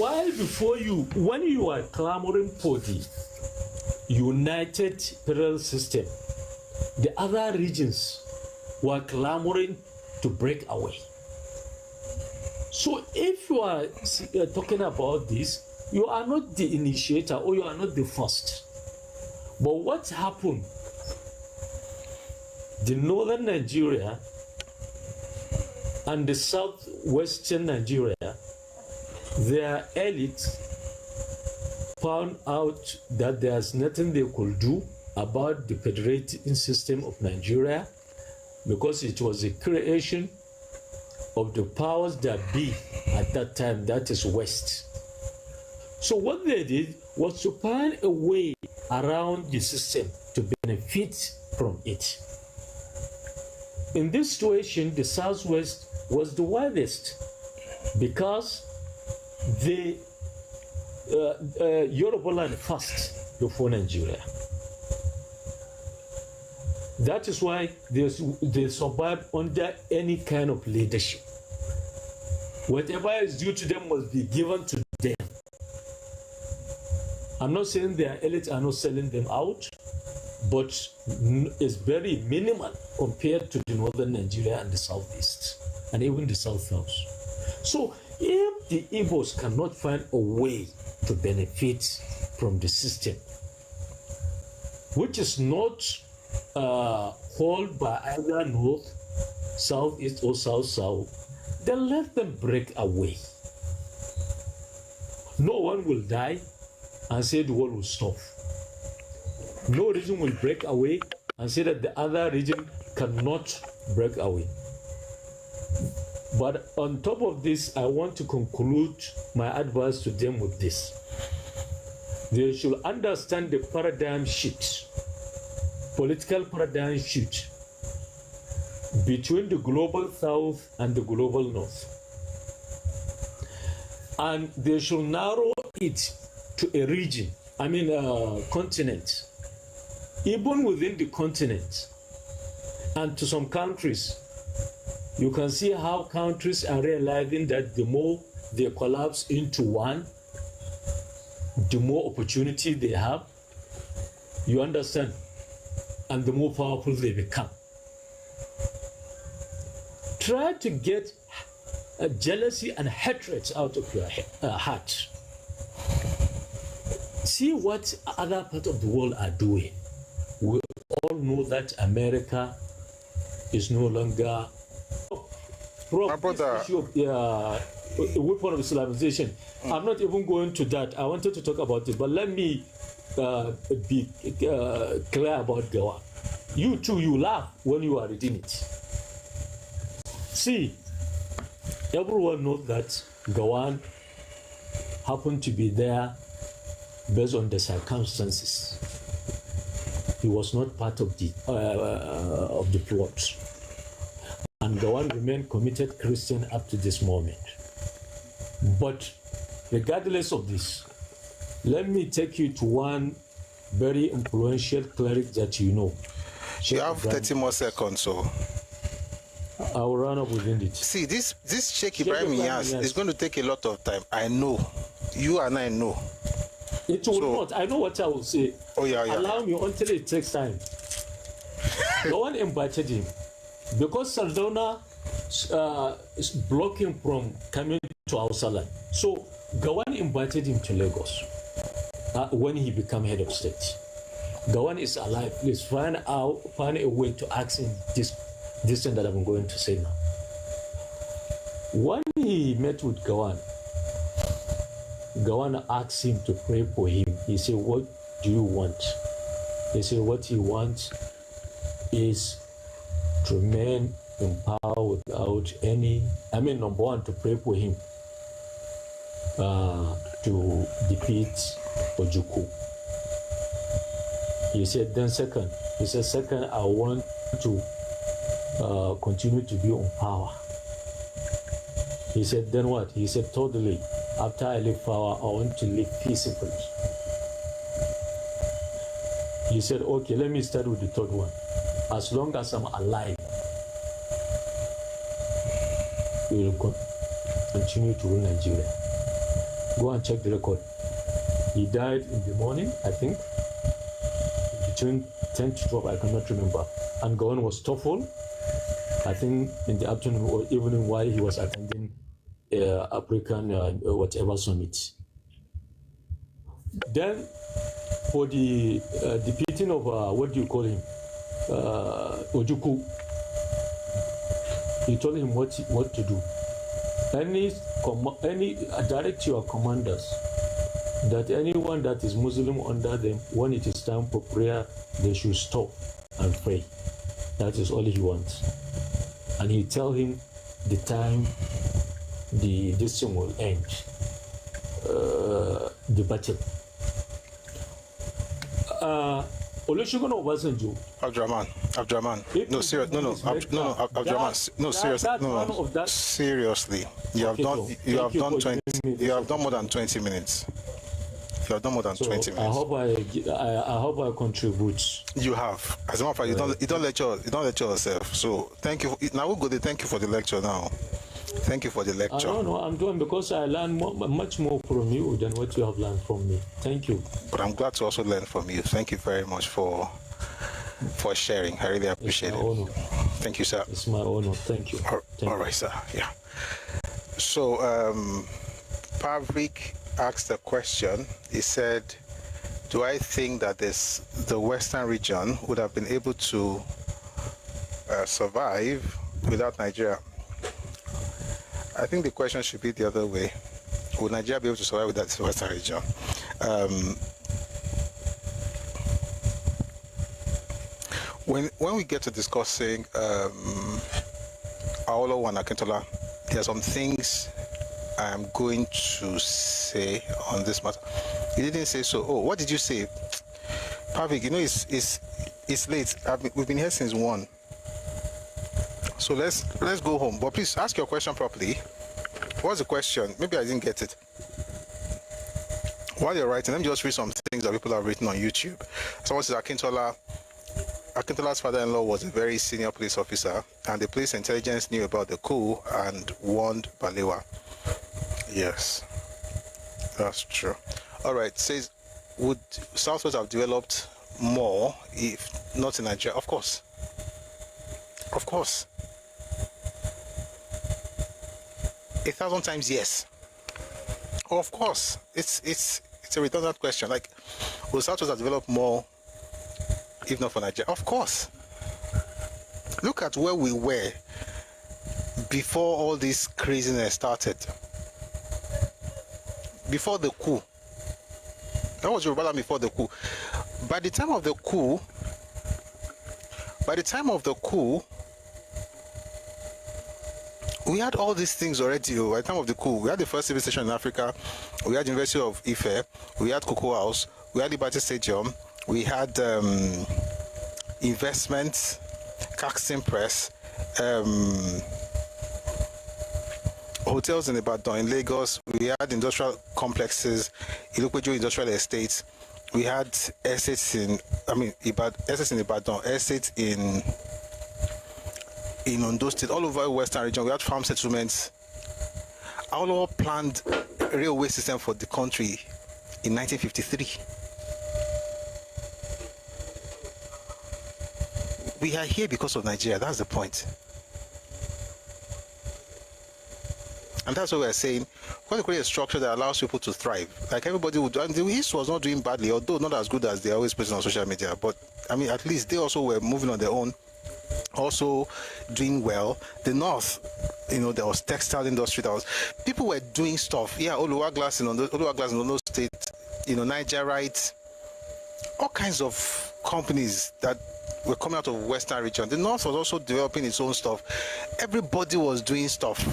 While before you, when you are clamoring for the united federal system, the other regions were clamoring to break away. So if you are talking about this, you are not the initiator or you are not the first. But what happened? The northern Nigeria and the southwestern Nigeria, their elites found out that there's nothing they could do about the federating system of Nigeria, because it was a creation of the powers that be at that time, that is West. So what they did was to find a way around the system to benefit from it. In this situation, the Southwest was the widest because the Yoruba land first before Nigeria. That is why they survive under any kind of leadership. Whatever is due to them must be given to them. I'm not saying their elites are not selling them out, but it's very minimal compared to the northern Nigeria and the southeast, and even the south-south. So if the Igbos cannot find a way to benefit from the system, which is not held by either north, southeast, or south-south, then let them break away. No one will die and say the world will stop. No region will break away and say that the other region cannot break away. But on top of this, I want to conclude my advice to them with this. They should understand the paradigm shift, political paradigm shift. between the global south and the global north. And they should narrow it to a region, continent. Even within the continent and to some countries, you can see how countries are realizing that the more they collapse into one, the more opportunity they have, you understand, and the more powerful they become. Try to get jealousy and hatred out of your heart. See what other parts of the world are doing. We all know that America is no longer this issue of a weapon of Islamization. I'm not even going to that. I wanted to talk about it, but let me be clear about Gawan. You too, you laugh when you are reading it. See, everyone knows that Gawan happened to be there based on the circumstances. He was not part of the plot. And Gawan remained committed Christian up to this moment. But regardless of this, let me take you to one very influential cleric that you know. You have 30 more seconds, so I will run up within it. See, this Sheikh Ibrahim Niasse is going to take a lot of time. I know. You and I know. It will not. I know what I will say. Oh, yeah. Allow me until it takes time. Gawan invited him because Sardauna is blocking from coming to our land. So Gawan invited him to Lagos when he became head of state. Gawan is alive. Please find a way to ask him this thing that I'm going to say now. When he met with Gawan asked him to pray for him. He said, "What do you want?" He said, "What he wants is to remain in power without any." Number one, to pray for him to defeat Ojukwu. He said, second, I want to continue to be on power. He said, then what? He said, thirdly, after I leave power, I want to live peacefully. He said, okay, let me start with the third one. As long as I'm alive, we will continue to rule Nigeria. Go and check the record. He died in the morning, I think, between 10 to 12, I cannot remember. And Gawan was TOEFL, I think, in the afternoon or evening while he was attending African whatever summit. Then, for the defeating of, what do you call him? Ojukwu, he told him what to do. Direct your commanders that anyone that is Muslim under them, when it is time for prayer, they should stop and pray. That is all he wants. And he tell him the time this thing will end, the battle. Olusegun Obasanjo. Abdurrahman. No, serious. No, Abdurrahman. No, serious. No. Seriously. You have done more than 20 minutes. You have done more than 20 minutes. I hope I contribute. You have. As a matter of fact, you don't lecture yourself. So thank you. Now we'll go there. Thank you for the lecture now. Thank you for the lecture. I don't know. I'm doing because I learned much more from you than what you have learned from me. Thank you. But I'm glad to also learn from you. Thank you very much for sharing. I really appreciate it. Honor. Thank you, sir. It's my honor. Thank you. All right, sir. Yeah. So, Pavlik asked a question. He said, do I think that the Western region would have been able to survive without Nigeria? I think the question should be the other way. Would Nigeria be able to survive without the Western region? When we get to discussing Awolowo and Akintola, there are some things I'm going to say on this matter. He didn't say so. Oh, what did you say? Pavik, it's late. We've been here since 1. So let's go home. But please ask your question properly. What's the question? Maybe I didn't get it. While you're writing, let me just read some things that people have written on YouTube. Someone says Akintola's father-in-law was a very senior police officer, and the police intelligence knew about the coup and warned Balewa. Yes, that's true. All right, says, would Southwest have developed more if not in Nigeria? Of course. Of course. 1,000 times yes. Of course. It's a redundant question. Like, will Southwest have developed more if not for Nigeria? Of course. Look at where we were before all this craziness started. Before the coup. That was Yoruba before the coup. By the time of the coup, we had all these things already. By the time of the coup, we had the first civil station in Africa, we had University of Ife, we had Cocoa House, we had Liberty Stadium, we had investments, Caxton Press, hotels in Ibadan, in Lagos, we had industrial complexes, Ilopejo Industrial Estates, we had assets in Ibadan, assets in Ondo State, all over Western region. We had farm settlements. Our planned railway system for the country in 1953. We are here because of Nigeria. That's the point. And that's what we're saying. We want to create a structure that allows people to thrive. Like everybody would. And the East was not doing badly, although not as good as they always put on social media. But I mean, at least they also were moving on their own, also doing well. The North, there was textile industry. People were doing stuff. Yeah, Oluwa Glass in Ondo State, Nigerite, all kinds of companies that were coming out of Western region. The North was also developing its own stuff. Everybody was doing stuff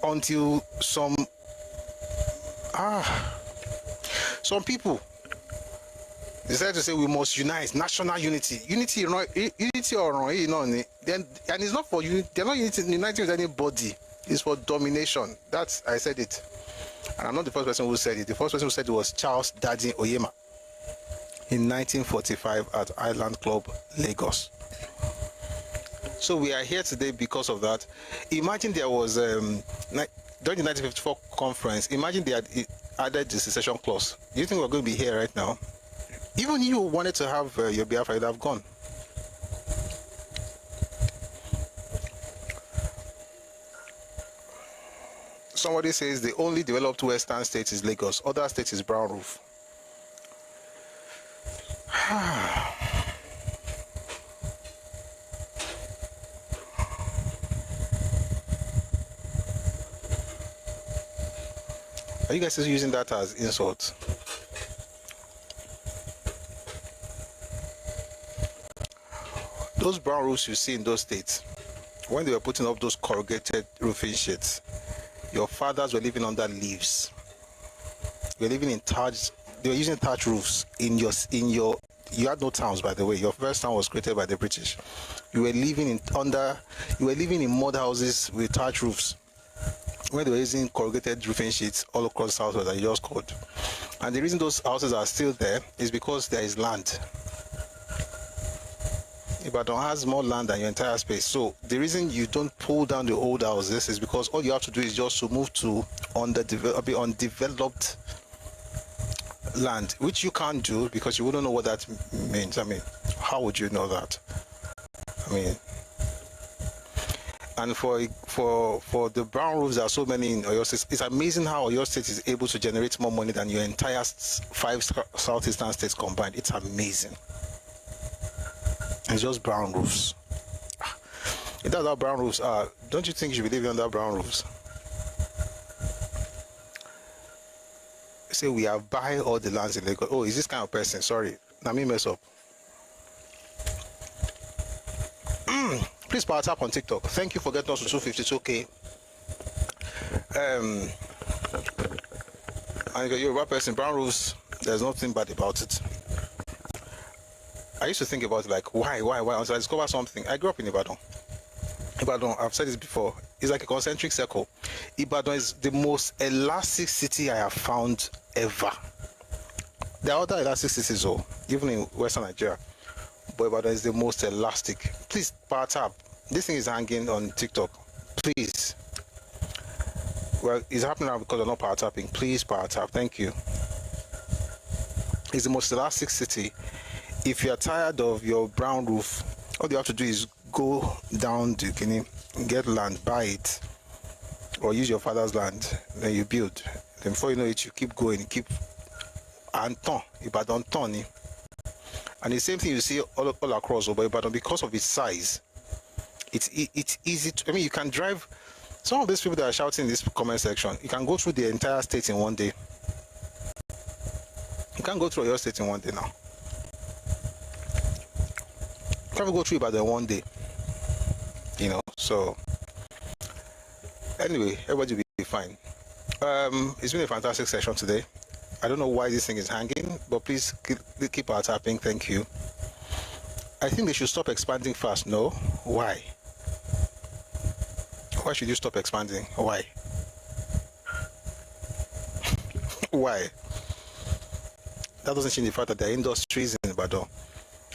until some people decided to say we must unite, national unity. Unity or then, and it's not for you. They're not uniting with anybody. It's for domination. I said it, and I'm not the first person who said it. The first person who said it was Charles Daddy Oyema in 1945 at Island Club, Lagos. So we are here today because of that. Imagine there was during the 1954 conference. Imagine they had added the secession clause. Do you think we're going to be here right now? Even you wanted to have your Biafra, you'd have gone. Somebody says the only developed Western state is Lagos. Other states is brown roof. Are you guys just using that as insult? Those brown roofs you see in those states, when they were putting up those corrugated roofing sheets, your fathers were living under leaves. They were living in thatch. They were using thatch roofs in your. You had no towns, by the way. Your first town was created by the British. You were living in mud houses with thatch roofs, where they were using corrugated roofing sheets all across the southwest that you just called. And the reason those houses are still there is because there is land. Ibadan has more land than your entire space. So the reason you don't pull down the old houses is because all you have to do is just to move to undeveloped land, which you can't do because you wouldn't know what that means. I mean, how would you know that? I mean, and for the brown roofs, there are so many in Oyo State. It's amazing how Oyo State is able to generate more money than your entire 5 southeastern states combined. It's amazing. It's just brown roofs. If that's how brown roofs are, don't you think you should be living under brown roofs? Say we have buy all the lands in Lagos. Oh, is this kind of person? Sorry, let me mess up. Please power tap on TikTok. Thank you for getting us to 252k. And you're a person, brown roofs, there's nothing bad about it. I used to think about it like, why? Until I discovered something. I grew up in Ibadan. Ibadan, I've said this before, it's like a concentric circle. Ibadan is the most elastic city I have found ever. There are other elastic cities, though, even in Western Nigeria, but Ibadan is the most elastic. Please, power tap. This thing is hanging on TikTok. Please. Well, it's happening now because I'm not power tapping. Please, power tap. Thank you. It's the most elastic city. If you're tired of your brown roof, all you have to do is go down to Guinea, get land, buy it, or use your father's land, then you build. Then before you know it, you keep going, keep Anton, Ibadan Tony. And the same thing you see all across over Ibadan, because of its size, it's easy to, I mean, you can drive. Some of these people that are shouting in this comment section, you can go through the entire state in one day. You can't go through your state in one day now. You can't go through Ibadan in one day. You know, so anyway, everybody will be fine. It's been a fantastic session today. I don't know why this thing is hanging, but please keep our tapping. Thank you. I think they should stop expanding fast. No? Why? Why should you stop expanding? Why? Why? That doesn't change the fact that there are industries in Ibadan.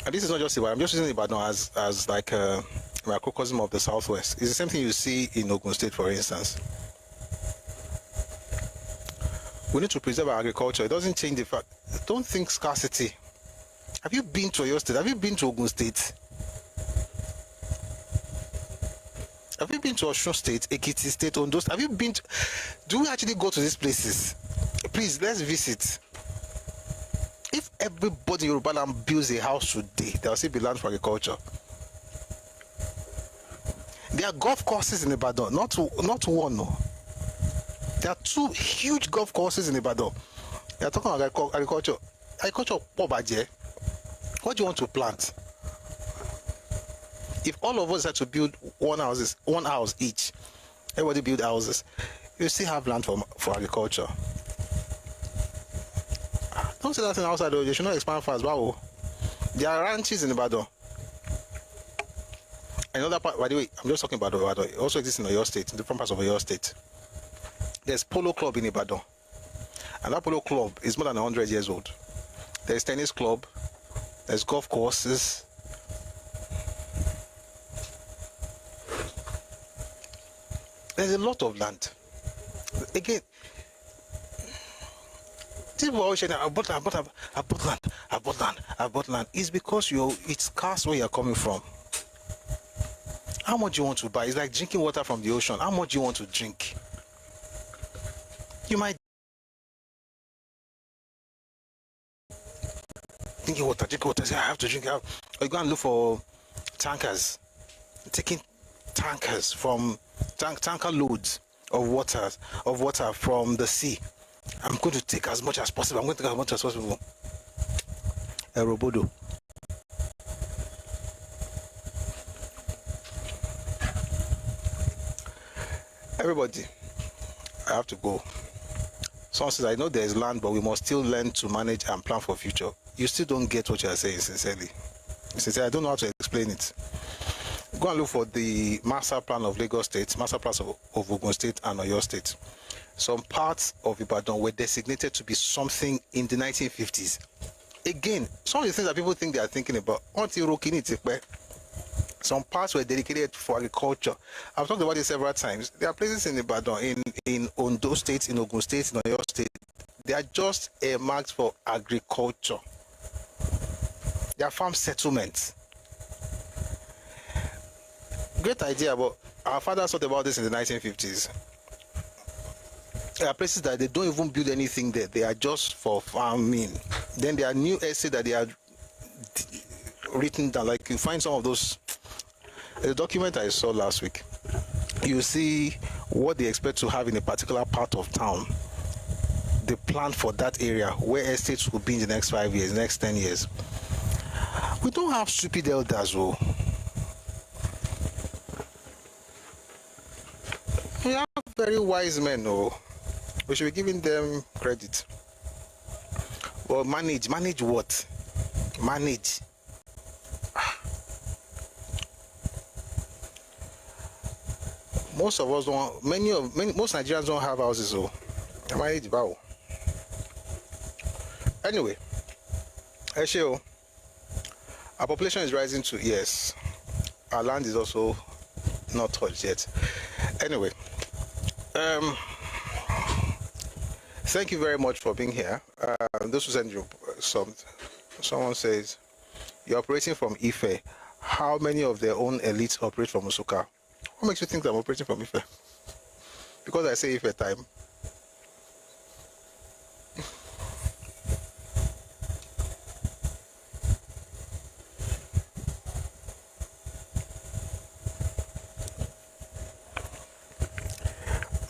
And this is not just Ibadan. I'm just using Ibadan as like a microcosm of the Southwest. It's the same thing you see in Ogun State, for instance. We need to preserve our agriculture. It doesn't change the fact. Don't think scarcity. Have you been to your state? Have you been to Ogun State? Have you been to Osun State, Ekiti State, Ondo State? Have you been to... Do we actually go to these places? Please, let's visit. If everybody in Yoruba land builds a house today, there will still be land for agriculture. There are golf courses in Ibadan, not one, no. There are 2 huge golf courses in Ibadan. They are talking about agriculture. Agriculture, Pobaje. What do you want to plant? If all of us had to build one house each, everybody build houses, you still have land for agriculture. Don't say that thing outside though. You should not expand fast. Wow. There are ranches in Ibadan. Another part, by the way, I'm just talking about Ibadan. It also exists in Oyo State, in different parts of Oyo State. There's Polo Club in Ibadan. And that Polo Club is more than 100 years old. There's tennis club. There's golf courses. There's a lot of land. Again, people always say, I bought land. It's because it's scarce where you're coming from. How much you want to buy? It's like drinking water from the ocean. How much you want to drink? You might drink water. Say, I have to drink. Or you go and look for tankers. Taking tankers from tanker loads of water from the sea. I'm going to take as much as possible. Robodo. Everybody, I have to go. Someone says, I know there is land, but we must still learn to manage and plan for future. You still don't get what you are saying, sincerely. I don't know how to explain it. Go and look for the master plan of Lagos State, master plans of Ogun State and Oyo State. Some parts of Ibadan were designated to be something in the 1950s. Again, some of the things that people think they are thinking about, some parts were dedicated for agriculture. I've talked about this several times. There are places in Ibadan, in Ondo State, in Ogun State, in Oyo State. They are just earmarked for agriculture. They are farm settlements. Great idea, but our fathers thought about this in the 1950s. There are places that they don't even build anything there. They are just for farming. Then there are new estates that they are written down. Like you find some of those. The document I saw last week, you see what they expect to have in a particular part of town. The plan for that area, where estates will be in the next 5 years, next 10 years. We don't have stupid elders, though. We have very wise men, though. We should be giving them credit. Well, manage what? Manage. most of us don't. Most Nigerians don't have houses. So, am I right? Anyway, Esheo, our population is rising too. Yes, our land is also not touched yet. Anyway, thank you very much for being here. This was send you someone says you're operating from Ife. How many of their own elites operate from Usuka? What makes you think I'm operating from Ife? Because I say Ife time.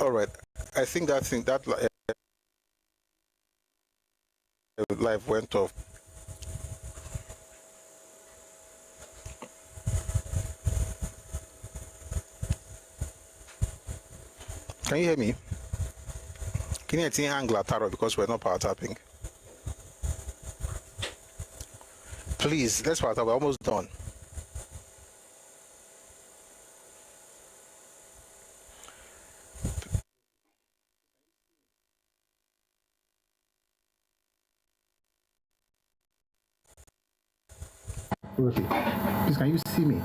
All right, I think that live went off. Can you hear me? Can you hear Angla Taro because we're not power tapping? Please, let's power tap. We're almost done. Okay. Please, can you see me?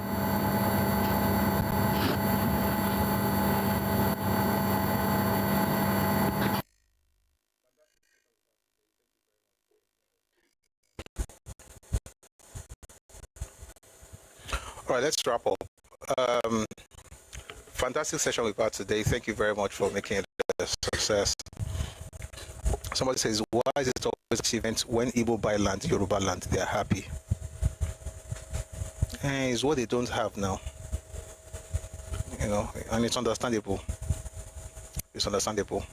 All right, let's wrap up. Fantastic session we've had today. Thank you very much for making it a success. Somebody says, why is it always achievement when Igbo buy land, Yoruba land, they are happy? And it's what they don't have now. You know, and it's understandable. It's understandable.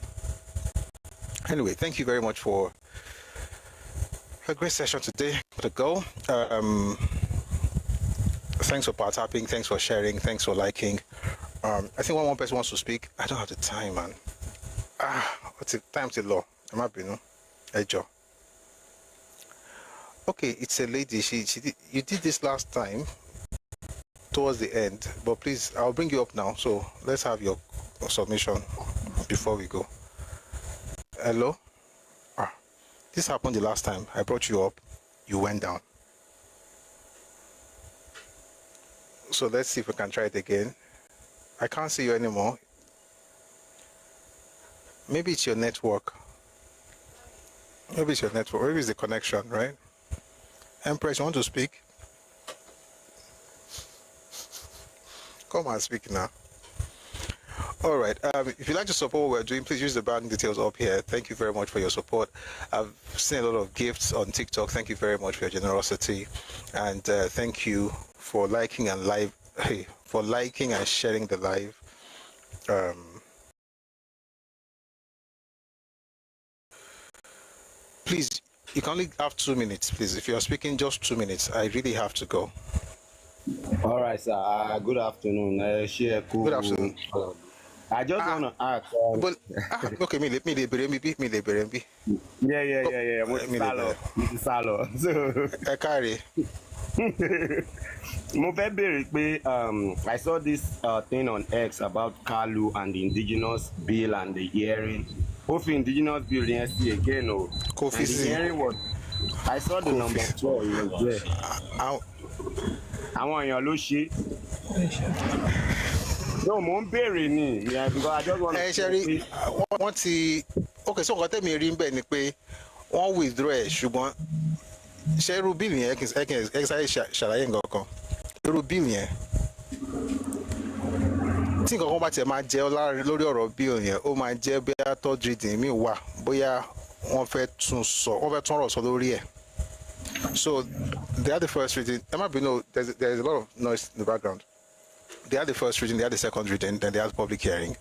Anyway, thank you very much for a great session today. To go. Thanks for part tapping. Thanks for sharing. Thanks for liking. I think one more person wants to speak. I don't have the time, man. What's the time till law? I'm happy, no? Ejo. Okay, it's a lady. She did, you did this last time towards the end, but please, I'll bring you up now. So let's have your submission before we go. Hello? This happened the last time. I brought you up. You went down. So let's see if we can try it again. I can't see you anymore. Maybe it's your network. Maybe it's your network. Maybe it's the connection, right? Empress, you want to speak? Come and speak now. All right. If you'd like to support what we're doing, please use the bank details up here. Thank you very much for your support. I've seen a lot of gifts on TikTok. Thank you very much for your generosity, and thank you for liking and liking and sharing the live. Please, you can only have 2 minutes, please. If you're speaking, just 2 minutes. I really have to go. All right, sir. Good afternoon. Good afternoon. I just want to ask. Okay, me. Yeah. Mr. Salo. So, mo fẹ́ béèrè pé I saw this thing on X about Kalu and the indigenous bill and the hearing. Hopefully, indigenous bill yẹn sí again o. And the hearing was. I saw the number 12. It was there. Àwọn èèyàn ló ṣe. No, mo ń béèrè ni. Yeah, because I just want to. Sherry, wọ́n ti. Okay, so nǹkan tẹ́mi rí ń bẹ̀ ni pé wọ́n withdraw ẹ̀ ṣùgbọ́n ṣé irú bíìlì yẹn ẹ sáré ṣàlàyé nǹkan kan. Irú bíìlì yẹn tí nǹkan kan bá tiẹ̀ máa jẹ́ lórí ọ̀rọ̀ bíìlì yẹn ó máa jẹ́ bóyá third reading mi wà bóyá wọ́n fẹ́ tún ọ̀rọ̀ sọ lórí ẹ̀. So they had the first reading. There's a lot of noise in the background. They had the first reading, they had the second reading, then they had the public hearing.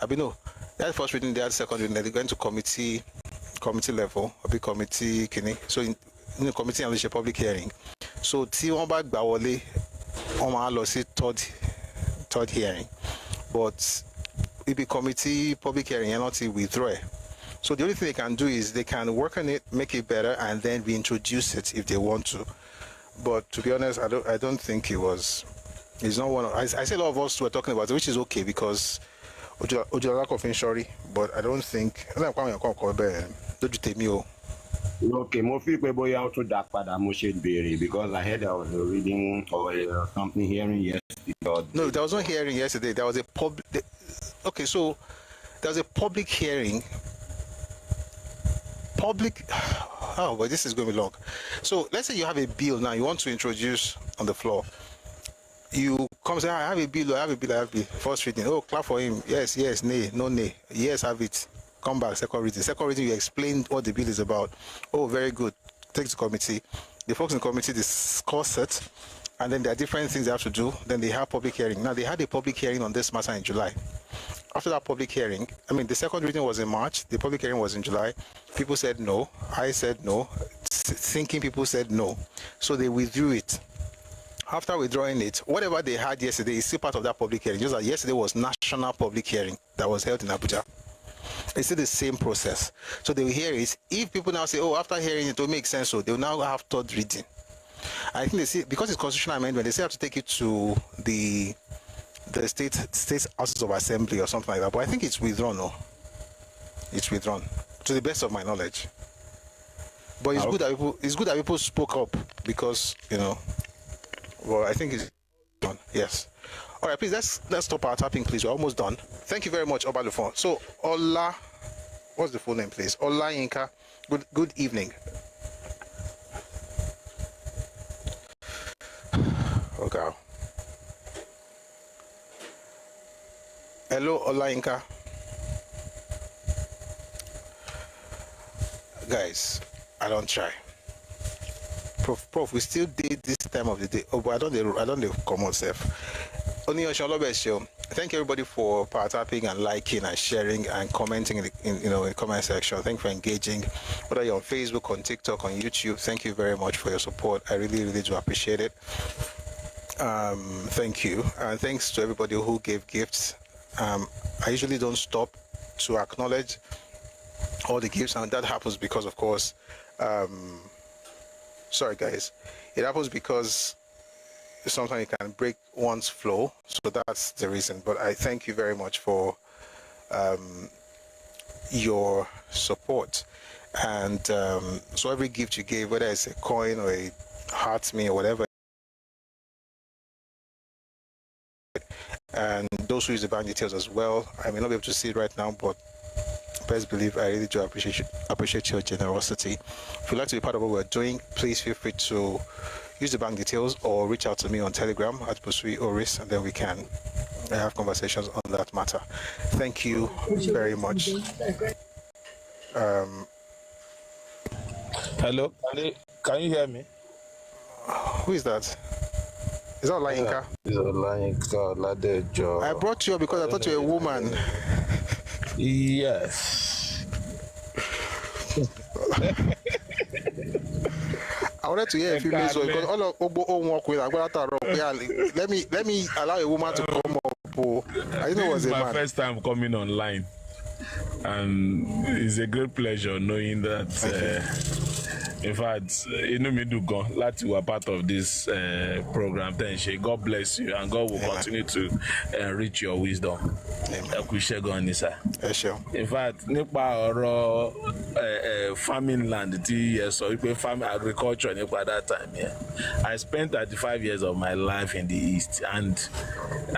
They had the first reading, they had the second reading, then they went to committee level, a big committee, so in the committee and the public hearing. So tí wọ́n bá gbà wọlé, wọ́n máa lọ sí third hearing. But if the committee public hearing yẹn not withdraw. So the only thing they can do is they can work on it, make it better, and then reintroduce it if they want to. But to be honest, I don't think it was It's not one of, I say a lot of us were talking about it, which is okay because lack of insurance, but I don't think Okay, mo feel pé bóyá ó tún dá padà mo ṣe béèrè because I heard I was reading or something hearing yesterday. No, there was no hearing yesterday. There was a public. Okay, so there was a public hearing. Public. Oh, but this is going to be long. So let's say you have a bill now. You want to introduce on the floor. You come say, I have a bill. I have a bill. I have a bill. First reading. Oh, clap for him. Yes, yes. Nay, no, nay. Yes, have it. Come back. Second reading. Second reading. You explain what the bill is about. Oh, very good. Take to committee. The folks in the committee discuss it, and then there are different things they have to do. Then they have public hearing. Now they had a public hearing on this matter in July. After that public hearing, I mean, the second reading was in March. The public hearing was in July. People said no. I said no. Thinking people said no. So they withdrew it. After withdrawing it, whatever they had yesterday is still part of that public hearing. Just like yesterday was national public hearing that was held in Abuja. It's still the same process. So they will hear it. If people now say, oh, after hearing it will make sense, so they will now have third reading. I think they see, because it's constitutional amendment, they still have to take it to the state houses of assembly or something like that. But I think it's withdrawn. No, it's withdrawn to the best of my knowledge. But it's good that people spoke up because well, I think it's done. Yes. All right, please let's stop our tapping, please. We're almost done. Thank you very much, Obalufon. So Ola, what's the full name, please? Ola Yinka. Good evening. Okay. Hello, Ola Yinka. Guys, I don't try. Prof, we still did this time of the day. Oh, but I don't come on self. Thank everybody for partaking and liking and sharing and commenting in the comment section. Thank you for engaging, whether you're on Facebook, on TikTok, on YouTube. Thank you very much for your support. I really, really do appreciate it. Thank you, and thanks to everybody who gave gifts. I usually don't stop to acknowledge all the gifts, and that happens because, of course, sorry guys, it happens because sometimes you can break one's flow, so that's the reason. But I thank you very much for your support. And so every gift you gave, whether it's a coin or a heart me or whatever, and those who use the bank details as well, I may not be able to see it right now, but best believe I really do appreciate your generosity. If you'd like to be part of what we're doing, please feel free to use the bank details or reach out to me on Telegram at @Oris, and then we can have conversations on that matter. Thank you very much. Hello, can you hear me? Who is that? Is that Olayinka? It's Olayinka Oladejo. I brought you up because I thought you were a woman. Yes. I wanted to hear a few minutes because all of work with let me allow a woman to come up. I didn't know it was a man. It's my first time coming online, and it's a great pleasure knowing that. In fact, inú mi dùn gan láti wà part of this program. God bless you, and God will continue to enrich your wisdom. Ẹ kú iṣẹ́ gan ni sir. In fact, nípa ọ̀rọ̀ farming land tí ẹ sọ wípé farming agriculture nípa that time, yeah. I spent 35 years of my life in the East, and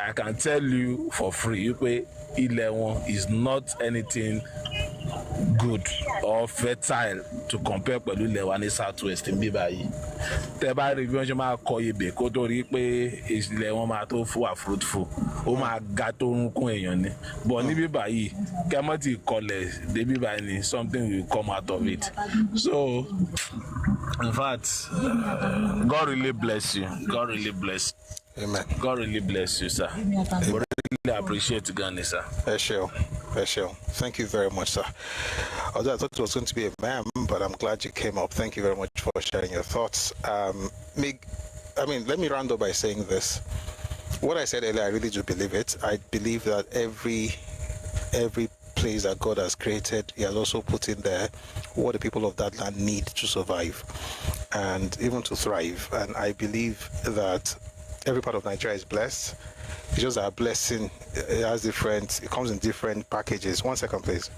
I can tell you for free wípé ilẹ̀ wọn is not anything good or fertile to compare pẹ̀lú ilẹ̀ wa ní southwest ń bí báyìí. Tẹ́ bá rí bí wọ́n ṣe máa kọ ebè kó tó rí pé ilẹ̀ wọn máa tó wà fruitful, ó máa ga tó ń kún èèyàn ni. But ní bí báyìí kẹ́mọ́tì kọlẹ̀ débí báyìí ni something will come out of it. So in fact, God really bless you. God really bless you. Amen. God really bless you, sir. We really appreciate Ghana, sir. Thank you very much, sir. Although I thought it was going to be a ma'am, but I'm glad you came up. Thank you very much for sharing your thoughts. Let me round up by saying this. What I said earlier, I really do believe it. I believe that every place that God has created, He has also put in there what the people of that land need to survive and even to thrive. And I believe that every part of Nigeria is blessed. It's just that a blessing, it comes in different packages. 1 second, please.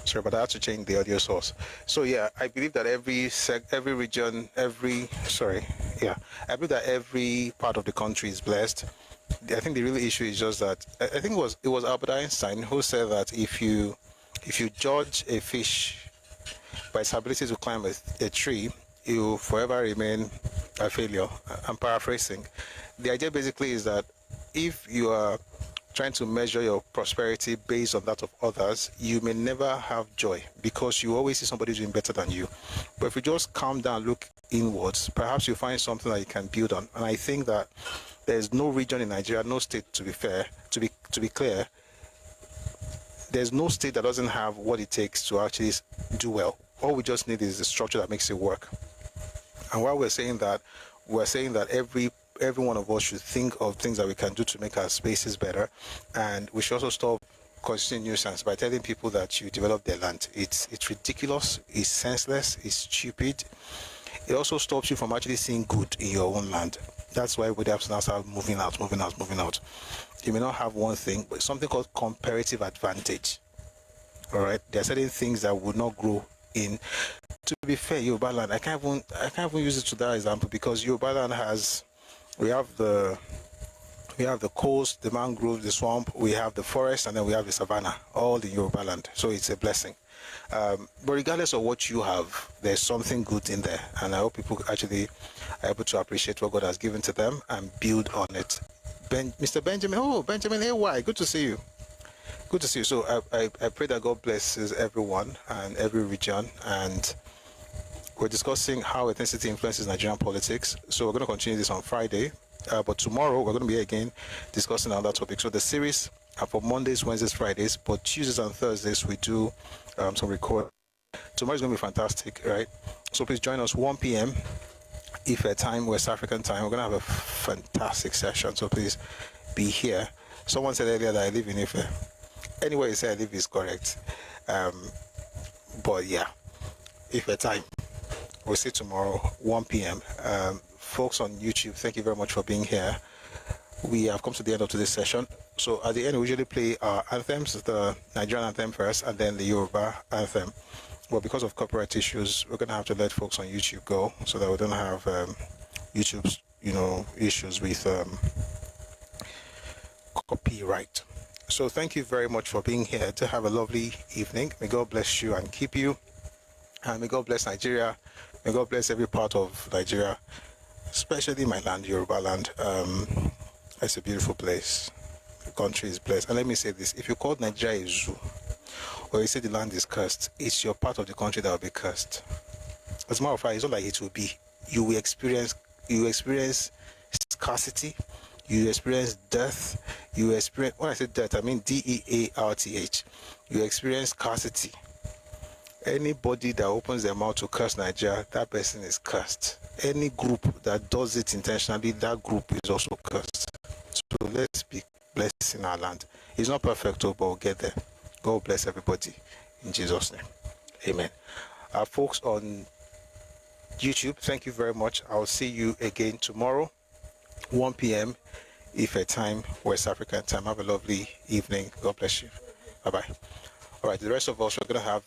Sorry, but I had to change the audio source. So yeah, I believe that I believe that every part of the country is blessed. I think the real issue is just that I think it was Albert Einstein who said that if you judge a fish by its ability to climb a tree, it will forever remain a failure. I'm paraphrasing. The idea basically is that if you are trying to measure your prosperity based on that of others, you may never have joy because you always see somebody doing better than you. But if you just calm down, look inwards, perhaps you find something that you can build on. And I think that there's no region in Nigeria, no state, to be clear, there's no state that doesn't have what it takes to actually do well. All we just need is the structure that makes it work. And while we're saying that every one of us should think of things that we can do to make our spaces better, and we should also stop causing nuisance by telling people that you develop their land. It's ridiculous, it's senseless, it's stupid. It also stops you from actually seeing good in your own land. That's why we have to now start moving out. You may not have one thing, but something called comparative advantage. All right, there are certain things that would not grow in. To be fair, Yoruba land, I can't even use it to that example because Yoruba land we have the coast, the mangrove, the swamp, we have the forest, and then we have the savanna, all in Yoruba land. So it's a blessing. But regardless of what you have, there's something good in there, and I hope people actually are able to appreciate what God has given to them and build on it. Mr. Benjamin, Benjamin, hey, why? Good to see you. Good to see you. So I pray that God blesses everyone and every region, and we're discussing how ethnicity influences Nigerian politics. So we're going to continue this on Friday, but tomorrow we're going to be again discussing another topic. So the series are for Mondays, Wednesdays, Fridays, but Tuesdays and Thursdays we do some record. Tomorrow's going to be fantastic, right? So please join us 1 p.m. Ife time, West African time. We're going to have a fantastic session, so please be here. Someone said earlier that I live in Ife. Anyway, you say I live is correct. But yeah, Ife time. We'll see tomorrow, 1 p.m. Folks on YouTube, thank you very much for being here. We have come to the end of today's session. So at the end, we usually play our anthems, the Nigerian anthem first, and then the Yoruba anthem. But because of copyright issues, we're going to have to let folks on YouTube go so that we don't have YouTube's, issues with copyright. So thank you very much for being here. To have a lovely evening. May God bless you and keep you. And may God bless Nigeria. May God bless every part of Nigeria, especially my land, Yoruba land. It's a beautiful place. The country is blessed. And let me say this, if you call Nigeria a zoo, or you say the land is cursed, it's your part of the country that will be cursed. As a matter of fact, it's not like it will be. You will experience scarcity, you experience death, when I say death, I mean DEARTH. You experience scarcity. Anybody that opens their mouth to curse Nigeria, that person is cursed. Any group that does it intentionally, that group is also cursed. So let's be blessed in our land. It's not perfect, but we'll get there. God bless everybody in Jesus' name. Amen. Folks on YouTube, thank you very much. I'll see you again tomorrow, 1 p.m. Ife time, West African time. Have a lovely evening. God bless you. Bye-bye. All right, the rest of us, we're going to have